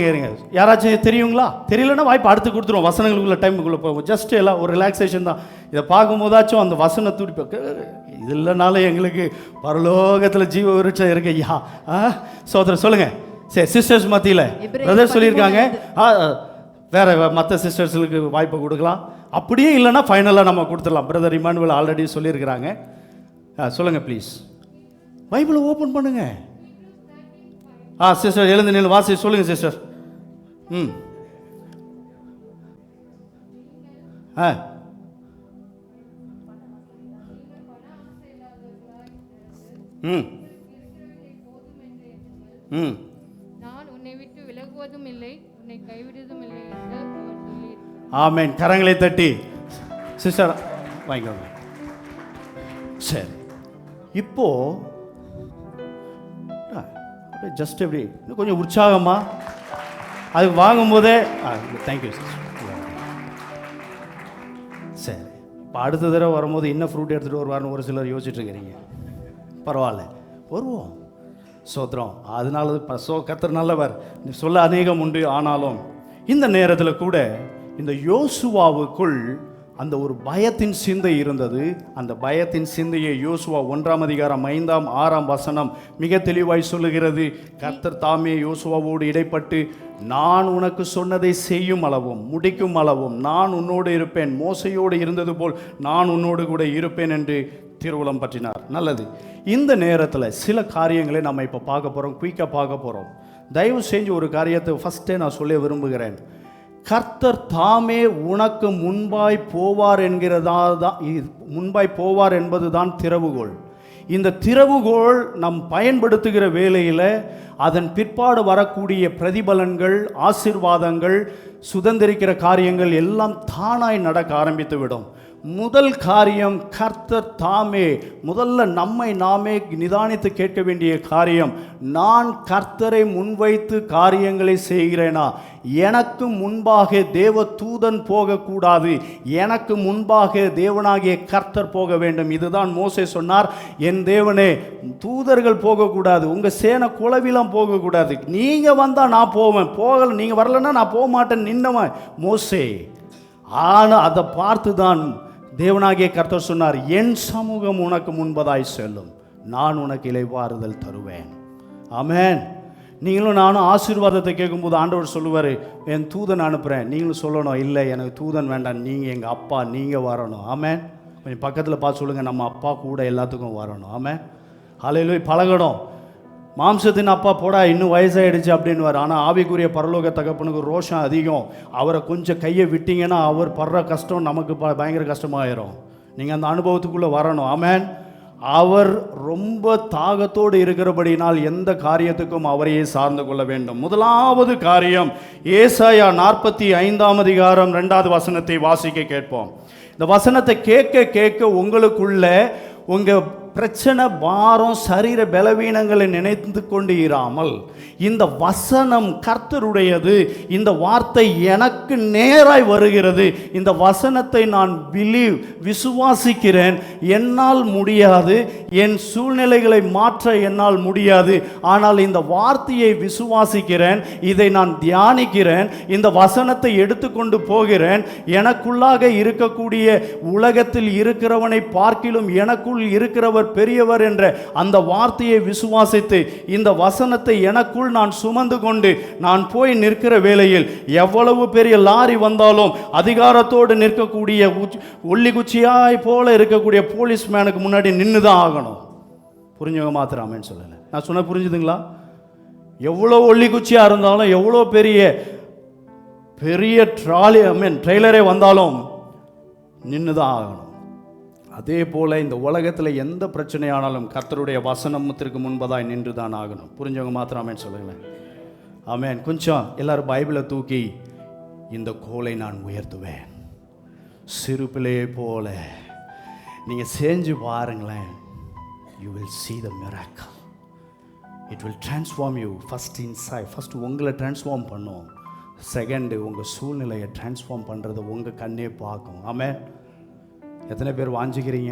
இருங்க யாராச்சும் தெரியுங்களா? தெரியலன்னா வாய்ப்பு அடுத்து கொடுத்துருவோம். வசனங்களுக்குள்ள டைமுக்குள்ளே போவோம். ஜஸ்ட் எல்லாம் ஒரு ரிலாக்ஸேஷன் தான். இதை பார்க்கும்போதாச்சும் அந்த வசன துடிப்பு இது இல்லைனாலும் எங்களுக்கு பரலோகத்தில் ஜீவ விருட்சம் இருக்கு ஐயா. சோதரர் சொல்லுங்க. சரி, சிஸ்டர்ஸ் மத்தியில் பிரதர் சொல்லியிருக்காங்க. வேற மற்ற சிஸ்டர்ஸுக்கு வாய்ப்பை கொடுக்கலாம். அப்படியே இல்லைன்னா ஃபைனலாக நம்ம கொடுத்துடலாம். பிரதர் இமானுவேல் ஆல்ரெடி சொல்லியிருக்கிறாங்க. சொல்லுங்க ப்ளீஸ். பைபிளை ஓப்பன் பண்ணுங்க. சிஸ்டர் எழுந்து நின்று வாசி சொல்லுங்க சிஸ்டர். நான் உன்னை விட்டு விலகுவதும் இல்லை, உன்னை கைவிடுவதும் இல்லை என்று அவர் சொல்லியிருக்கிறார். ஆமென். கரங்களை தட்டி சிஸ்டர் வாங்கிக்கோங்க. சரி, இப்போ ஜஸ்ட் எப்படி இன்னும் கொஞ்சம் உற்சாகமா அது வாங்கும்போதே தேங்க்யூ சிஸ்டர். சரி, இப்போ அடுத்த தடவை வரும்போது என்ன ஃப்ரூட் எடுத்துகிட்டு வருவார்னு ஒரு சிலர் யோசிச்சுட்டு இருக்கிறீங்க. பரவாயில்ல, வருவோம். சோத்திரம். அதனால கர்த்தர் நல்லவர் சொல்ல அநேகம் உண்டு. ஆனாலும் இந்த நேரத்தில் கூட இந்த யோசுவாவுக்குள் அந்த ஒரு பயத்தின் சிந்தை இருந்தது. அந்த பயத்தின் சிந்தையை யோசுவா 1ஆம் அதிகாரம் 5ஆம் 6ஆம் வசனம் மிக தெளிவாய் சொல்லுகிறது. கர்த்தர் தாமே யோசுவாவோடு இடைப்பட்டு, நான் உனக்கு சொன்னதை செய்யும் அளவும் முடிக்கும் அளவும் நான் உன்னோடு இருப்பேன், மோசையோடு இருந்தது போல் நான் உன்னோடு கூட இருப்பேன் என்று திருவுளம் பற்றினார். நல்லது. இந்த நேரத்தில் சில காரியங்களை நம்ம இப்போ பார்க்க போகிறோம், குயிக்காக பார்க்க போகிறோம். தயவு செஞ்சு ஒரு காரியத்தை ஃபஸ்ட்டே நான் சொல்ல விரும்புகிறேன். கர்த்தர் தாமே உனக்கு முன்பாய் போவார் முன்பாய் போவார் என்பதுதான் திறவுகோல். இந்த திறவுகோல் நம் பயன்படுத்துகிற வேளையில் அதன் பிற்பாடு வரக்கூடிய பிரதிபலன்கள், ஆசீர்வாதங்கள், சுதந்திரிக்கிற காரியங்கள் எல்லாம் தானாய் நடக்க ஆரம்பித்து விடும். முதல் காரியம், கர்த்தர் தாமே. முதல்ல நம்மை நாமே நிதானித்து கேட்க வேண்டிய காரியம், நான் கர்த்தரை முன்வைத்து காரியங்களை செய்கிறேனா? எனக்கு முன்பாக தேவ தூதன் போகக்கூடாது, எனக்கு முன்பாக தேவனாகிய கர்த்தர் போக வேண்டும். இதுதான் மோசே சொன்னார், என் தேவனே தூதர்கள் போகக்கூடாது, உங்கள் சேனை குழவிலாம் போகக்கூடாது, நீங்கள் வந்தால் நான் போவேன், போகல நீங்கள் வரலன்னா நான் போக மாட்டேன் நின்னவன் மோசே. ஆனால் அதை பார்த்து தான் தேவனாகிய கர்த்தர் சொன்னார், என் சமூகம் உனக்கு முன்பதாய் செல்லும், நான் உனக்கு இளைப்பாறுதல் தருவேன். ஆமென். நீங்களும் நானும் ஆசீர்வாதத்தை கேட்கும்போது ஆண்டவர் சொல்லுவார், என் தூதன் அனுப்புகிறேன். நீங்களும் சொல்லணும், இல்லை எனக்கு தூதன் வேண்டாம், நீங்கள் எங்கள் அப்பா, நீங்கள் வரணும். ஆமென். கொஞ்சம் பக்கத்தில் பார்த்து சொல்லுங்கள், நம்ம அப்பா கூட எல்லாத்துக்கும் வரணும். ஆமென். ஹல்லேலூயா. பழகணும். மாம்சத்தின் அப்பா போடா இன்னும் வயசாகிடுச்சு அப்படின்வார். ஆனால் ஆவிக்குரிய பரலோக தகப்பனுக்கு ரோஷம் அதிகம். அவரை கொஞ்சம் கையை விட்டீங்கன்னா அவர் படுற கஷ்டம் நமக்கு பயங்கர கஷ்டமாயிரும். நீங்கள் அந்த அனுபவத்துக்குள்ளே வரணும். ஆமென். அவர் ரொம்ப தாகத்தோடு இருக்கிறபடினால் எந்த காரியத்துக்கும் அவரையே சார்ந்து கொள்ள வேண்டும். முதலாவது காரியம், ஏசாயா 45ஆம் அதிகாரம் 2வது வசனத்தை வாசிக்க கேட்போம். இந்த வசனத்தை கேட்க கேட்க உங்களுக்குள்ள உங்கள் பிரச்சனை, பாரம், சரீர பலவீனங்களை நினைத்து கொண்டு இராமல், இந்த வசனம் கர்த்தருடையது, இந்த வார்த்தை எனக்கு நேராய் வருகிறது, இந்த வசனத்தை நான் விசுவாசிக்கிறேன். என்னால் முடியாது, என் சூழ்நிலைகளை மாற்ற என்னால் முடியாது, ஆனால் இந்த வார்த்தையை விசுவாசிக்கிறேன், இதை நான் தியானிக்கிறேன், இந்த வசனத்தை எடுத்துக்கொண்டு போகிறேன். எனக்குள்ளாக இருக்கக்கூடிய உலகத்தில் இருக்கிறவனை பார்க்கிலும் எனக்குள் இருக்கிறவர் பெரியவர் என்ற அந்த வார்த்தையை விசுவாசித்து இந்த வசனத்தை எனக்குள் நான் சுமந்து கொண்டு நான் போய் நிற்கிற வேளையில் எவ்வளவு பெரிய லாரி வந்தாலும் அதிகாரத்தோடு நிற்கக்கூடிய ஒல்லி குச்சியாய் போல இருக்கக்கூடிய போலீஸ்மேனுக்கு முன்னாடி நின்று தான் ஆகணும். புரிஞ்சவங்க மாத்திராமேன்னு சொல்லலை. நான் சொன்ன புரிஞ்சுதுங்களா? எவ்வளோ ஒல்லி குச்சியாக இருந்தாலும், எவ்வளோ பெரிய ட்ரெய்லரே வந்தாலும் நின்று தான் ஆகணும். அதே போல் இந்த உலகத்தில் எந்த பிரச்சனையானாலும் கர்த்தருடைய வசனத்திற்கு முன்பதாய் நின்று தான் ஆகணும். புரிஞ்சவங்க மாத்திராமேன்னு சொல்லுங்களேன். ஆமென். கொஞ்சம் எல்லாரும் பைபிளை தூக்கி, இந்த கோலை நான் உயர்த்துவேன், சிறு பிள்ளையை போல நீங்கள் செஞ்சு பாருங்களேன். You will see the miracle. It will transform you first inside. First உங்களை டிரான்ஸ்ஃபார்ம் பண்ணும். செகண்டு உங்கள் சூழ்நிலையை டிரான்ஸ்ஃபார்ம் பண்ணுறதை உங்கள் கண்ணே பார்க்கும். ஆமென். எத்தனை பேர் வாஞ்சிக்கிறீங்க?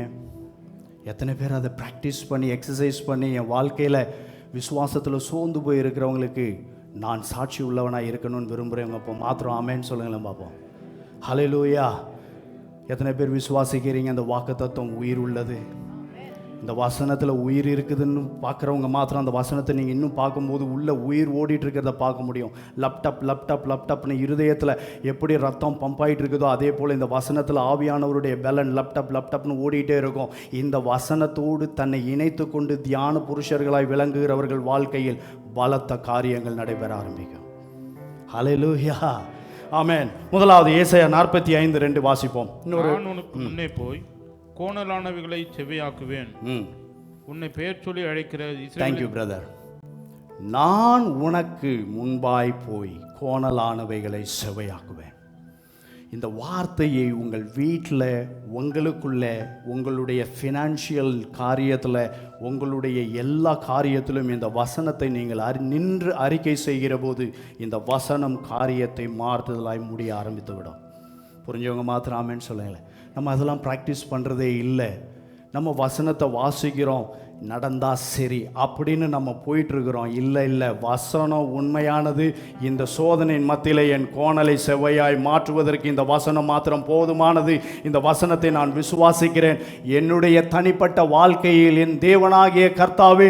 எத்தனை பேர் அதை ப்ராக்டிஸ் பண்ணி எக்ஸசைஸ் பண்ணி என் வாழ்க்கையில் விசுவாசத்தில் சோர்ந்து போய் இருக்கிறவங்களுக்கு நான் சாட்சி உள்ளவனாக இருக்கணும்னு விரும்புகிறவங்க அப்போ மாத்திரம் ஆமேன்னு சொல்லுங்களேன் பார்ப்போம். ஹல்லேலூயா. எத்தனை பேர் விசுவாசிக்கிறீங்க அந்த வாக்குத்தத்தம் உயிர் உள்ளது? இந்த வசனத்தில் உயிர் இருக்குதுன்னு பார்க்குறவங்க மாத்திரம் அந்த வசனத்தை நீங்கள் இன்னும் பார்க்கும்போது உள்ள உயிர் ஓடிட்டு இருக்கிறத பார்க்க முடியும். லப்டப்னு இருதயத்தில் எப்படி ரத்தம் பம்ப் ஆகிட்டு இருக்குதோ அதே போல் இந்த வசனத்தில் ஆவியானவருடைய பலன் லப்டப்னு ஓடிட்டே இருக்கும். இந்த வசனத்தோடு தன்னை இணைத்து கொண்டு தியான புருஷர்களாய் விளங்குகிறவர்கள் வாழ்க்கையில் பலத்த காரியங்கள் நடைபெற ஆரம்பிக்கும். ஹல்லேலூயா, ஆமென். முதலாவது ஏசாயா 45:2 வாசிப்போம். நான் உனக்கு முன்னே போய் கோணலானவைகளை செவ்வையாக்குவேன், உன்னை பெயர் சொல்லி அழைக்கிற தேங்க்யூ பிரதர். நான் உனக்கு முன்பாய் போய் கோணலானவைகளை செவ்வையாக்குவேன். இந்த வார்த்தையை உங்கள் வீட்டில், உங்களுக்குள்ள, உங்களுடைய ஃபினான்ஷியல் காரியத்தில், உங்களுடைய எல்லா காரியத்திலும் இந்த வசனத்தை நீங்கள் நின்று அறிக்கை செய்கிற போது இந்த வசனம் காரியத்தை மாற்றுதலாய் முடிய ஆரம்பித்து விடும். புரிஞ்சவங்க மாத்திரம் ஆமேன்னு சொல்லுங்களேன். நம்ம அதெல்லாம் ப்ராக்டிஸ் பண்ணுறதே இல்லை. நம்ம வசனத்தை வாசிக்கிறோம், நடந்தா சரி அப்படின்னு நம்ம போயிட்டுருக்கிறோம். இல்லை, வசனம் உண்மையானது. இந்த சோதனையின் மத்தியில் என் கோணலை செவ்வையாய் மாற்றுவதற்கு இந்த வசனம் மாத்திரம் போதுமானது. இந்த வசனத்தை நான் விசுவாசிக்கிறேன். என்னுடைய தனிப்பட்ட வாழ்க்கையில் என் தேவனாகிய கர்த்தாவே,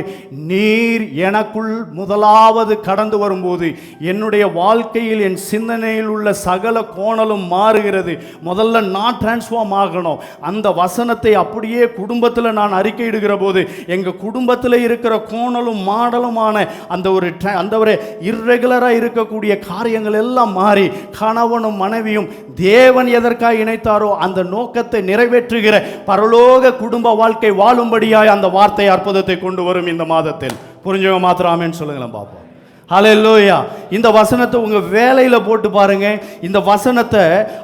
நீர் எனக்குள் முதலாவது கடந்து வரும்போது என்னுடைய வாழ்க்கையில் என் சிந்தனையில் உள்ள சகல கோணலும் மாறுகிறது. முதல்ல நான் டிரான்ஸ்ஃபார்ம் ஆகணும். அந்த வசனத்தை அப்படியே குடும்பத்தில் நான் அறிக்கையிடுகிற போது எங்கள் குடும்பத்தில் இருக்கிற கோணலும் மாடலுமான அந்த ஒரு இர்ரெகுலராக இருக்கக்கூடிய காரியங்கள் எல்லாம் மாறி கணவனும் மனைவியும் தேவன் எதற்காக இணைத்தாரோ அந்த நோக்கத்தை நிறைவேற்றுகிற பரலோக குடும்ப வாழ்க்கை வாழும்படியாய் அந்த வார்த்தை அற்புதத்தை கொண்டு வரும் இந்த மாதத்தில். புரிஞ்சவங்க மாத்திரம் ஆமென் சொல்லுங்களேன் பார்ப்போம். ஹல்லேலூயா. இந்த வசனத்தை உங்கள் வேலையில் போட்டு பாருங்க. இந்த வசனத்தை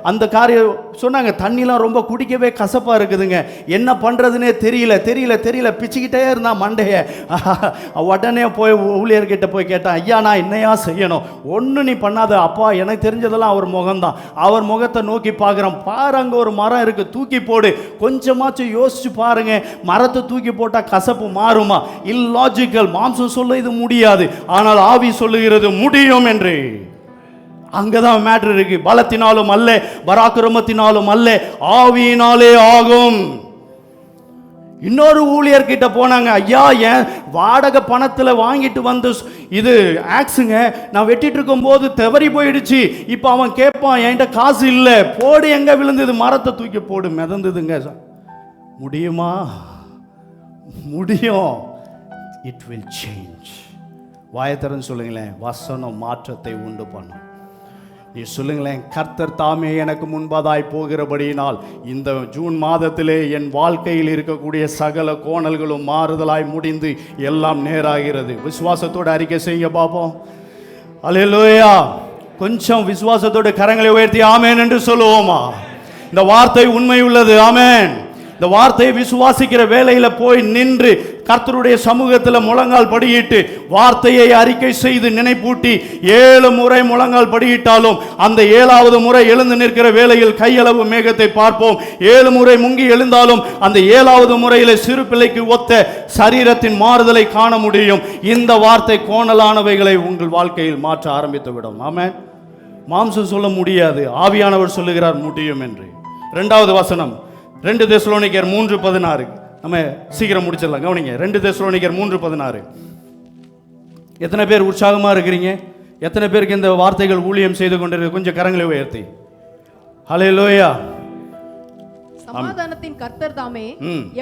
அந்த காரியம் சொன்னாங்க, தண்ணிலாம் ரொம்ப குடிக்கவே கசப்பாக இருக்குதுங்க, என்ன பண்ணுறதுனே தெரியல பிச்சுக்கிட்டே இருந்தா மண்டைய. உடனே போய் ஊழியர்கிட்ட போய் கேட்டான், ஐயா நான் என்னையா செய்யணும்? ஒன்று நீ பண்ணாத அப்பா, எனக்கு தெரிஞ்சதெல்லாம் அவர் முகம்தான். அவர் முகத்தை நோக்கி பார்க்குறோம். பாரு அங்கே ஒரு மரம் இருக்குது, தூக்கி போடு. கொஞ்சமாச்சும் யோசிச்சு பாருங்க, மரத்தை தூக்கி போட்டால் கசப்பு மாறுமா? இல்லாஜிக்கல். மாம்சம் சொல்ல இது முடியாது, ஆனால் ஆவி சொல்லுகிறது முடியும் என்று. அங்கதான் மேட்டர் இருக்கு. பலத்தினாலும் அல்ல, பராக்கிரமத்தினாலும் அல்ல, ஆவியினாலே ஆகும். இன்னொரு ஊழியர் கிட்ட போனாங்க, ஐயா ஏன் வாடகை பணத்தில் வாங்கிட்டு வந்து இது ஆக்ஸுங்க, நான் வெட்டிட்டு இருக்கும் போது தவறி போயிடுச்சு. இப்போ அவன் கேட்பான், என்கிட்ட காசு இல்லை. போடு, எங்க விழுந்தது? மரத்தை தூக்கி போடு, மிதந்ததுங்க. முடியுமா? முடியும். It will change. வாயத்தரன்னு சொல்லுங்களேன், வசனம் மாற்றத்தை உண்டு பண்ணும். நீ சொல்லுங்களேன், கர்த்தர் தாமே எனக்கு முன்பதாய் போகிறபடியினால் இந்த ஜூன் மாதத்திலே என் வாழ்க்கையில் இருக்கக்கூடிய சகல கோணல்களும் மாறுதலாய் முடிந்து எல்லாம் நேராகிறது. விசுவாசத்தோடு அறிக்கை செய்ய பார்ப்போம். அல்லேலூயா. கொஞ்சம் விசுவாசத்தோடு கரங்களை உயர்த்தி ஆமேன் என்று சொல்லுவோமா? இந்த வார்த்தை உண்மை உள்ளது. ஆமேன். இந்த வார்த்தையை விசுவாசிக்கிற வேலையில் போய் நின்று கர்த்தருடைய சமூகத்தில் முழங்கால் படியிட்டு வார்த்தையை அறிக்கை செய்து நினைப்பூட்டி 7 முறை முழங்கால் படியிட்டாலும் அந்த 7வது முறை எழுந்து நிற்கிற வேளையில் கையளவு மேகத்தை பார்ப்போம். 7 முறை முங்கி எழுந்தாலும் அந்த 7வது முறையில் சிறு பிள்ளைக்கு ஒத்த சரீரத்தின் மாறுதலை காண முடியும். இந்த வார்த்தை கோணலானவைகளை உங்கள் வாழ்க்கையில் மாற்ற ஆரம்பித்து விடும். ஆமென். மாம்சம் சொல்ல முடியாது, ஆவியானவர் சொல்லுகிறார் முடியும் என்று. 2வது வசனம் 2 தெசலோனிக்கர் 3:16. நம்ம சீக்கிரம் முடிச்சிடலாம், கவனிங்க. 2 தெசலோனிக்கர் 3:16. எத்தனை பேர் உற்சாகமாக இருக்கிறீங்க? எத்தனை பேருக்கு இந்த வார்த்தைகள் ஊழியம் செய்து கொண்டிருக்கு? கொஞ்சம் கரங்களை உயர்த்தி ஹல்லேலூயா. சமாதானத்தின் கர்த்தர் தாமே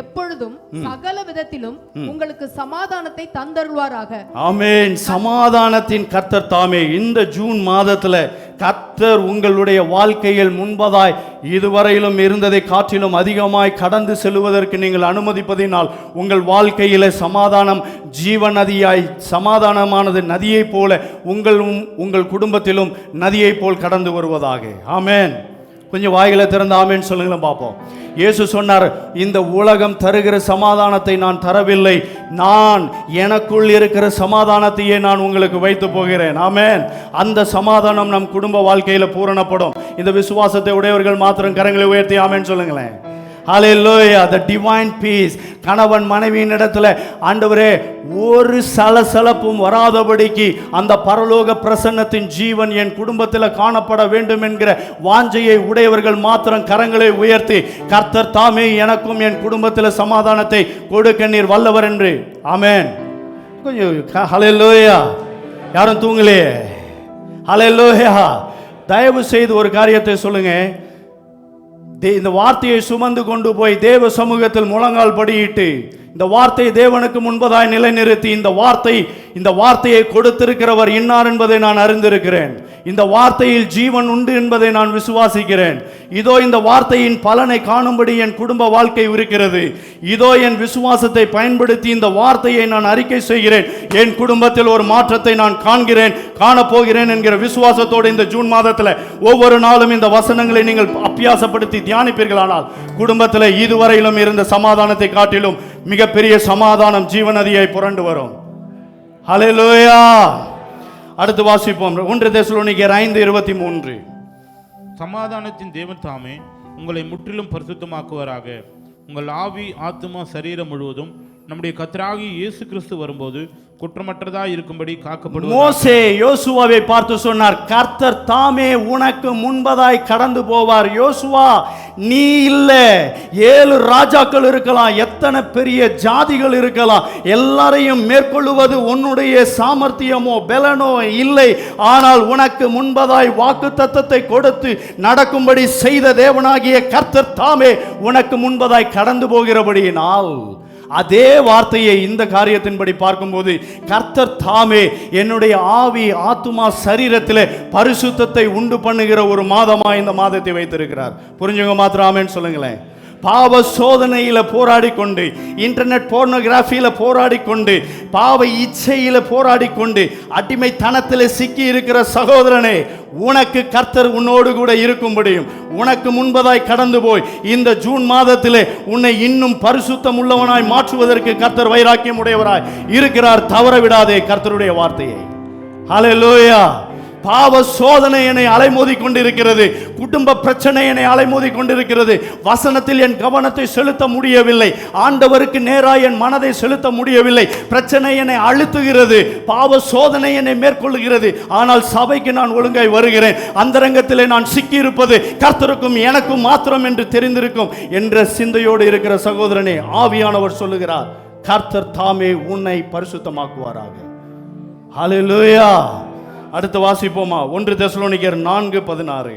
எப்பொழுதும் சகல விதத்திலும் உங்களுக்கு சமாதானத்தை தந்தருள்வாராக. ஆமென். சமாதானத்தின் கர்த்தர் தாமே இந்த ஜூன் மாதத்துல கர்த்தர் உங்களுடைய வாழ்க்கையில் முன்பதாய் இதுவரையிலும் இருந்ததை காட்டிலும் அதிகமாய் கடந்து செல்வதற்கு நீங்கள் அனுமதிப்பதினால் உங்கள் வாழ்க்கையில சமாதானம் ஜீவ நதியாய், சமாதானமானது நதியை போல உங்கள் குடும்பத்திலும் நதியை போல் கடந்து வருவதாக. ஆமென். கொஞ்சம் வாய்களை திறந்து ஆமென் சொல்லுங்களேன் பார்ப்போம். இயேசு சொன்னார், இந்த உலகம் தருகிற சமாதானத்தை நான் தரவில்லை, நான் எனக்குள் இருக்கிற சமாதானத்தையே நான் உங்களுக்கு வைத்து போகிறேன். ஆமென். அந்த சமாதானம் நம் குடும்ப வாழ்க்கையில் பூரணப்படும். இந்த விசுவாசத்தை உடையவர்கள் மாத்திரம் கரங்களை உயர்த்தி ஆமென் சொல்லுங்களேன். ஹalleluya, the divine peace. கணவன் மனைவியின் இடத்துல ஆண்டவரே ஒரு சலசலப்பும் வராதபடிக்கு அந்த பரலோக பிரசன்னத்தின் ஜீவன் என் குடும்பத்தில் காணப்பட வேண்டும் என்கிற வாஞ்சையை உடையவர்கள் மாத்திரம் கரங்களை உயர்த்தி கர்த்தர் தாமே எனக்கும் என் குடும்பத்தில் சமாதானத்தை கொடுக்க நீர் வல்லவர் என்று. ஆமென். கொஞ்சம் ஹalleluya. யாரும் தூங்கலையே? ஹalleluya. தயவு செய்து ஒரு காரியத்தை சொல்லுங்க. இந்த வார்த்தையை சுமந்து கொண்டு போய் தேவ சமூகத்தில் முழங்கால் படியிட்டு இந்த வார்த்தை தேவனுக்கு முன்பதாய் நிலைநிறுத்தி இந்த வார்த்தையை கொடுத்திருக்கிறவர் இன்னார் என்பதை நான் அறிந்திருக்கிறேன். இந்த வார்த்தையில் ஜீவன் உண்டு என்பதை நான் விசுவாசிக்கிறேன். இதோ இந்த வார்த்தையின் பலனை காணும்படி என் குடும்ப வாழ்க்கை இருக்கிறது. இதோ என் விசுவாசத்தை பயன்படுத்தி இந்த வார்த்தையை நான் அறிக்கை செய்கிறேன். என் குடும்பத்தில் ஒரு மாற்றத்தை நான் காணப்போகிறேன் என்கிற விசுவாசத்தோடு இந்த ஜூன் மாதத்தில் ஒவ்வொரு நாளும் இந்த வசனங்களை நீங்கள் அபியாசப்படுத்தி தியானிப்பீர்களானால் குடும்பத்தில் இதுவரையிலும் இருந்த சமாதானத்தை காட்டிலும் மிகப்பெரிய சமாதானம் ஜீவநதியை புரண்டு வரும். ஹல்லேலூயா. அடுத்து வாசிப்போம். 1 தெசலோனிக்கேயர் 5:23. சமாதானத்தின் தேவன் தாமே உங்களை முற்றிலும் பரிசுத்தமாக்குவாராக. உங்கள் ஆவி, ஆத்துமா, சரீரம் முழுவதும் நம்முடைய கர்த்தராகிய இயேசு கிறிஸ்து வரும்போது குற்றமற்றதாய் இருக்கும்படி காக்கப்படும். மோசே யோசுவாவை பார்த்து சொன்னார், கர்த்தர் தாமே உனக்கு முன்பதாய் கடந்து போவார். யோசுவா, நீ இல்ல, 7 ராஜாக்கள் இருக்கலாம், எத்தனை பெரிய ஜாதிகள் இருக்கலாம், எல்லாரையும் மேற்கொள்ளுவது உன்னுடைய சாமர்த்தியமோ பெலனோ இல்லை. ஆனால் உனக்கு முன்பதாய் வாக்கு தத்தத்தை கொடுத்து நடக்கும்படி செய்த தேவனாகிய கர்த்தர் தாமே உனக்கு முன்பதாய் கடந்து போகிறபடியினால் அதே வார்த்தையை இந்த காரியத்தின்படி பார்க்கும்போது கர்த்தர் தாமே என்னுடைய ஆவி, ஆத்துமா, சரீரத்தில் பரிசுத்தத்தை உண்டு பண்ணுகிற ஒரு மாதமா இந்த மாதத்தை வைத்திருக்கிறார். புரிஞ்சுங்க மாத்திரம் ஆமென் சொல்லுங்களேன். பாவ சோதனையில போராடி கொண்டு, இன்டர்நெட் போர்னோகிராஃபியில போராடி கொண்டு, பாவ இச்சையில போராடி கொண்டு, அடிமைத்தனத்தில் சிக்கி இருக்கிற சகோதரனே, உனக்கு கர்த்தர் உன்னோடு கூட இருக்கும்படியும் உனக்கு முன்பதாய் கடந்து போய் இந்த ஜூன் மாதத்திலே உன்னை இன்னும் பரிசுத்தம் உள்ளவனாய் மாற்றுவதற்கு கர்த்தர் வைராக்கியம் உடையவராய் இருக்கிறார். தவற விடாதே கர்த்தருடைய வார்த்தையை. ஹல்லேலூயா. பாவ சோதனை என்னை அலைமோதி கொண்டிருக்கிறது, குடும்ப பிரச்சனை என்னை அலைமோதி கொண்டிருக்கிறது, வசனத்தில் என் கவனத்தை செலுத்த முடியவில்லை, ஆண்டவருக்கு நேராய் என் மனதை செலுத்த முடியவில்லை, பிரச்சனை என்னை அழுத்துகிறது, பாவ சோதனை என்னை மேற்கொள்ளுகிறது. ஆனால் சபைக்கு நான் ஒழுங்காய் வருகிறேன், அந்தரங்கத்திலே நான் சிக்கி இருப்பது கர்த்தருக்கும் எனக்கும் மாத்திரம் என்று தெரிந்திருக்கும் என்ற சிந்தையோடு இருக்கிற சகோதரனே, ஆவியானவர் சொல்லுகிறார், கர்த்தர் தாமே உன்னை பரிசுத்தமாக்குவாராக. ஹல்லேலூயா. அடுத்து வாசிப்போமா? 1 தெசலோனிக்கேயர் 4:16.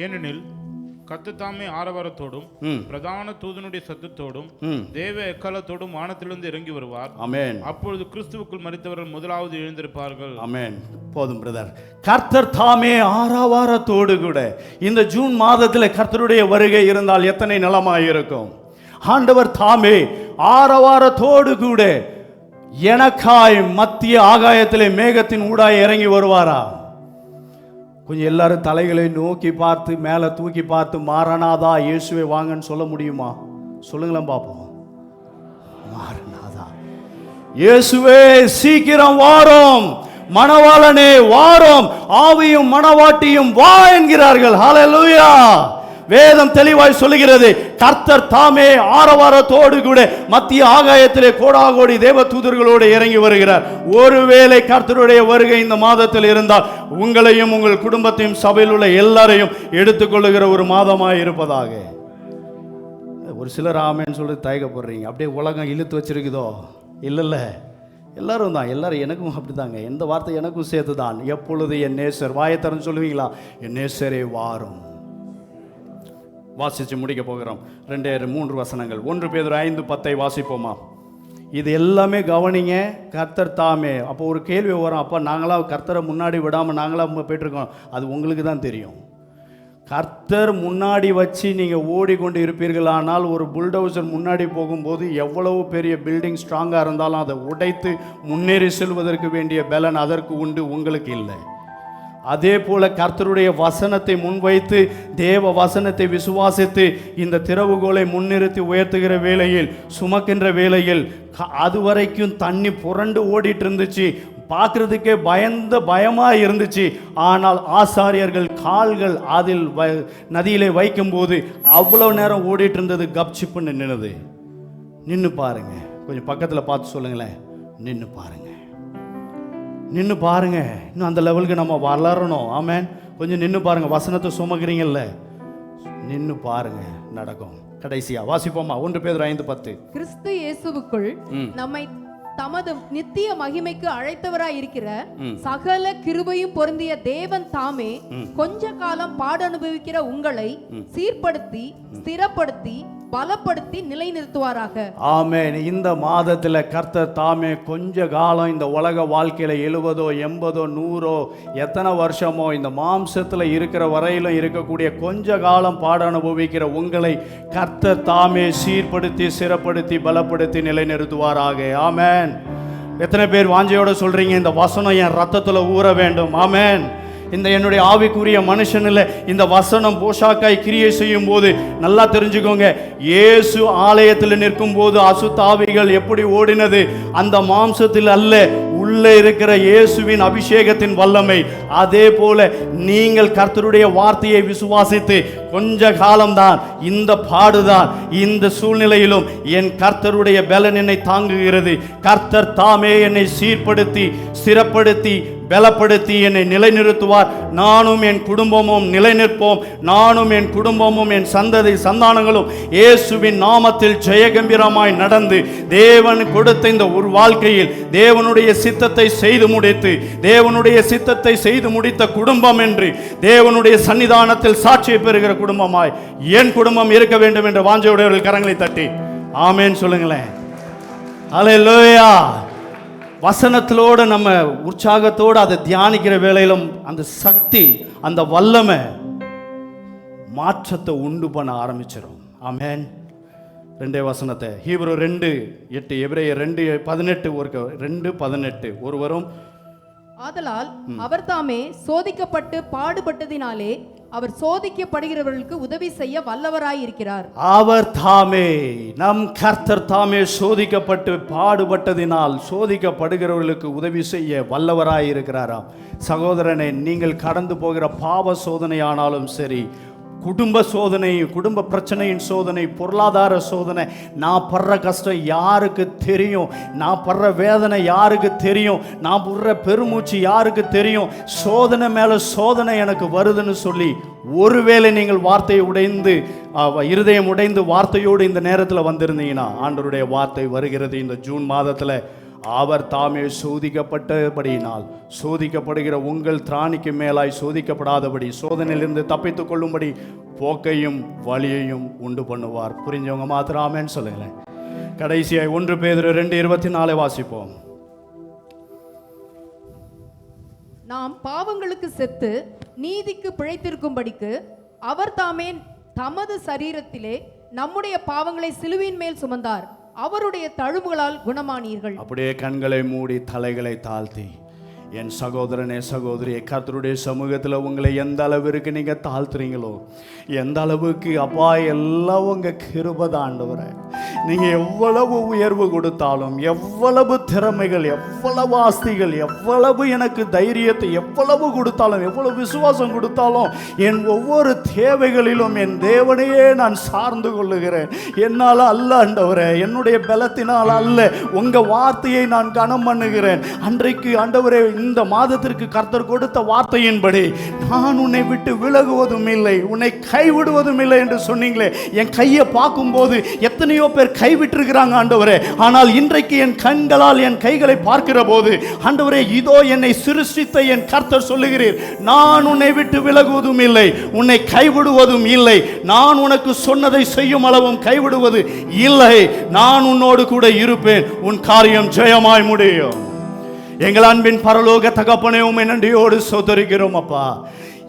ஏனெனில் கர்த்தர் தாமே ஆரவாரத்தோடும் பிரதான தூதனுடைய சத்தத்தோடும் தேவ எக்காலத்தோடும் வானத்திலிருந்து இறங்கி வருவார். ஆமென். அப்பொழுது கிறிஸ்துவுக்குள் மரித்தவர்கள் முதலாவது எழுந்திருப்பார்கள். ஆமென். போதும் பிரதர். கர்த்தர் தாமே ஆரவாரத்தோடு கூட இந்த ஜூன் மாதத்தில் கர்த்தருடைய வருகை இருந்தால் எத்தனை நலமாய் இருக்கும். ஆண்டவர் தாமே ஆரவாரத்தோடு கூட எனக்காய் மத்திய ஆகாயத்திலே மேகத்தின் ஊடாய் இறங்கி வருவாரா? கொஞ்சம் எல்லாரும் தலைகளை நோக்கி பார்த்து மேலே தூக்கி பார்த்து மாரநாதா இயேசுவை வாங்கன்னு சொல்ல முடியுமா? சொல்லுங்களேன் பார்ப்போம். மாரநாதா இயேசுவே சீக்கிரம் வாரும், மணவாளனே வாரும், ஆவியும் மணவாட்டியும் வா என்கிறார்கள். ஹல்லேலூயா. வேதம் தெளிவாய் சொல்லுகிறது, கர்த்தர் தாமே ஆரவாரத்தோடு கூட மத்திய ஆகாயத்திலே கோடாகோடி தேவ தூதர்களோடு இறங்கி வருகிறார். ஒருவேளை கர்த்தருடைய வருகை இந்த மாதத்தில் இருந்தால் உங்களையும் உங்கள் குடும்பத்தையும் சபையில் உள்ள எல்லாரையும் எடுத்துக்கொள்ளுகிற ஒரு மாதமாய் இருப்பதாக. ஒரு சிலர் ஆமேன்னு சொல்லி தயக்கப்படுறீங்க. அப்படியே உலகம் இழுத்து வச்சிருக்குதோ? இல்லைல்ல, எல்லாரும் தான். எல்லாரும் எனக்கும் அப்படிதாங்க. எந்த வார்த்தை எனக்கும் சேர்த்து தான். எப்பொழுது என் நேசர், வாயத்தரன்னு சொல்லுவீங்களா? என் நேசரே வாரும். வாசித்து முடிக்க போகிறோம். 2-3 வசனங்கள். 1 பேதுரு 5:10 வாசிப்போமா? இது எல்லாமே கவனிங்க. கர்த்தர் தாமே. அப்போ ஒரு கேள்வி வரும், அப்போ நாங்களாம் கர்த்தரை முன்னாடி விடாமல் நாங்களாம் போயிட்டுருக்கோம். அது உங்களுக்கு தான் தெரியும். கர்த்தர் முன்னாடி வச்சு நீங்கள் ஓடிக்கொண்டு இருப்பீர்களானால் ஒரு புல்டோசர் முன்னாடி போகும்போது எவ்வளவு பெரிய பில்டிங் ஸ்ட்ராங்காக இருந்தாலும் அதை உடைத்து முன்னேறி செல்வதற்கு வேண்டிய பலன் அதற்கு உண்டு, உங்களுக்கு இல்லை. அதே போல கர்த்தருடைய வசனத்தை முன்வைத்து தேவ வசனத்தை விசுவாசித்து இந்த திறவுகோலை முன்னிறுத்தி உயர்த்துகிற வேளையில், சுமக்கின்ற வேளையில் அதுவரைக்கும் தண்ணி புரண்டு ஓடிட்டு இருந்துச்சு. பார்க்கறதுக்கே பயமா இருந்துச்சு. ஆனால் ஆசாரியர்கள் கால்கள் அதில் நதியிலே வைக்கும்போது அவ்வளோ நேரம் ஓடிட்டு இருந்தது கப்சிப்புன்னு நின்னுது. நின்று பாருங்க, கொஞ்சம் பக்கத்தில் பார்த்து சொல்லுங்களேன், நின்று பாருங்க, நின்று பாருங்க. இன்னும் அந்த லெவலுக்கு நம்ம வளரணும். ஆமென். கொஞ்சம் நின்று பாருங்க, வசனத்தை சுமக்கிறீங்கல்ல, நின்று பாருங்க, நடக்கும். கடைசியா வாசிப்போமா? 1 பேதுரு 5:10. கிறிஸ்து இயேசுவுக்குள் நம்மை தமது நித்திய மகிமைக்கு அழைத்தவராய் இருக்கிற சகல கிருபையும் பொருந்திய தேவன் தாமே கொஞ்ச காலம் பாடு அனுபவிக்கிற உங்களை சீர்படுத்தி ஸ்திரப்படுத்தி பலப்படுத்தி நிலைநிறுத்துவாராக. ஆமென். இந்த மாதத்துல கர்த்தர் தாமே கொஞ்ச காலம் இந்த உலக வாழ்க்கையில 70 80 100 எத்தனை வருஷமோ இந்த மாம்சத்துல இருக்கிற வரையிலும் இருக்கக்கூடிய கொஞ்ச காலம் பாட அனுபவிக்கிற உங்களை கர்த்தர் தாமே சீர்படுத்தி ஸ்திரப்படுத்தி பலப்படுத்தி நிலைநிறுத்துவாராக. ஆமென். எத்தனை பேர் வாஞ்சையோட சொல்றீங்க, இந்த வசனம் என் ரத்தத்துல ஊற வேண்டும்? ஆமென். இந்த என்னுடைய ஆவிக்குரிய மனுஷனில் இந்த வசனம் போஷாக்காய் கிரியை செய்யும் போது நல்லா தெரிஞ்சுக்கோங்க, இயேசு ஆலயத்தில் நிற்கும் போது அசுத்த ஆவிகள் எப்படி ஓடினது? அந்த மாம்சத்தில் அல்ல, உள்ளே இருக்கிற இயேசுவின் அபிஷேகத்தின் வல்லமை. அதே போல நீங்கள் கர்த்தருடைய வார்த்தையை விசுவாசித்து கொஞ்ச காலம்தான், இந்த பாடுதான், இந்த சூழ்நிலையிலும் என் கர்த்தருடைய பலன் என்னை தாங்குகிறது. கர்த்தர் தாமே என்னை சீர்படுத்தி ஸ்திரப்படுத்தி பலப்படுத்தி என்னை நிலைநிறுத்துவார். நானும் என் குடும்பமும் நிலைநிற்போம். நானும் என் குடும்பமும் என் சந்ததி சந்தானங்களும் இயேசுவின் நாமத்தில் ஜெயகம்பீரமாய் நடந்து தேவன் கொடுத்த இந்த ஒரு வாழ்க்கையில் தேவனுடைய சித்தத்தை செய்து முடித்து, தேவனுடைய சித்தத்தை செய்து முடித்த குடும்பம் என்று தேவனுடைய சன்னிதானத்தில் சாட்சியை பெறுகிற குடும்பமாய் என் குடும்பம் இருக்க வேண்டும் என்ற வாஞ்சையுடையவர்கள் கரங்களை தட்டி ஆமென் சொல்லுங்களேன். ஹல்லேலூயா. வசனத்திலோடு நம்ம உற்சாகத்தோடு அதை தியானிக்கிற வேளையிலும் அந்த சக்தி, அந்த வல்லமை மாற்றத்தை உண்டு பண்ண ஆரம்பிச்சிடும். ஆமென். 2 வசனத்தை ஹீப்ரு 2:8, எபிரேயர் 2:18, 2:18 ஒருவரும் ஆதலால் அவர் தாமே சோதிக்கப்பட்டு பாடுபட்டதினாலே அவர் சோதிக்கப்படுகிறவர்களுக்கு உதவி செய்ய வல்லவராயிருக்கிறார். அவர் தாமே, நம் கர்த்தர் தாமே சோதிக்கப்பட்டு பாடுபட்டதினால் சோதிக்கப்படுகிறவர்களுக்கு உதவி செய்ய வல்லவராயிருக்கிறாராம். சகோதரனே, நீங்கள் கடந்து போகிற பாவ சோதனையானாலும் சரி, குடும்ப சோதனை, குடும்ப பிரச்சனையின் சோதனை, பொருளாதார சோதனை, நான் படுற கஷ்டம் யாருக்கு தெரியும்? நான் படுற வேதனை யாருக்கு தெரியும்? நான் படுற பெருமூச்சு யாருக்கு தெரியும்? சோதனை மேலே சோதனை எனக்கு வருதுன்னு சொல்லி ஒருவேளை நீங்கள் வார்த்தையை உடைந்து, இருதயம் உடைந்து வார்த்தையோடு இந்த நேரத்தில் வந்திருந்தீங்கன்னா, ஆண்டவருடைய வார்த்தை வருகிறது இந்த ஜூன் மாதத்தில். அவர் தாமே சோதிக்கப்பட்டபடியினால் சோதிக்கப்படுகிற உங்கள் திராணிக்கு மேலாய் சோதிக்கப்படாதபடி சோதனையிலிருந்து தப்பித்துக் கொள்ளும்படி போக்கையும் வழியையும் உண்டு பண்ணுவார். புரிஞ்சவங்க மாத்திரம் ஆமென் சொல்லுங்களேன். கடைசியாய் 1 பேதுரு 2:24 வாசிப்போம். நாம் பாவங்களுக்கு செத்து நீதிக்கு பிழைத்திருக்கும்படிக்கு அவர் தாமே தமது சரீரத்திலே நம்முடைய பாவங்களை சிலுவையின் மேல் சுமந்தார். அவருடைய தழும்புகளால் குணமானீர்கள். அப்படியே கண்களை மூடி தலைகளை தாழ்த்தி, என் சகோதரனே சகோதரியே, கர்த்தருடைய சமூகத்தில் உங்களை எந்த அளவிற்கு நீங்க தாழ்த்துறீங்களோ, எந்த அளவுக்கு அப்பா எல்லாம் உங்க கிருபை ஆண்டவரே. நீங்க எவ்வளவு உயர்வு கொடுத்தாலும், எவ்வளவு திறமைகள், எவ்வளவு ஆஸ்திகள், எவ்வளவு எனக்கு தைரியத்தை எவ்வளவு கொடுத்தாலும், எவ்வளவு விசுவாசம் கொடுத்தாலும், என் ஒவ்வொரு தேவைகளிலும் என் தேவனையே நான் சார்ந்து கொள்ளுகிறேன். என்னால் அல்ல ஆண்டவரே, என்னுடைய பலத்தினால் அல்ல, உங்க வார்த்தையை நான் கனம் பண்ணுகிறேன். அன்றைக்கு ஆண்டவரே, இந்த மாதத்திற்கு கர்த்தர் கொடுத்த வார்த்தையின்படி நான் உன்னை விட்டு விலகுவதும் இல்லை, உன்னை கைவிடுவதும் இல்லை என்று சொன்னீங்களே. என் கையை பார்க்கும்போது எத்தனையோ பேர் கைவிட்டிருக்கிறாங்க ஆண்டவரே. ஆனால் இன்றைக்கு என் கண்களால் என் கைகளை பார்க்கிற போது ஆண்டவரே, இதோ என்னை சிருஷ்டித்த என் கர்த்தர் சொல்லுகிறீர், நான் உன்னை விட்டு விலகுவதும் இல்லை, உன்னை கைவிடுவதும் இல்லை, நான் உனக்கு சொன்னதை செய்யும் அளவும் கைவிடுவது இல்லை, நான் உன்னோடு கூட இருப்பேன், உன் காரியம் ஜெயமாய் முடியும். எங்கள் அன்பின் பரலோக தகப்பனே, உம்மை நன்றியோடு ஸ்தோத்திரிக்கிறோம் அப்பா.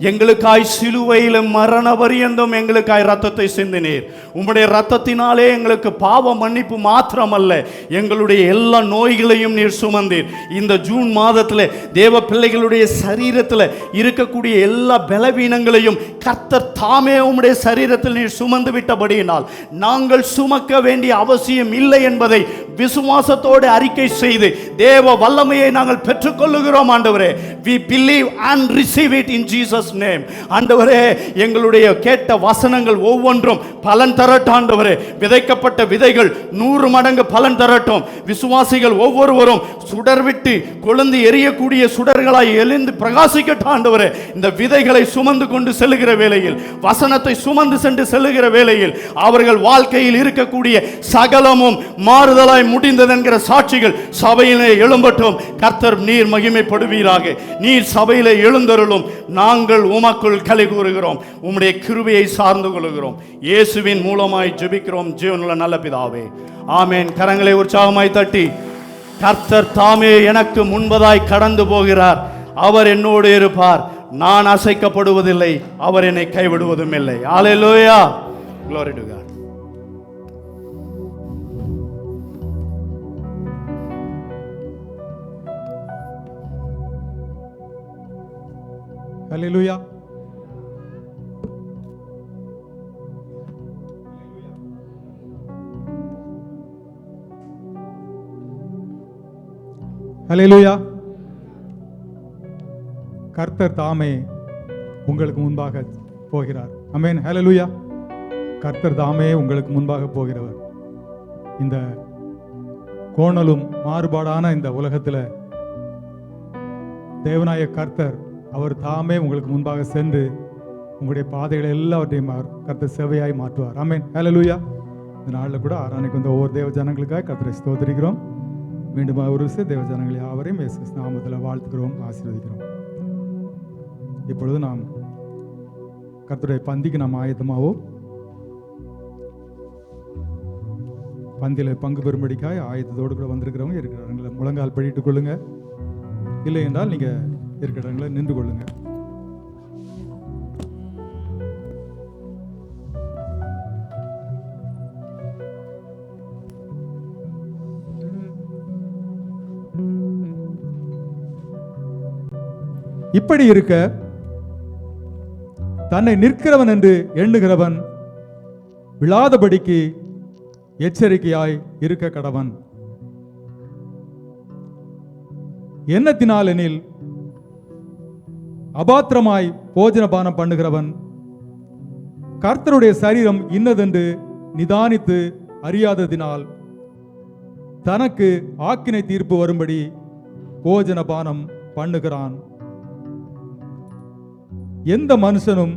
எங்களுக்காய் சிலுவையில் மரண பரியந்தம் எங்களுக்காய் ரத்தத்தை சிந்தினீர். உம்முடைய ரத்தத்தினாலே எங்களுக்கு பாவ மன்னிப்பு மாத்திரமல்ல, எங்களுடைய எல்லா நோய்களையும் நீர் சுமந்தீர். இந்த ஜூன் மாதத்தில் தேவ பிள்ளைகளுடைய சரீரத்தில் இருக்கக்கூடிய எல்லா பலவீனங்களையும் கர்த்தர் தாமே உம்முடைய சரீரத்தில் நீர் சுமந்து விட்டபடியினால் நாங்கள் சுமக்க வேண்டிய அவசியம் இல்லை என்பதை விசுவாசத்தோடு அறிக்கை செய்து தேவ வல்லமையை நாங்கள் பெற்றுக்கொள்ளுகிறோம் ஆண்டவரே. we believe and receive it in Jesus name. ஆண்டவரே, எங்களுடைய கேட்ட வசனங்கள் ஒவ்வொன்றும் பலன் தரட்டும் ஆண்டவரே. விதைக்கப்பட்ட விதைகள் 100 மடங்கு பலன் தரட்டும். விசுவாசிகள் ஒவ்வொருவரும் சுடர் விட்டு கொழுந்து எரியக்கூடிய சுடர்களாய் எழுந்து பிரகாசிக்கட்டும் ஆண்டவரே. இந்த விதைகளை சுமந்து கொண்டு செல்லுகிற வேளையில், வசனத்தை சுமந்து சென்று செல்லுகிற வேளையில் அவர்கள் வாழ்க்கையில் இருக்கக்கூடிய சகலமும் மாறுதலாய் முடிந்தது என்கிற சாட்சிகள் சபையிலே எழும்பட்டும். கர்த்தர் நீர் மகிமைப்படுவீராக. நீர் சபையிலே எழுந்தருளும். நாங்கள் உமக்குள் களி கூறுகிறோம். உம்முடைய கிருபையை சார்ந்து கொள்கிறோம். இயேசுவின் மூலமாய் ஜெபிக்கிறோம் ஜீவனுள்ள நல்ல பிதாவே, ஆமென். கரங்களை உற்சாகமாய் தட்டி, கர்த்தர் தாமே எனக்கு முன்பதாய் கடந்து போகிறார், அவர் என்னோடு இருப்பார், நான் அசைக்கப்படுவதில்லை, அவர் என்னை கைவிடுவதும் இல்லை. ஹல்லேலூயா, glory to God. ஹல்லேலூயா. ஹல்லேலூயா. கர்த்தர் தாமே உங்களுக்கு முன்பாக போகிறார். ஆமென். ஹல்லேலூயா. கர்த்தர் தாமே உங்களுக்கு முன்பாக போகிறவர். இந்த கோணலும் மாறுபாடான இந்த உலகத்தில் தேவனாய கர்த்தர் அவர் தாமே உங்களுக்கு முன்பாக சென்று உங்களுடைய பாதைகளை எல்லாவற்றையும் கர்த்தர் சேவையாய் மாற்றுவார். ஆமென். ஹல்லேலூயா. இந்த நாளில் கூட ஆராதனைக்கு வந்த ஒவ்வொரு தேவ ஜனங்களுக்காக கர்த்தரை ஸ்தோத்திரிக்கிறோம். மீண்டும் ஒரு விஷயம் தேவ ஜனங்களை யாவரையும் இயேசு நாமத்தில் வாழ்த்துக்கிறோம், ஆசீர்வதிக்கிறோம். இப்பொழுது நாம் கர்த்தருடைய பந்திக்கு நாம் ஆயத்தமாவோம். பந்தியில் பங்கு பெறும்படிக்காய் ஆயத்தத்தோடு கூட வந்திருக்கிறவங்க இருக்கிறவங்களை முழங்கால் படிட்டு கொள்ளுங்க. இல்லை என்றால் நீங்க இருக்கிறவங்களை நின்று கொள்ளுங்க. இப்படி இருக்க தன்னை நிற்கிறவன் என்று எண்ணுகிறவன் விழாதபடிக்கு எச்சரிக்கையாய் இருக்க கடவன். எண்ணத்தினால் எனில் அபாத்திரமாய் போஜனபானம் பண்ணுகிறவன் கர்த்தருடைய சரீரம் இன்னதென்று நிதானித்து அறியாததினால் தனக்கு ஆக்கினை தீர்ப்பு வரும்படி போஜனபானம் பண்ணுகிறான். எந்த மனுஷனும்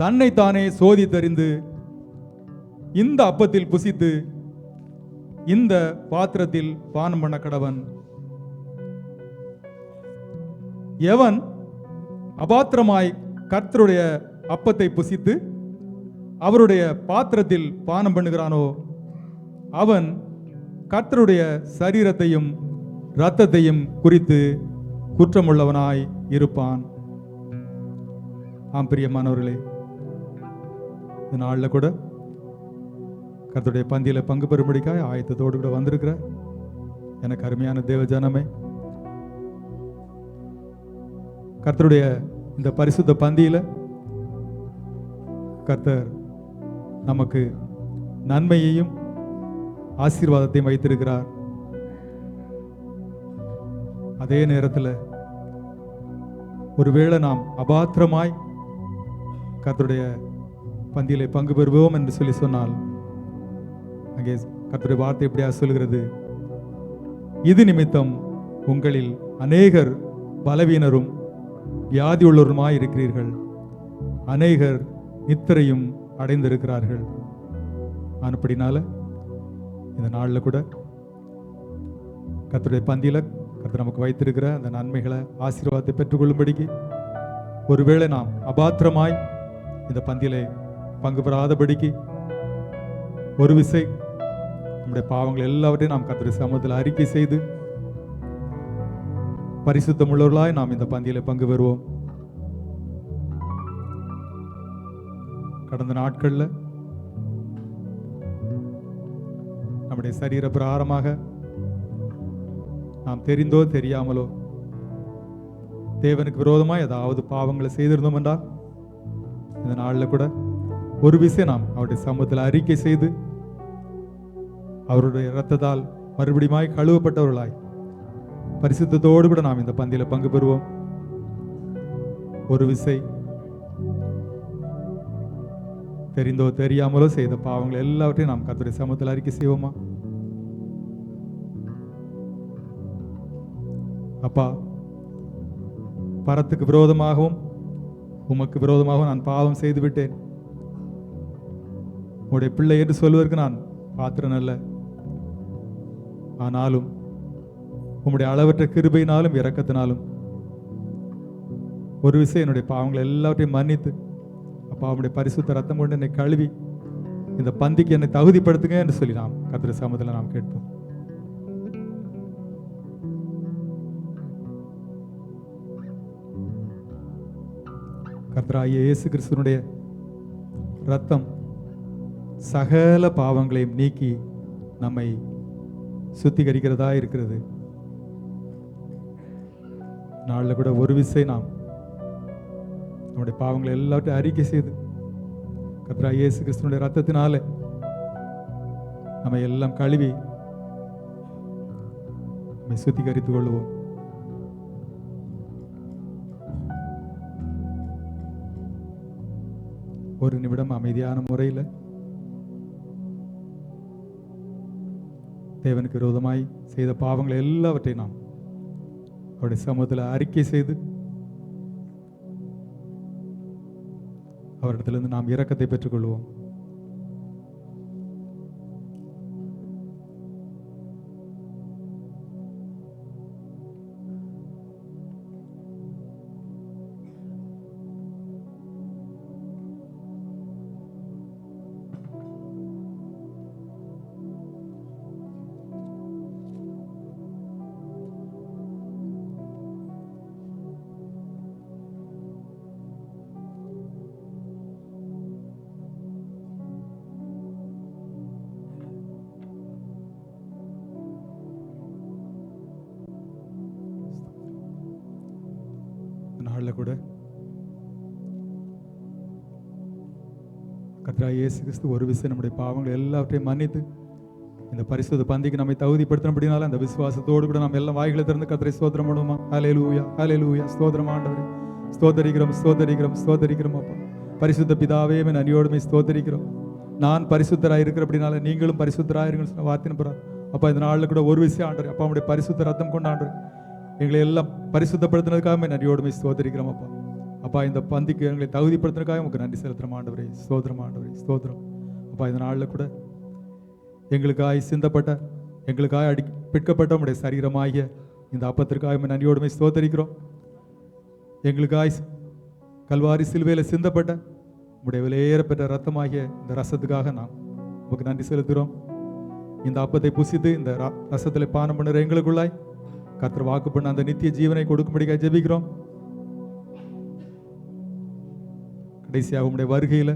தன்னைத்தானே சோதித்தறிந்து இந்த அப்பத்தில் புசித்து இந்த பாத்திரத்தில் பானம் பண்ண கடவன். எவன் அபாத்திரமாய் கர்த்தருடைய அப்பத்தை புசித்து அவருடைய பாத்திரத்தில் பானம் பண்ணுகிறானோ அவன் கர்த்தருடைய சரீரத்தையும் இரத்தத்தையும் குறித்து குற்றமுள்ளவனாய் இருப்பான். ஆம் பிரியமானவர்களே, இந்த நாளில் கூட கர்த்தருடைய பந்தியில் பங்கு பெறும்படிக்காய் ஆயத்தத்தோடு கூட வந்திருக்கிற எனக்கு அருமையான தேவ ஜனமே, கர்த்தருடைய இந்த பரிசுத்த பந்தியில் கர்த்தர் நமக்கு நன்மையையும் ஆசீர்வாதத்தையும் வைத்திருக்கிறார். அதே நேரத்தில் ஒருவேளை நாம் அபாத்திரமாய் கர்த்தருடைய பந்தியிலே பங்கு பெறுவோம் என்று சொல்லி சொன்னால் அங்கே கர்த்தருடைய வார்த்தை எப்படியா சொல்கிறது, இது நிமித்தம் உங்களில் அநேகர் பலவீனரும் வியாதி உள்ளவருமாய் இருக்கிறீர்கள், அநேகர் நித்திரையும் அடைந்திருக்கிறார்கள். அப்படினால இந்த நாளில் கூட கர்த்தருடைய பந்தியில கர்த்தர் நமக்கு வைத்திருக்கிற அந்த நன்மைகளை ஆசீர்வாதத்தை பெற்றுக்கொள்ளும்படிக்கு ஒருவேளை நாம் அபாத்திரமாய் இந்த பந்தியிலே பங்கு பெறாதபடிக்கு ஒரு விசை நம்முடைய பாவங்கள் எல்லாவற்றையும் நாம் கர்த்தருடைய சமூகத்தில் அறிக்கை செய்து பரிசுத்தம் உள்ளவர்களாய் நாம் இந்த பந்தியிலே பங்கு பெறுவோம். கடந்த நாட்களில் நம்முடைய சரீர பிரகாரமாக நாம் தெரிந்தோ தெரியாமலோ தேவனுக்கு விரோதமாக ஏதாவது பாவங்களை செய்திருந்தோம் என்றால் இந்த நாளில் கூட ஒரு விஷயம் நாம் அவருடைய சமூகத்தில் அறிக்கை செய்து அவருடைய இரத்தத்தால் மறுபடியுமாய் கழுவப்பட்டவர்களாய் பரிசுத்தத்தோடு கூட நாம் இந்த பந்தியில் பங்கு பெறுவோம். ஒரு விசை தெரிந்தோ தெரியாமலோ செய்த பாவங்கள் எல்லாவற்றையும் நாம் கர்த்தருடைய சமூகத்தில் அறிக்கை செய்வோமா? அப்பா, பரத்துக்கு விரோதமாகவும் உமக்கு விரோதமாகவும் நான் பாவம் செய்து விட்டேன். உடைய பிள்ளை என்று சொல்வதற்கு நான் பாத்திரன் அல்ல. ஆனாலும் உம்முடைய அளவற்ற கிருபையினாலும் இரக்கத்தினாலும் ஒரு விஷயம் என்னுடைய பாவங்கள் எல்லாவற்றையும் மன்னித்து, அப்பா உம்முடைய பரிசுத்த ரத்தம் கொண்டு என்னை கழுவி இந்த பந்திக்கு என்னை தகுதிப்படுத்துங்க என்று சொல்லி நாம் கர்த்தருடைய சமூகத்தில் நாம் கேட்போம். கர்த்தராகிய இயேசு கிறிஸ்துவினுடைய ரத்தம் சகல பாவங்களையும் நீக்கி நம்மை சுத்திகரிக்கிறதா இருக்கிறது. நாளில் கூட ஒரு விசை நாம் நம்முடைய பாவங்களை எல்லாவற்றையும் அறிக்கை செய்து கர்த்தராகிய இயேசு கிறிஸ்துவினுடைய ரத்தத்தினாலே நம்மை எல்லாம் கழுவி நம்மை சுத்திகரித்துக் கொள்வோம். ஒரு நிமிடம் அமைதியான முறையில் தேவனுக்கு விரோதமாய் செய்த பாவங்களை எல்லாவற்றையும் நாம் அவருடைய சமூகத்தில் அறிக்கை செய்து அவரிடத்திலிருந்து நாம் இரக்கத்தை பெற்றுக்கொள்வோம். நாளில் கூட கர்த்தராகிய இயேசு கிறிஸ்து ஒரு விஷயம் நம்முடைய பாவங்கள் எல்லாவற்றையும் மன்னித்து இந்த பரிசுத்த பந்திக்கு நம்மை தகுதிப்படுத்தினபடினால அந்த விசுவாசத்தோடு கூட நம்ம எல்லாம் வாய்களை திறந்து கர்த்தரை ஸ்தோத்திரம் பண்ணுவோமா? ஹல்லேலூயா, ஹல்லேலூயா. ஸ்தோத்திரம் ஆண்டவரே, ஸ்தோத்தரிக்கிறோம், ஸ்தோத்தரிக்கிறோம், ஸ்தோத்தரிக்கிறோம். அப்பா பரிசுத்த பிதாவே நன்றியோடுமை ஸ்தோத்தரிக்கிறோம். நான் பரிசுத்தராக இருக்கிறபடினால நீங்களும் பரிசுத்தராக இருங்கன்னு சொன்ன வார்த்தைன்னு போறார். அப்பா இந்த நாளில் கூட ஒரு விஷயம் ஆண்டவர், அப்பா நம்முடைய பரிசுத்த ரத்தம் கொண்டு ஆண்டவர் எங்களை எல்லாம் பரிசுத்தப்படுத்தினதுக்காக நன்றியோடுமை ஸ்தோத்தரிக்கிறோம். அப்பா அப்பா இந்த பந்திக்கு எங்களை தகுதிப்படுத்தினதுக்காக உங்களுக்கு நன்றி செலுத்துகிறோம் ஆண்டவரே. ஸ்தோத்திரம் ஆண்டவரே, ஸ்தோத்திரம். அப்பா இந்த நாளில் கூட எங்களுக்காய் சிந்தப்பட்ட, எங்களுக்காக பிற்கப்பட்ட உடைய சரீரமாகிய இந்த அப்பத்திற்காக நன்றியோடுமை ஸ்தோத்தரிக்கிறோம். எங்களுக்காய் கல்வாரி சிலுவையில் சிந்தப்பட்ட உடைய விலையேறப்பட்ட ரத்தமாகிய இந்த ரசத்துக்காக நாம் உங்களுக்கு நன்றி செலுத்துகிறோம். இந்த அப்பத்தை புசித்து இந்த ரசத்தில் பானம் பண்ணுற எங்களுக்குள்ளாய் கர்த்தர் வாக்கு பண்ண அந்த நித்திய ஜீவனை கொடுக்கும்படியாக ஜெபிக்கிறோம். கடைசியாக உம்முடைய வருகையில்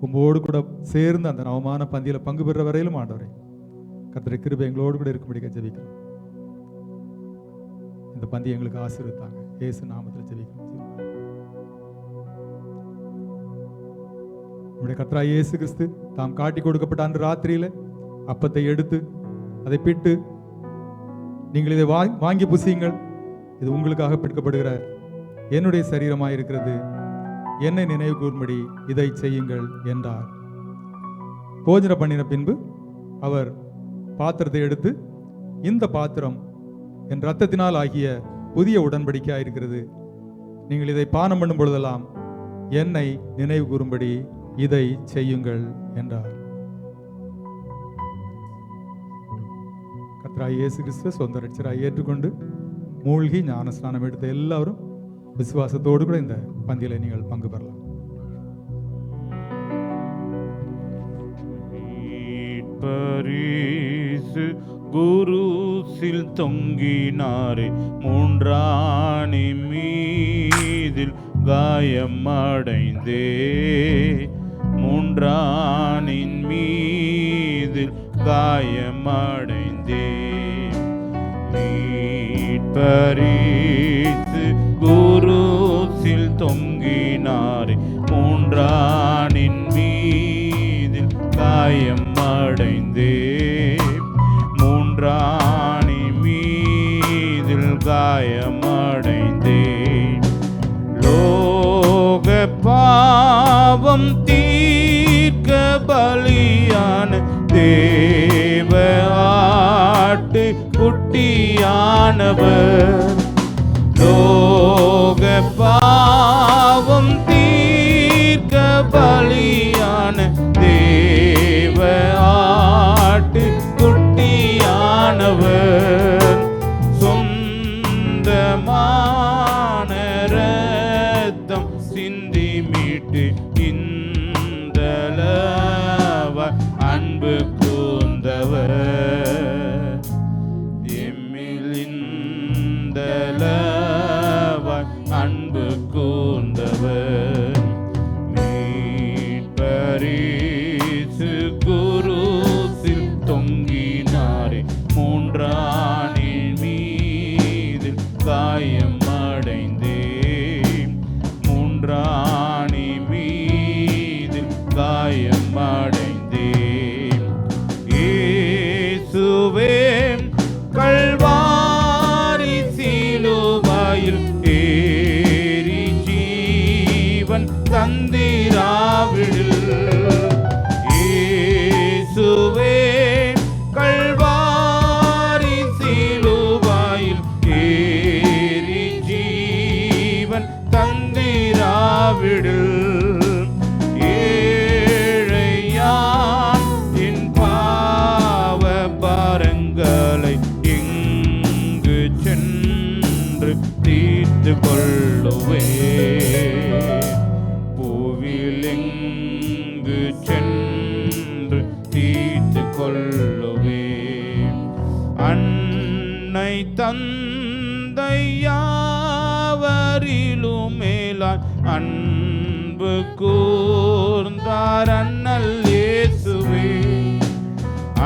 உங்களோடு கூட சேர்ந்து அந்த நவமான பந்தியில் பங்கு பெற வரையிலும் ஆண்டவரே கர்த்தரை கிருபை எங்களோடு கூட இருக்கும்படியாக ஜெபிக்கிறோம். இந்த பந்தி எங்களுக்கு ஆசீர்வதித்தாங்க. இயேசு நாமத்தில் ஜெபிக்கிறோம். நம்முடைய கர்த்தராகிய இயேசு கிறிஸ்து தாம் காட்டி கொடுக்கப்பட்ட அன்று ராத்திரியில அப்பத்தை எடுத்து அதை பிட்டு, நீங்கள் இதை வாங்கி புசியுங்கள், இது உங்களுக்காக பிற்கப்படுகிற என்னுடைய சரீரமாய் இருக்கிறது, என்னை நினைவு கூர்ம்படி இதை செய்யுங்கள் என்றார். போஜன பண்ணின பின்பு அவர் பாத்திரத்தை எடுத்து, இந்த பாத்திரம் என் இரத்தத்தினால் ஆகிய புதிய உடன்படிக்கையாக இருக்கிறது, நீங்கள் இதை பானம் பண்ணும் பொழுதெல்லாம் என்னை நினைவு கூறும்படி இதை செய்யுங்கள் என்றார். கர்த்தராகிய இயேசு கிறிஸ்துவை சொந்த ரட்சகராய் ஏற்றுக்கொண்டு மூழ்கி ஞான ஸ்நானம் எடுத்த எல்லாரும் விசுவாசத்தோடு கூட இந்த பந்தியில நீங்கள் பங்கு பெறலாம். பரிசு குருசில் தொங்கினாரே, மூன்றாணி மீதில் காயம் அடைந்தே, மூன்றானின் மீதில் காயம் அடைந்தே, மீட்பரிசு குருசில் தொங்கினாரே, மூன்றானின் மீதில் காயம் அடைந்தே, காயமடைந்தேன். லோக பாவம் தீர்க்க பலியான தேவ ஆட்டு குட்டியானவர். லோக பாவம் தீர்க்க பலியான தேவ ஆட்டு குட்டியானவர். சொந்தமான ரத்தம் சிந்தி மீட்டு இந்தளவ அன்பு கூர்ந்தவர். எம்மிலிந்தளவ அன்பு கூர்ந்தவர். மீட்பரிசு குருசில் தொங்கினாரே, மூன்றானின் மீது காயம் அடைந்தேன். மூன்றாணி மீது காயம் அடைந்தேன். இயேசுவே கல்வாரி சிலுவையில் ஏறி ஜீவன் தந்திராவிடில். இயேசுவே கல்வாரி சிலுவையில் ஏறி ஜீவன் தந்திராவிடில். ஏழையான் என் பாவ பாரங்களை எங்கு சென்று தீர்த்து கொள்ளுவே. பூவில் எங்கு சென்று தீர்த்து கொள்ளுவே. அன்னை தந்தை யாவரிலும் மேலாய் அன்பு கூர்ந்தார் அண்ணல் இயேசுவே.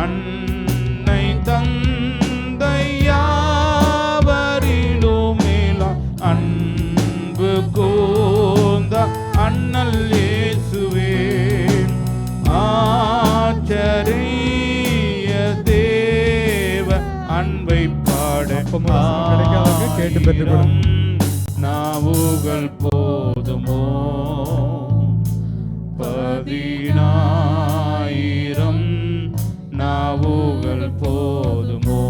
அன்னை தந்தை யாவரிலும் மேலாய் அன்பு கூர்ந்தார் அண்ணல் இயேசுவே. ஆச்சரிய தேவ அன்பை பாட கிடைக்காதவங்க கேட்டு பெற்றுக்கொள்ளும். நாவுகள் போதுமோ? 10,000 நாவுகள் போதுமோ?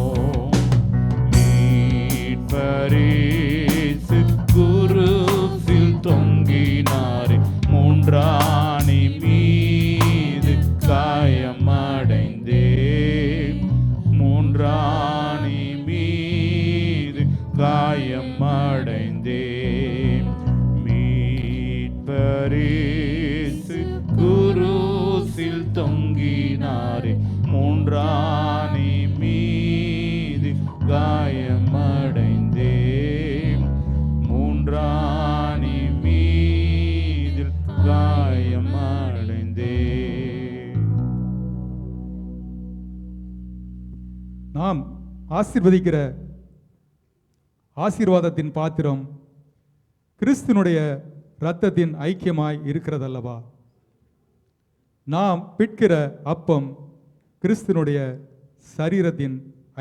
மீட்பரிசு குருசில் தொங்கினாரே, மூன்றாணி மீது காயம் அடைந்தேன். மூன்றாணி மீது காயம் அடைந்தேன். மீட்பரிசு குருசில் தொங்கினாரே, மூன்றாணி மீது காயம் அடைந்தேன். மூன்றாணி மீது காயம் அடைந்தேன். நாம் ஆசீர்வதிக்கிற ஆசீர்வாதத்தின் பாத்திரம் கிறிஸ்துனுடைய இரத்தத்தின் ஐக்கியமாய் இருக்கிறதல்லவா? நாம் பிட்கிற அப்பம் கிறிஸ்துனுடைய சரீரத்தின்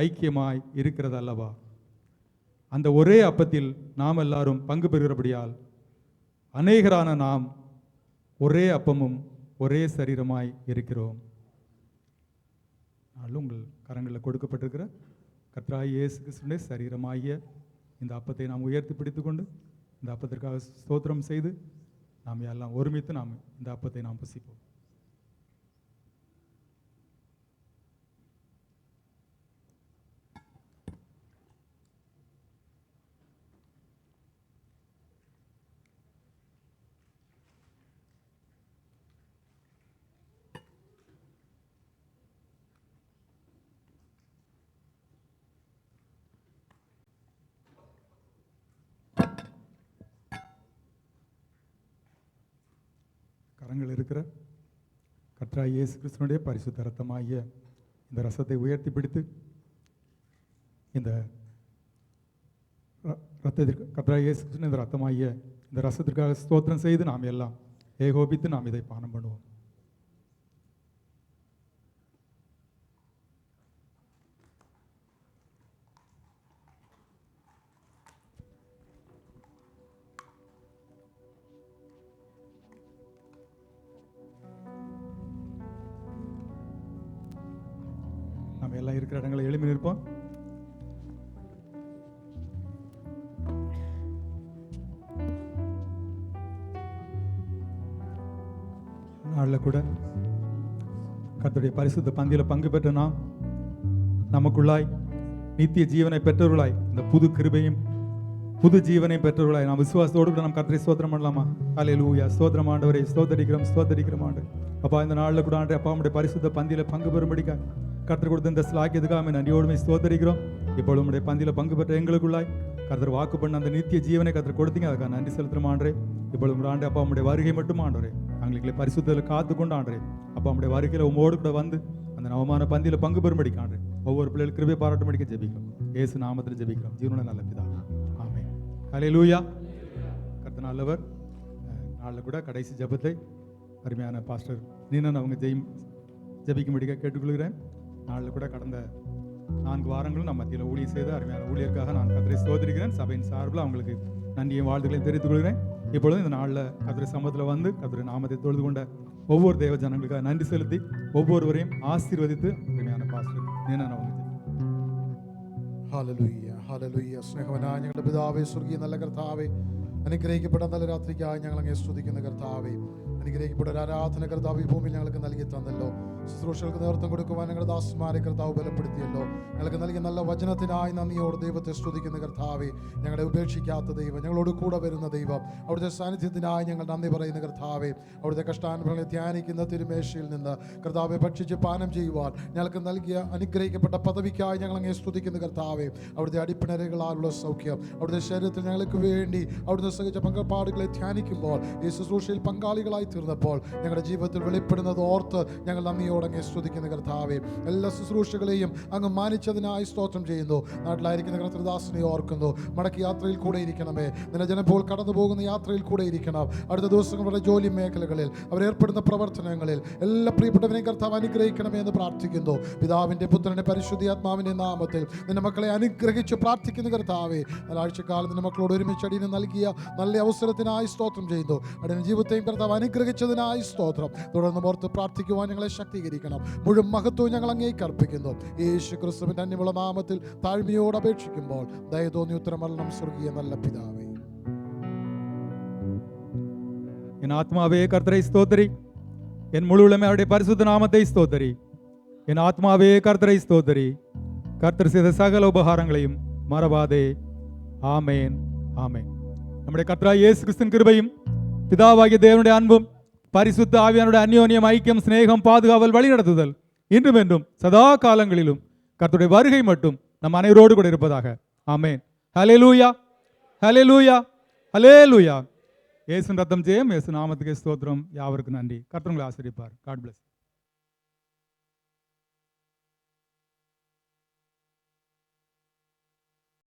ஐக்கியமாய் இருக்கிறதல்லவா? அந்த ஒரே அப்பத்தில் நாம் எல்லாரும் பங்கு பெறுகிறபடியால் அநேகரான நாம் ஒரே அப்பமும் ஒரே சரீரமாய் இருக்கிறோம். உங்கள் கரங்களில் கொடுக்கப்பட்டிருக்கிற கர்த்தராகிய இயேசு கிறிஸ்துவினுடைய சரீரமாகிய இந்த அப்பத்தை நாம் உயர்த்தி பிடித்துக்கொண்டு இந்த அப்பத்திற்காக ஸ்தோத்திரம் செய்து நாம் எல்லாம் ஒருமித்து நாம் இந்த அப்பத்தை நாம் புசிப்போம். கரங்கள் இருக்கிற கர்த்தராகிய இயேசு கிறிஸ்துவினுடைய பரிசுத்த இரத்தமாகிய இந்த ரசத்தை உயர்த்தி பிடித்து இந்த ரத்தத்திற்கு கர்த்தராகிய இயேசு கிறிஸ்துவின் இந்த ரத்தமாகிய இந்த ரசத்திற்காக ஸ்தோத்திரம் செய்து நாம் எல்லாம் ஏகோபித்து நாம் இதை பானம் பண்ணுவோம். நாம் எல்லாம் இருக்கிற இடங்களை எழுப்பி நிற்போம். நாளில் கூட கர்த்தருடைய பரிசுத்த பந்தியில் பங்கு பெற்ற நாம் நமக்குள்ளாய் நித்திய ஜீவனை பெற்றவர்களாய், இந்த புது கிருபையும் புது ஜீவனை பெற்றவர்களாய் நாம் விசுவாசத்தோடு கூட நாம் கர்த்தரை ஸ்தோத்திரம் பண்ணலாமா? அல்லேலூயா. ஸ்தோத்திரம் ஆண்டவரே, ஸ்தோத்தரிக்கிறோம் ஆண்டு. அப்பா, இந்த நாளில் கூட ஆண்டு அப்பா உடைய பரிசுத்த பந்தியில் பங்கு பெறும்படிக்கா கர்த்தர் கொடுத்த இந்த ஸ்லாக்கியதுக்காக நன்றியோடுமை ஸ்தோத்தரிக்கிறோம். இப்பொழுது உடைய பந்தியில் பங்கு பெற்ற எங்களுக்குள்ளாய் கர்த்தர் வாக்கு பண்ண அந்த நித்திய ஜீவனை கர்த்தர் கொடுத்தீங்க, அதுக்காக நன்றி செலுத்துகிறோம் ஆண்டரே. இப்பொழுது உங்கள் ஆண்டு அப்பா உடைய வருகை மட்டும் ஆண்டவரே எங்களை பரிசுத்தத்தில் காத்து கொண்டு ஆண்டரே அப்பா உடைய வருகையில் உங்களோடு கூட வந்து அந்த நவமான பந்தியில் பங்கு பெறும்படி ஆண்டே ஒவ்வொரு பிள்ளைகளுக்கு கிருபை பாராட்டும்படிக்க ஜெபிக்கிறோம். இயேசு நாமத்தில் ஜெபிக்கிறோம் ஜீவனுள்ள நல்ல பிதாவே, ஆமென். அல்லேலூயா. கர்த்தர் நல்லவர். நாளில் கூட கடைசி ஜெபத்தை அருமையான பாஸ்டர் நீனன் அவங்க ஜெபிக்கும்படிக்க கேட்டுக்கொள்கிறேன். நாளில் கூட கடந்த 4 வாரங்களும் நம்ம மத்தியில் ஊழியர் செய்த அருமையான ஊழியருக்காக நான் கர்த்தரை ஸ்தோத்திரிக்கிறேன். சபையின் சார்பில் அவங்களுக்கு நன்றியும் வாழ்த்துக்களையும் தெரிவித்துக் கொள்கிறேன். இப்பொழுது இந்த நாளில் கர்த்தரை சமூகத்தில் வந்து கர்த்தரை நாமத்தை தொழுது கொண்ட ஒவ்வொரு தேவ ஜனங்களுக்காக நன்றி செலுத்தி ஒவ்வொருவரையும் ஆசீர்வதித்து அருமையான பாஸ்டர் நீனன் அவங்க ഹല്ലേലൂയ ഹല്ലേലൂയ. സ്നേഹവാനായ ഞങ്ങളുടെ പിതാവേ, സ്വർഗീയ നല്ല കർത്താവേ, അനുഗ്രഹിക്കപ്പെട്ട നല്ല രാത്രിക്കായി ഞങ്ങൾ അങ്ങേ സ്തുതിക്കുന്ന കർത്താവേ, അനുഗ്രഹിക്കപ്പെട്ട ഒരു ആരാധന കർത്താവ് ഈ ഭൂമിയിൽ ഞങ്ങൾക്ക് നൽകി തന്നല്ലോ. ശുശ്രൂഷകൾക്ക് നേതൃത്വം കൊടുക്കുവാൻ ഞങ്ങളുടെ ദാസന്മാരെ കർത്താവ് ബലപ്പെടുത്തിയല്ലോ. ഞങ്ങൾക്ക് നൽകിയ നല്ല വചനത്തിനായി നന്ദിയോട് ദൈവത്തെ സ്തുതിക്കുന്ന കർത്താവേ, ഞങ്ങളെ ഉപേക്ഷിക്കാത്ത ദൈവം, ഞങ്ങളോട് കൂടെ വരുന്ന ദൈവം, അവിടുത്തെ സാന്നിധ്യത്തിനായി ഞങ്ങൾ നന്ദി പറയുന്ന കർത്താവേ, അവിടുത്തെ കഷ്ടാനുഭവങ്ങളെ ധ്യാനിക്കുന്ന തിരുമേശയിൽ നിന്ന് കർത്താവെ ഭക്ഷിച്ച് പാനം ചെയ്യുവാൻ ഞങ്ങൾക്ക് നൽകിയ അനുഗ്രഹിക്കപ്പെട്ട പദവിക്കായി ഞങ്ങൾ അങ്ങേ സ്തുതിക്കുന്ന കർത്താവേ, അവിടുത്തെ അടിപ്പിണരുകളാലുള്ള സൗഖ്യം, അവിടുത്തെ ശരീരത്തിൽ ഞങ്ങൾക്ക് വേണ്ടി അവിടുത്തെ സഹിച്ച പങ്കപ്പാടുകളെ ധ്യാനിക്കുമ്പോൾ ഈ ശുശ്രൂഷയിൽ പങ്കാളികളായി തീർന്നപ്പോൾ ഞങ്ങളുടെ ജീവിതത്തിൽ വെളിപ്പെടുന്നത് ഓർത്ത് ഞങ്ങൾ നന്ദിയോടെ അങ്ങേ സ്തുതിക്കുന്ന കർത്താവേ, എല്ലാ ശുശ്രൂഷകളെയും അങ്ങ് മാനിച്ചതിനായി സ്തോത്രം ചെയ്യുന്നു. നാട്ടിലായിരിക്കുന്ന കർത്തൃദാസനെ ഓർക്കുന്നു. മടക്കി യാത്രയിൽ കൂടെ ഇരിക്കണമേ. നിന്റെ ജനം ഇപ്പോൾ കടന്നു പോകുന്ന യാത്രയിൽ കൂടെ ഇരിക്കണം. അടുത്ത ദിവസങ്ങളുടെ ജോലി മേഖലകളിൽ അവരേർപ്പെടുന്ന പ്രവർത്തനങ്ങളിൽ എല്ലാ പ്രിയപ്പെട്ടവരെയും കർത്താവ് അനുഗ്രഹിക്കണമേ എന്ന് പ്രാർത്ഥിക്കുന്നു. പിതാവിൻ്റെ പുത്രൻ്റെ പരിശുദ്ധാത്മാവിൻ്റെ നാമത്തിൽ നിന്റെ മക്കളെ അനുഗ്രഹിച്ച് പ്രാർത്ഥിക്കുന്ന കർത്താവേ, ഒരാഴ്ചക്കാലം നിന്റെ മക്കളോട് ഒരുമിച്ച് അടിയന് നൽകിയ നല്ല അവസരത്തിനായി സ്തോത്രം ചെയ്യുന്നു. അടിയന്റെ ജീവിതത്തെയും കർത്താവ് അനുഗ്രഹിച്ചതിനായി സ്തോത്രം. തുടർന്ന് ഓർത്ത് പ്രാർത്ഥിക്കുവാൻ ഞങ്ങളെ ശക്തീകരിക്കണം. മുഴുവൻ മഹത്വവും ഞങ്ങൾ അങ്ങേക്ക് അർപ്പിക്കുന്നു. യേശു ക്രിസ്തുവിന്റെ അന്യമുള്ള നാമത്തിൽ താഴ്മയോട് അപേക്ഷിക്കുമ്പോൾ ദയ തോന്നി ഉത്തരമരണം സ്വർഗീയ നല്ല പിതാവേ. என் ஆத்மாவே கர்த்தரை ஸ்தோத்திரி, என் முழு உள்ளமே அவருடைய பரிசுத்த நாமத்தை ஸ்தோத்திரி. என் ஆத்மாவே கர்த்தரை ஸ்தோத்திரி, கர்த்தர் செய்த சகல உபகாரங்களையும் மறவாதே. ஆமேன், ஆமேன். நம்முடைய கர்த்தராகிய இயேசு கிறிஸ்துவின் கிருபையும் பிதாவாகிய தேவனுடைய அன்பும் பரிசுத்த ஆவியானுடைய அந்யோன்யம், ஐக்கியம், சிநேகம், பாதுகாவல், வழிநடத்துதல் இன்றும் என்றும் சதா காலங்களிலும் கர்த்தருடைய வருகை மட்டும் நம் அனைவரோடு கூட இருப்பதாக. ஆமேன். ஹல்லேலூயா, ஹல்லேலூயா, ஹல்லேலூயா. இயேசுவின் ரத்தம் ஜெயம், இயேசு நாமத்துக்கு ஸ்தோத்திரம். யாவருக்கும் நன்றி. கர்த்தர் உங்களை ஆசீர்வதிப்பார். God plus.